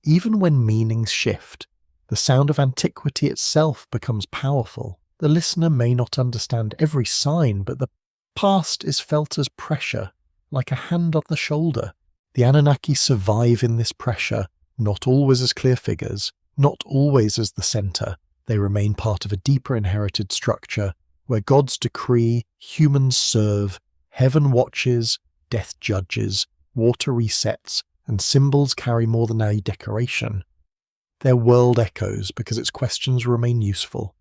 Even when meanings shift, the sound of antiquity itself becomes powerful. The listener may not understand every sign, but the past is felt as pressure, like a hand on the shoulder. The Anunnaki survive in this pressure, not always as clear figures, not always as the centre. They remain part of a deeper inherited structure, where gods decree, humans serve, heaven watches, death judges, water resets, and symbols carry more than a decoration. Their world echoes because its questions remain useful.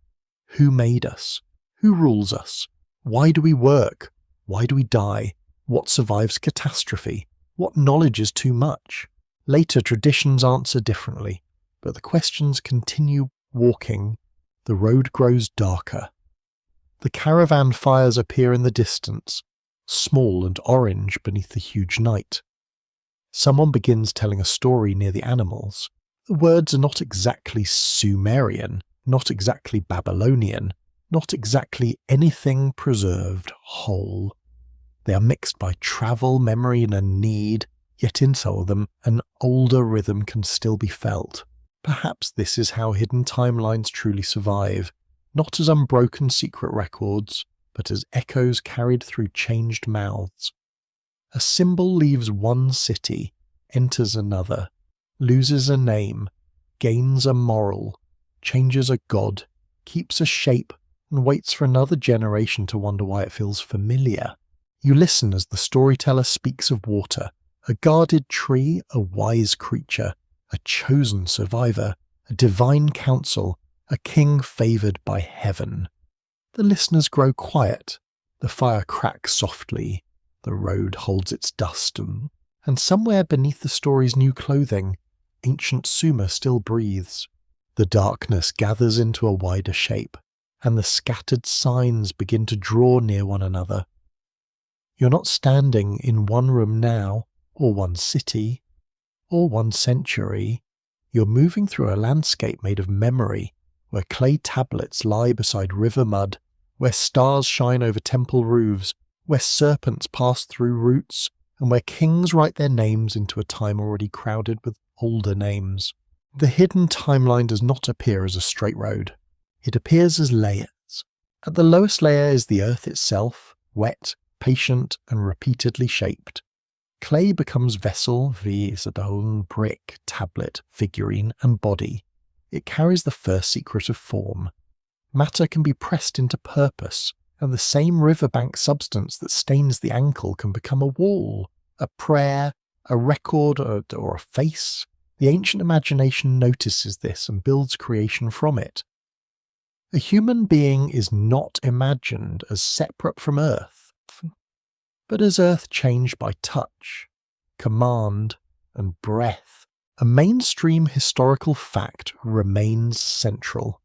Who made us? Who rules us? Why do we work? Why do we die? What survives catastrophe? What knowledge is too much? Later traditions answer differently, but the questions continue walking. The road grows darker. The caravan fires appear in the distance, small and orange beneath the huge night. Someone begins telling a story near the animals. The words are not exactly Sumerian, not exactly Babylonian, not exactly anything preserved whole. They are mixed by travel, memory, and a need, yet in some of them an older rhythm can still be felt. Perhaps this is how hidden timelines truly survive, not as unbroken secret records, but as echoes carried through changed mouths. A symbol leaves one city, enters another, loses a name, gains a moral, changes a god, keeps a shape, and waits for another generation to wonder why it feels familiar. You listen as the storyteller speaks of water, a guarded tree, a wise creature, a chosen survivor, a divine counsel, a king favoured by heaven. The listeners grow quiet, the fire cracks softly, the road holds its dust, and somewhere beneath the story's new clothing, ancient Sumer still breathes. The darkness gathers into a wider shape, and the scattered signs begin to draw near one another. You're not standing in one room now, or one city, or one century. You're moving through a landscape made of memory, where clay tablets lie beside river mud, where stars shine over temple roofs, where serpents pass through roots, and where kings write their names into a time already crowded with older names. The hidden timeline does not appear as a straight road. It appears as layers. At the lowest layer is the earth itself, wet, patient, and repeatedly shaped. Clay becomes vessel, stone, brick, tablet, figurine, and body. It carries the first secret of form. Matter can be pressed into purpose, and the same riverbank substance that stains the ankle can become a wall, a prayer, a record, or a face. The ancient imagination notices this and builds creation from it. A human being is not imagined as separate from Earth, but as Earth changed by touch, command, and breath. A mainstream historical fact remains central.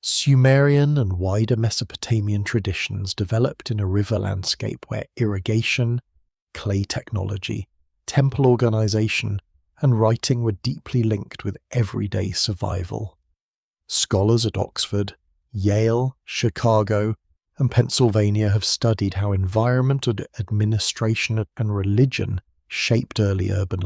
Sumerian and wider Mesopotamian traditions developed in a river landscape where irrigation, clay technology, temple organization, and writing were deeply linked with everyday survival. Scholars at Oxford, Yale, Chicago, and Pennsylvania have studied how environment, administration, and religion shaped early urban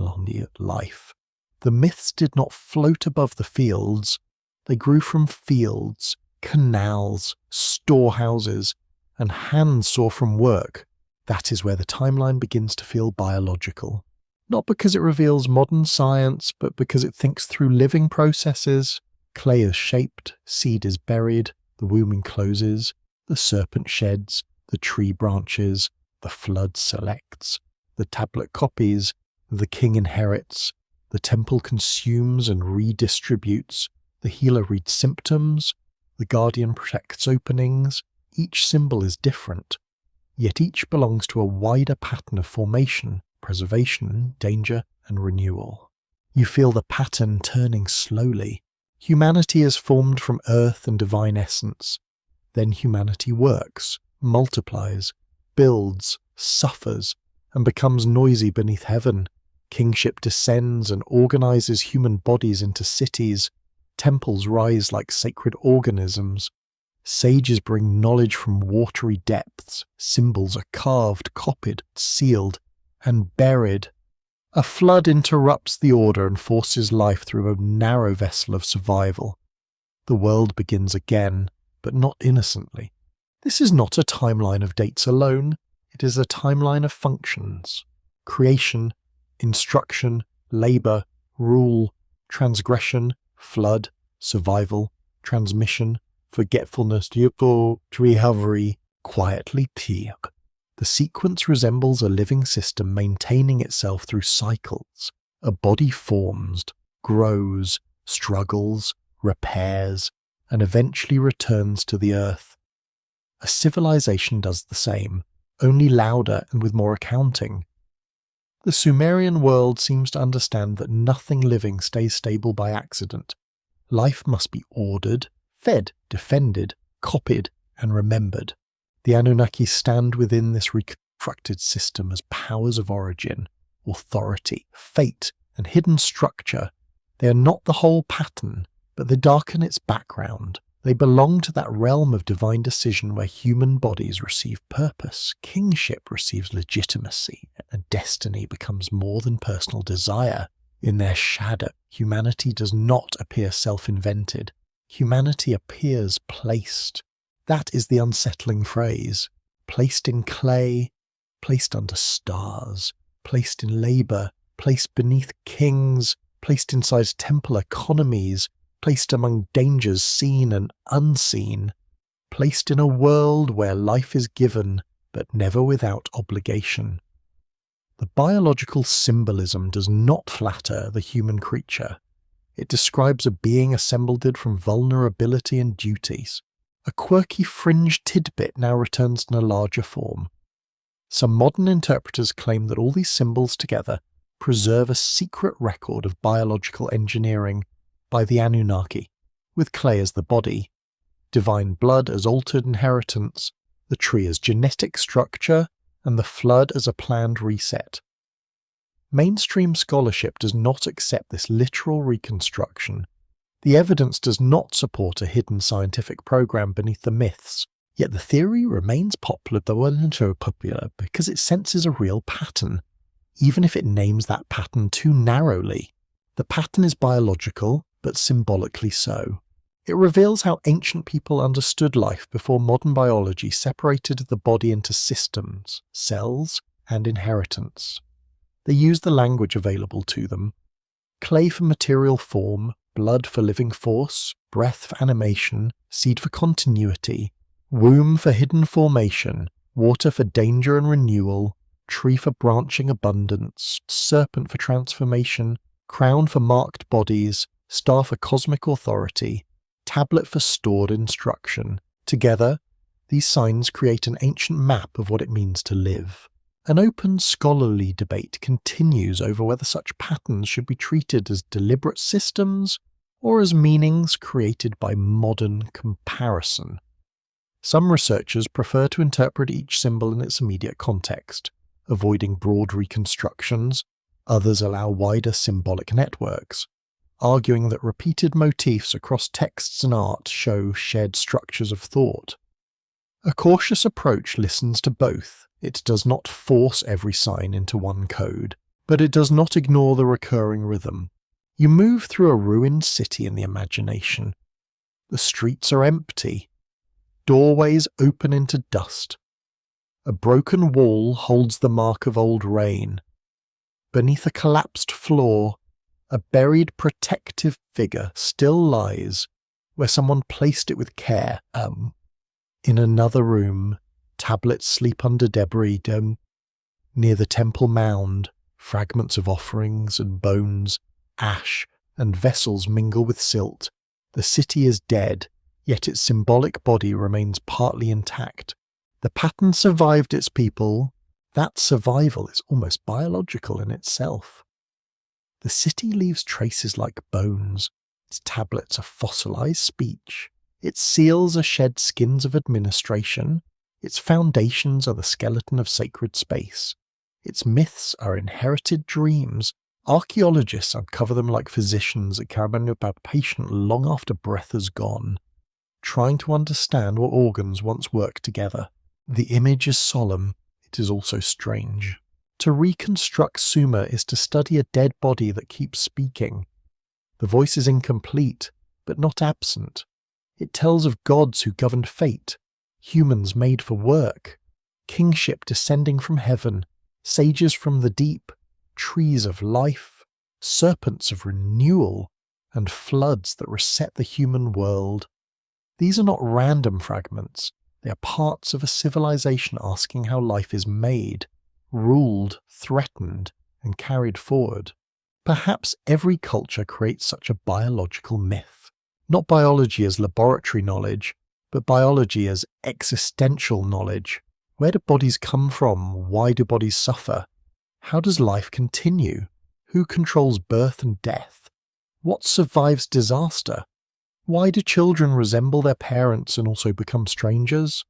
life. The myths did not float above the fields. They grew from fields, canals, storehouses, and hands saw from work. That is where the timeline begins to feel biological. Not because it reveals modern science, but because it thinks through living processes. Clay is shaped, seed is buried, the womb encloses, the serpent sheds, the tree branches, the flood selects, the tablet copies, the king inherits, the temple consumes and redistributes, the healer reads symptoms, the guardian protects openings. Each symbol is different, yet each belongs to a wider pattern of formation, preservation, danger, and renewal. You feel the pattern turning slowly. Humanity is formed from earth and divine essence. Then humanity works, multiplies, builds, suffers, and becomes noisy beneath heaven. Kingship descends and organizes human bodies into cities. Temples rise like sacred organisms. Sages bring knowledge from watery depths. Symbols are carved, copied, sealed, and buried. A flood interrupts the order and forces life through a narrow vessel of survival. The world begins again, but not innocently. This is not a timeline of dates alone. It is a timeline of functions. Creation, instruction, labour, rule, transgression, flood, survival, transmission, forgetfulness, recovery, quietly peak. The sequence resembles a living system maintaining itself through cycles. A body forms, grows, struggles, repairs, and eventually returns to the earth. A civilization does the same, only louder and with more accounting. The Sumerian world seems to understand that nothing living stays stable by accident. Life must be ordered, fed, defended, copied, and remembered. The Anunnaki stand within this reconstructed system as powers of origin, authority, fate, and hidden structure. They are not the whole pattern, but they darken its background. They belong to that realm of divine decision where human bodies receive purpose, kingship receives legitimacy, and destiny becomes more than personal desire. In their shadow, humanity does not appear self-invented. Humanity appears placed. That is the unsettling phrase. Placed in clay, placed under stars, placed in labour, placed beneath kings, placed inside temple economies, placed among dangers seen and unseen, placed in a world where life is given, but never without obligation. The biological symbolism does not flatter the human creature. It describes a being assembled from vulnerability and duties. A quirky fringe tidbit now returns in a larger form. Some modern interpreters claim that all these symbols together preserve a secret record of biological engineering by the Anunnaki, with clay as the body, divine blood as altered inheritance, the tree as genetic structure, and the flood as a planned reset. Mainstream scholarship does not accept this literal reconstruction. The evidence does not support a hidden scientific program beneath the myths, yet the theory remains popular because it senses a real pattern, even if it names that pattern too narrowly. The pattern is biological, but symbolically so. It reveals how ancient people understood life before modern biology separated the body into systems, cells, and inheritance. They used the language available to them: clay for material form, blood for living force, breath for animation, seed for continuity, womb for hidden formation, water for danger and renewal, tree for branching abundance, serpent for transformation, crown for marked bodies, star for cosmic authority, tablet for stored instruction. Together, these signs create an ancient map of what it means to live. An open scholarly debate continues over whether such patterns should be treated as deliberate systems or as meanings created by modern comparison. Some researchers prefer to interpret each symbol in its immediate context, avoiding broad reconstructions. Others allow wider symbolic networks, arguing that repeated motifs across texts and art show shared structures of thought. A cautious approach listens to both. It does not force every sign into one code, but it does not ignore the recurring rhythm. You move through a ruined city in the imagination. The streets are empty. Doorways open into dust. A broken wall holds the mark of old rain. Beneath a collapsed floor, a buried protective figure still lies where someone placed it with care. In another room, tablets sleep under debris. Near the temple mound, fragments of offerings and bones, ash, and vessels mingle with silt. The city is dead, yet its symbolic body remains partly intact. The pattern survived its people. That survival is almost biological in itself. The city leaves traces like bones. Its tablets are fossilized speech. Its seals are shed skins of administration. Its foundations are the skeleton of sacred space. Its myths are inherited dreams. Archaeologists uncover them like physicians that care about a patient long after breath is gone, trying to understand what organs once worked together. The image is solemn. It is also strange. To reconstruct Sumer is to study a dead body that keeps speaking. The voice is incomplete, but not absent. It tells of gods who governed fate, humans made for work, kingship descending from heaven, sages from the deep, trees of life, serpents of renewal, and floods that reset the human world. These are not random fragments. They are parts of a civilization asking how life is made, ruled, threatened, and carried forward. Perhaps every culture creates such a biological myth. Not biology as laboratory knowledge, but biology as existential knowledge. Where do bodies come from? Why do bodies suffer? How does life continue? Who controls birth and death? What survives disaster? Why do children resemble their parents and also become strangers?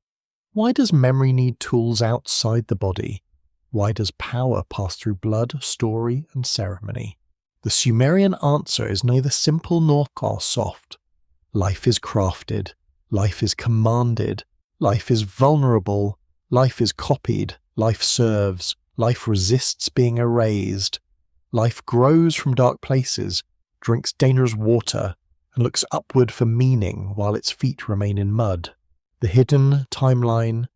Why does memory need tools outside the body? Why does power pass through blood, story, and ceremony? The Sumerian answer is neither simple nor soft. Life is crafted. Life is commanded. Life is vulnerable. Life is copied. Life serves. Life resists being erased. Life grows from dark places, drinks dangerous water, and looks upward for meaning while its feet remain in mud. The hidden timeline,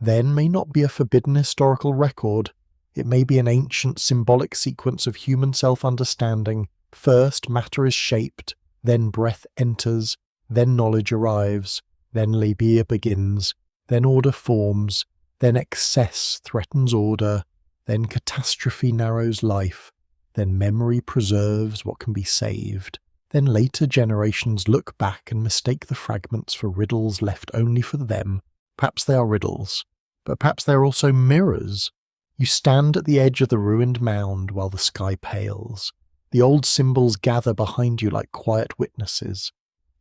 then, may not be a forbidden historical record. It may be an ancient symbolic sequence of human self-understanding. First, matter is shaped, then breath enters, then knowledge arrives, then labia begins, then order forms, then excess threatens order, then catastrophe narrows life, then memory preserves what can be saved, then later generations look back and mistake the fragments for riddles left only for them. Perhaps they are riddles, but perhaps they are also mirrors. You stand at the edge of the ruined mound while the sky pales. The old symbols gather behind you like quiet witnesses.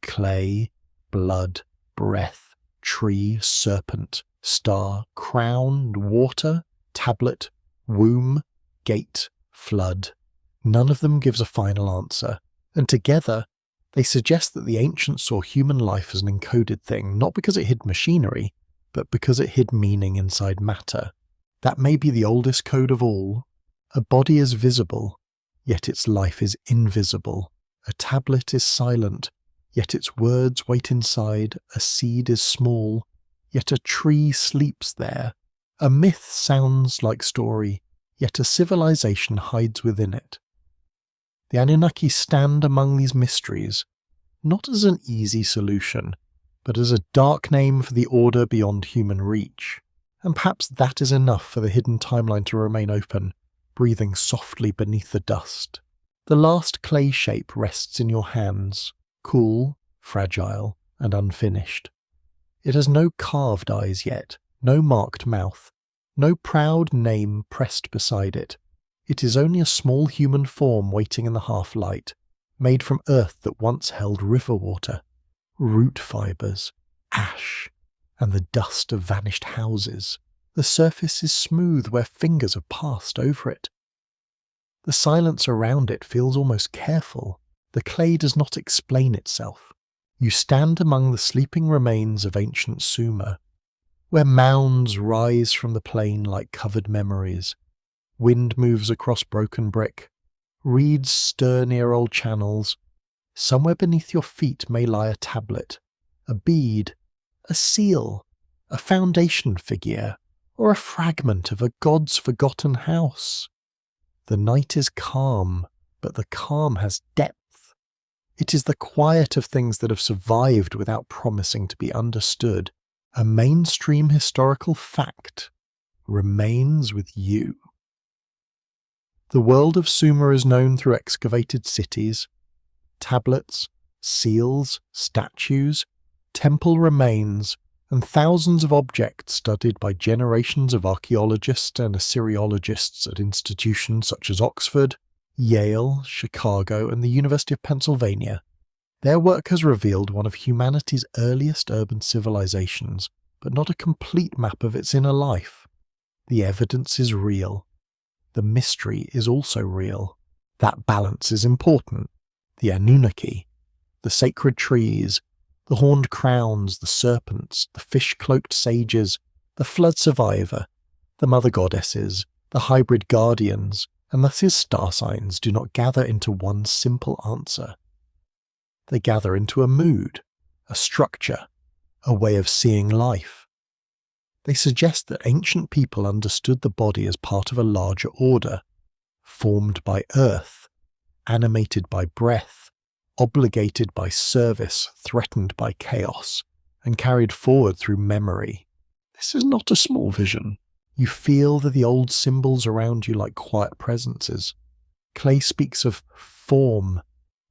Clay, blood, breath, tree, serpent, star, crown, water, tablet, womb, gate, flood. None of them gives a final answer, and together they suggest that the ancients saw human life as an encoded thing, not because it hid machinery, but because it hid meaning inside matter. That may be the oldest code of all. A body is visible, yet its life is invisible. A tablet is silent, yet its words wait inside. A seed is small, yet a tree sleeps there. A myth sounds like story, yet a civilization hides within it. The Anunnaki stand among these mysteries, not as an easy solution, but as a dark name for the order beyond human reach. And perhaps that is enough for the hidden timeline to remain open, breathing softly beneath the dust. The last clay shape rests in your hands, cool, fragile, and unfinished. It has no carved eyes yet, no marked mouth, no proud name pressed beside it. It is only a small human form waiting in the half-light, made from earth that once held river water, root fibres, ash, and the dust of vanished houses. The surface is smooth where fingers have passed over it. The silence around it feels almost careful. The clay does not explain itself. You stand among the sleeping remains of ancient Sumer, where mounds rise from the plain like covered memories. Wind moves across broken brick. Reeds stir near old channels. Somewhere beneath your feet may lie a tablet, a bead, a seal, a foundation figure, or a fragment of a god's forgotten house. The night is calm, but the calm has depth. It is the quiet of things that have survived without promising to be understood. A mainstream historical fact remains with you. The world of Sumer is known through excavated cities, tablets, seals, statues, temple remains, and thousands of objects studied by generations of archaeologists and Assyriologists at institutions such as Oxford, Yale, Chicago, and the University of Pennsylvania. Their work has revealed one of humanity's earliest urban civilizations, but not a complete map of its inner life. The evidence is real. The mystery is also real. That balance is important. The Anunnaki, the sacred trees, the horned crowns, the serpents, the fish-cloaked sages, the flood survivor, the mother goddesses, the hybrid guardians, and thus his star signs do not gather into one simple answer. They gather into a mood, a structure, a way of seeing life. They suggest that ancient people understood the body as part of a larger order, formed by earth, animated by breath, obligated by service, threatened by chaos, and carried forward through memory. This is not a small vision. You feel that the old symbols around you like quiet presences. Clay speaks of form,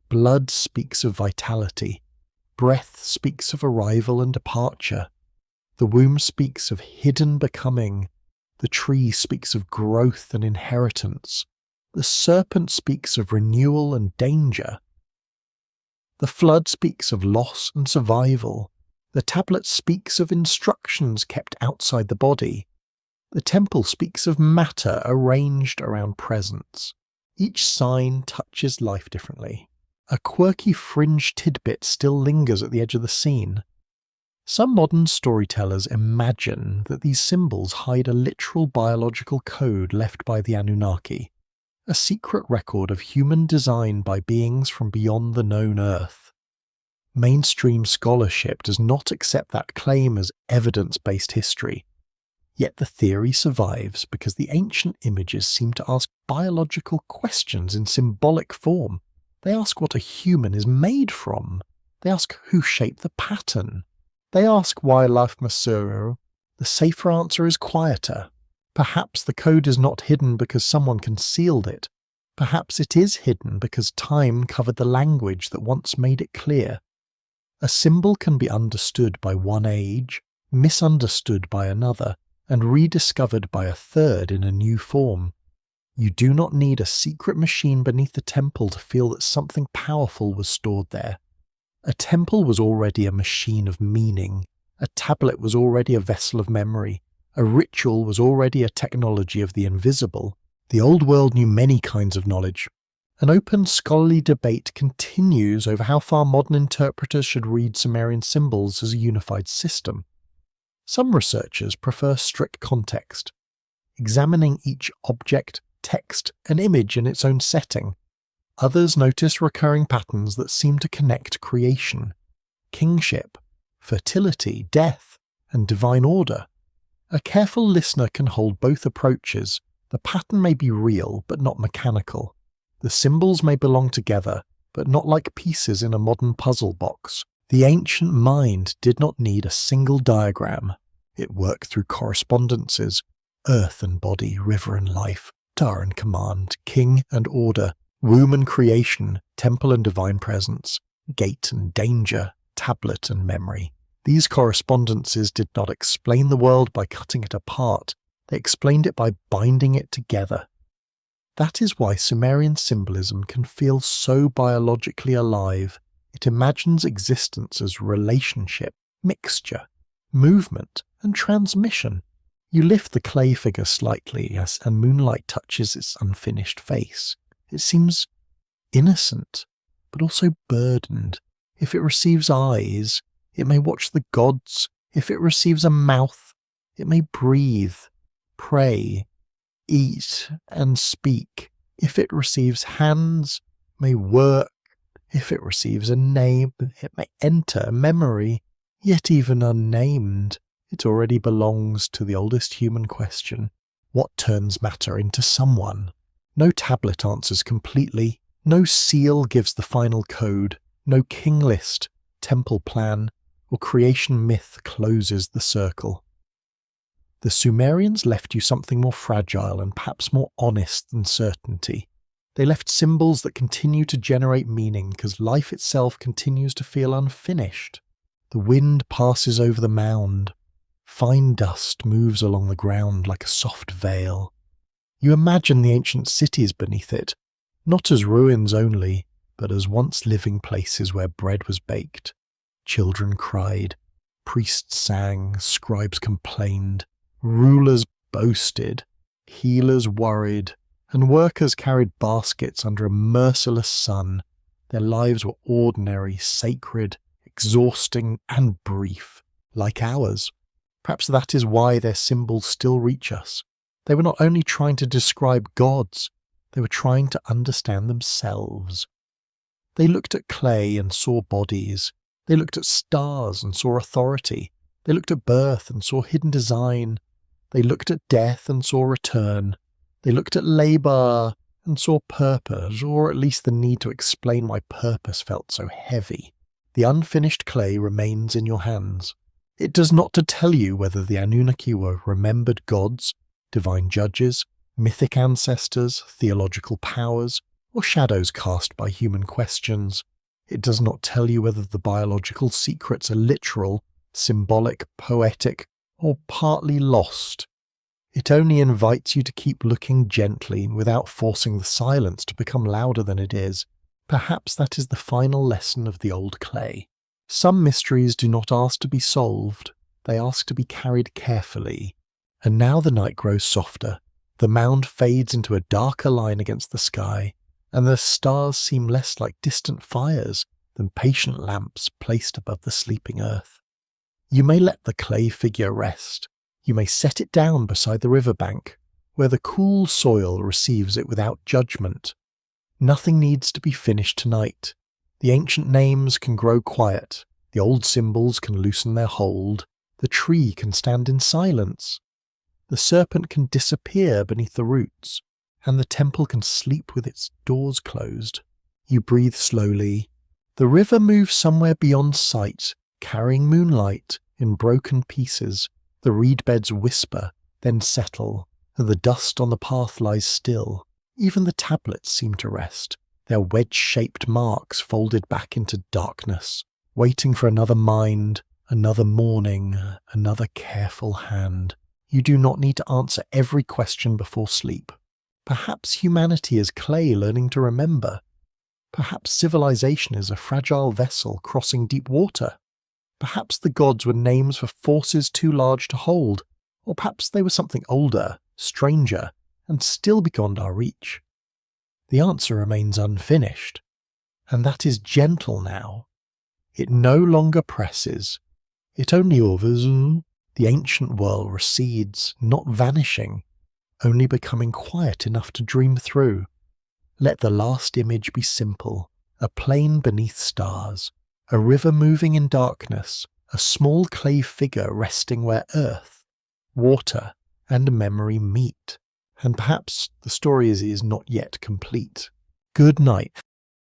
blood speaks of vitality, breath speaks of arrival and departure. The womb speaks of hidden becoming, the tree speaks of growth and inheritance, the serpent speaks of renewal and danger. The flood speaks of loss and survival, the tablet speaks of instructions kept outside the body, the temple speaks of matter arranged around presence. Each sign touches life differently. A quirky fringe tidbit still lingers at the edge of the scene. Some modern storytellers imagine that these symbols hide a literal biological code left by the Anunnaki, a secret record of human design by beings from beyond the known Earth. Mainstream scholarship does not accept that claim as evidence-based history, yet the theory survives because the ancient images seem to ask biological questions in symbolic form. They ask what a human is made from. They ask who shaped the pattern. They ask why life Masuro. The safer answer is quieter. Perhaps the code is not hidden because someone concealed it. Perhaps it is hidden because time covered the language that once made it clear. A symbol can be understood by one age, misunderstood by another, and rediscovered by a third in a new form. You do not need a secret machine beneath the temple to feel that something powerful was stored there. A temple was already a machine of meaning. A tablet was already a vessel of memory. A ritual was already a technology of the invisible. The old world knew many kinds of knowledge. An open scholarly debate continues over how far modern interpreters should read Sumerian symbols as a unified system. Some researchers prefer strict context, examining each object, text, and image in its own setting. Others notice recurring patterns that seem to connect creation, kingship, fertility, death, and divine order. A careful listener can hold both approaches. The pattern may be real, but not mechanical. The symbols may belong together, but not like pieces in a modern puzzle box. The ancient mind did not need a single diagram. It worked through correspondences, earth and body, river and life, star and command, king and order, womb and creation, temple and divine presence, gate and danger, tablet and memory. These correspondences did not explain the world by cutting it apart. They explained it by binding it together. That is why Sumerian symbolism can feel so biologically alive. It imagines existence as relationship, mixture, movement, and transmission. You lift the clay figure slightly and moonlight touches its unfinished face. It seems innocent, but also burdened. If it receives eyes, it may watch the gods. If it receives a mouth, it may breathe, pray, eat, and speak. If it receives hands, it may work. If it receives a name, it may enter memory. Yet even unnamed, it already belongs to the oldest human question. What turns matter into someone? No tablet answers completely. No seal gives the final code. No king list, temple plan, or creation myth closes the circle. The Sumerians left you something more fragile and perhaps more honest than certainty. They left symbols that continue to generate meaning because life itself continues to feel unfinished. The wind passes over the mound. Fine dust moves along the ground like a soft veil. You imagine the ancient cities beneath it, not as ruins only, but as once living places where bread was baked. Children cried, priests sang, scribes complained, rulers boasted, healers worried, and workers carried baskets under a merciless sun. Their lives were ordinary, sacred, exhausting, and brief, like ours. Perhaps that is why their symbols still reach us. They were not only trying to describe gods, they were trying to understand themselves. They looked at clay and saw bodies. They looked at stars and saw authority. They looked at birth and saw hidden design. They looked at death and saw return. They looked at labour and saw purpose, or at least the need to explain why purpose felt so heavy. The unfinished clay remains in your hands. It does not to tell you whether the Anunnaki were remembered gods, divine judges, mythic ancestors, theological powers, or shadows cast by human questions. It does not tell you whether the biological secrets are literal, symbolic, poetic, or partly lost. It only invites you to keep looking gently without forcing the silence to become louder than it is. Perhaps that is the final lesson of the old clay. Some mysteries do not ask to be solved, they ask to be carried carefully. And now the night grows softer, the mound fades into a darker line against the sky, and the stars seem less like distant fires than patient lamps placed above the sleeping earth. You may let the clay figure rest. You may set it down beside the riverbank, where the cool soil receives it without judgment. Nothing needs to be finished tonight. The ancient names can grow quiet, the old symbols can loosen their hold, the tree can stand in silence. The serpent can disappear beneath the roots, and the temple can sleep with its doors closed. You breathe slowly. The river moves somewhere beyond sight, carrying moonlight in broken pieces. The reed beds whisper, then settle, and the dust on the path lies still. Even the tablets seem to rest, their wedge-shaped marks folded back into darkness, waiting for another mind, another morning, another careful hand. You do not need to answer every question before sleep. Perhaps humanity is clay learning to remember. Perhaps civilization is a fragile vessel crossing deep water. Perhaps the gods were names for forces too large to hold, or perhaps they were something older, stranger, and still beyond our reach. The answer remains unfinished, and that is gentle now. It no longer presses. It only hovers. The ancient world recedes, not vanishing, only becoming quiet enough to dream through. Let the last image be simple, a plain beneath stars, a river moving in darkness, a small clay figure resting where earth, water, and memory meet. And perhaps the story is not yet complete. Good night.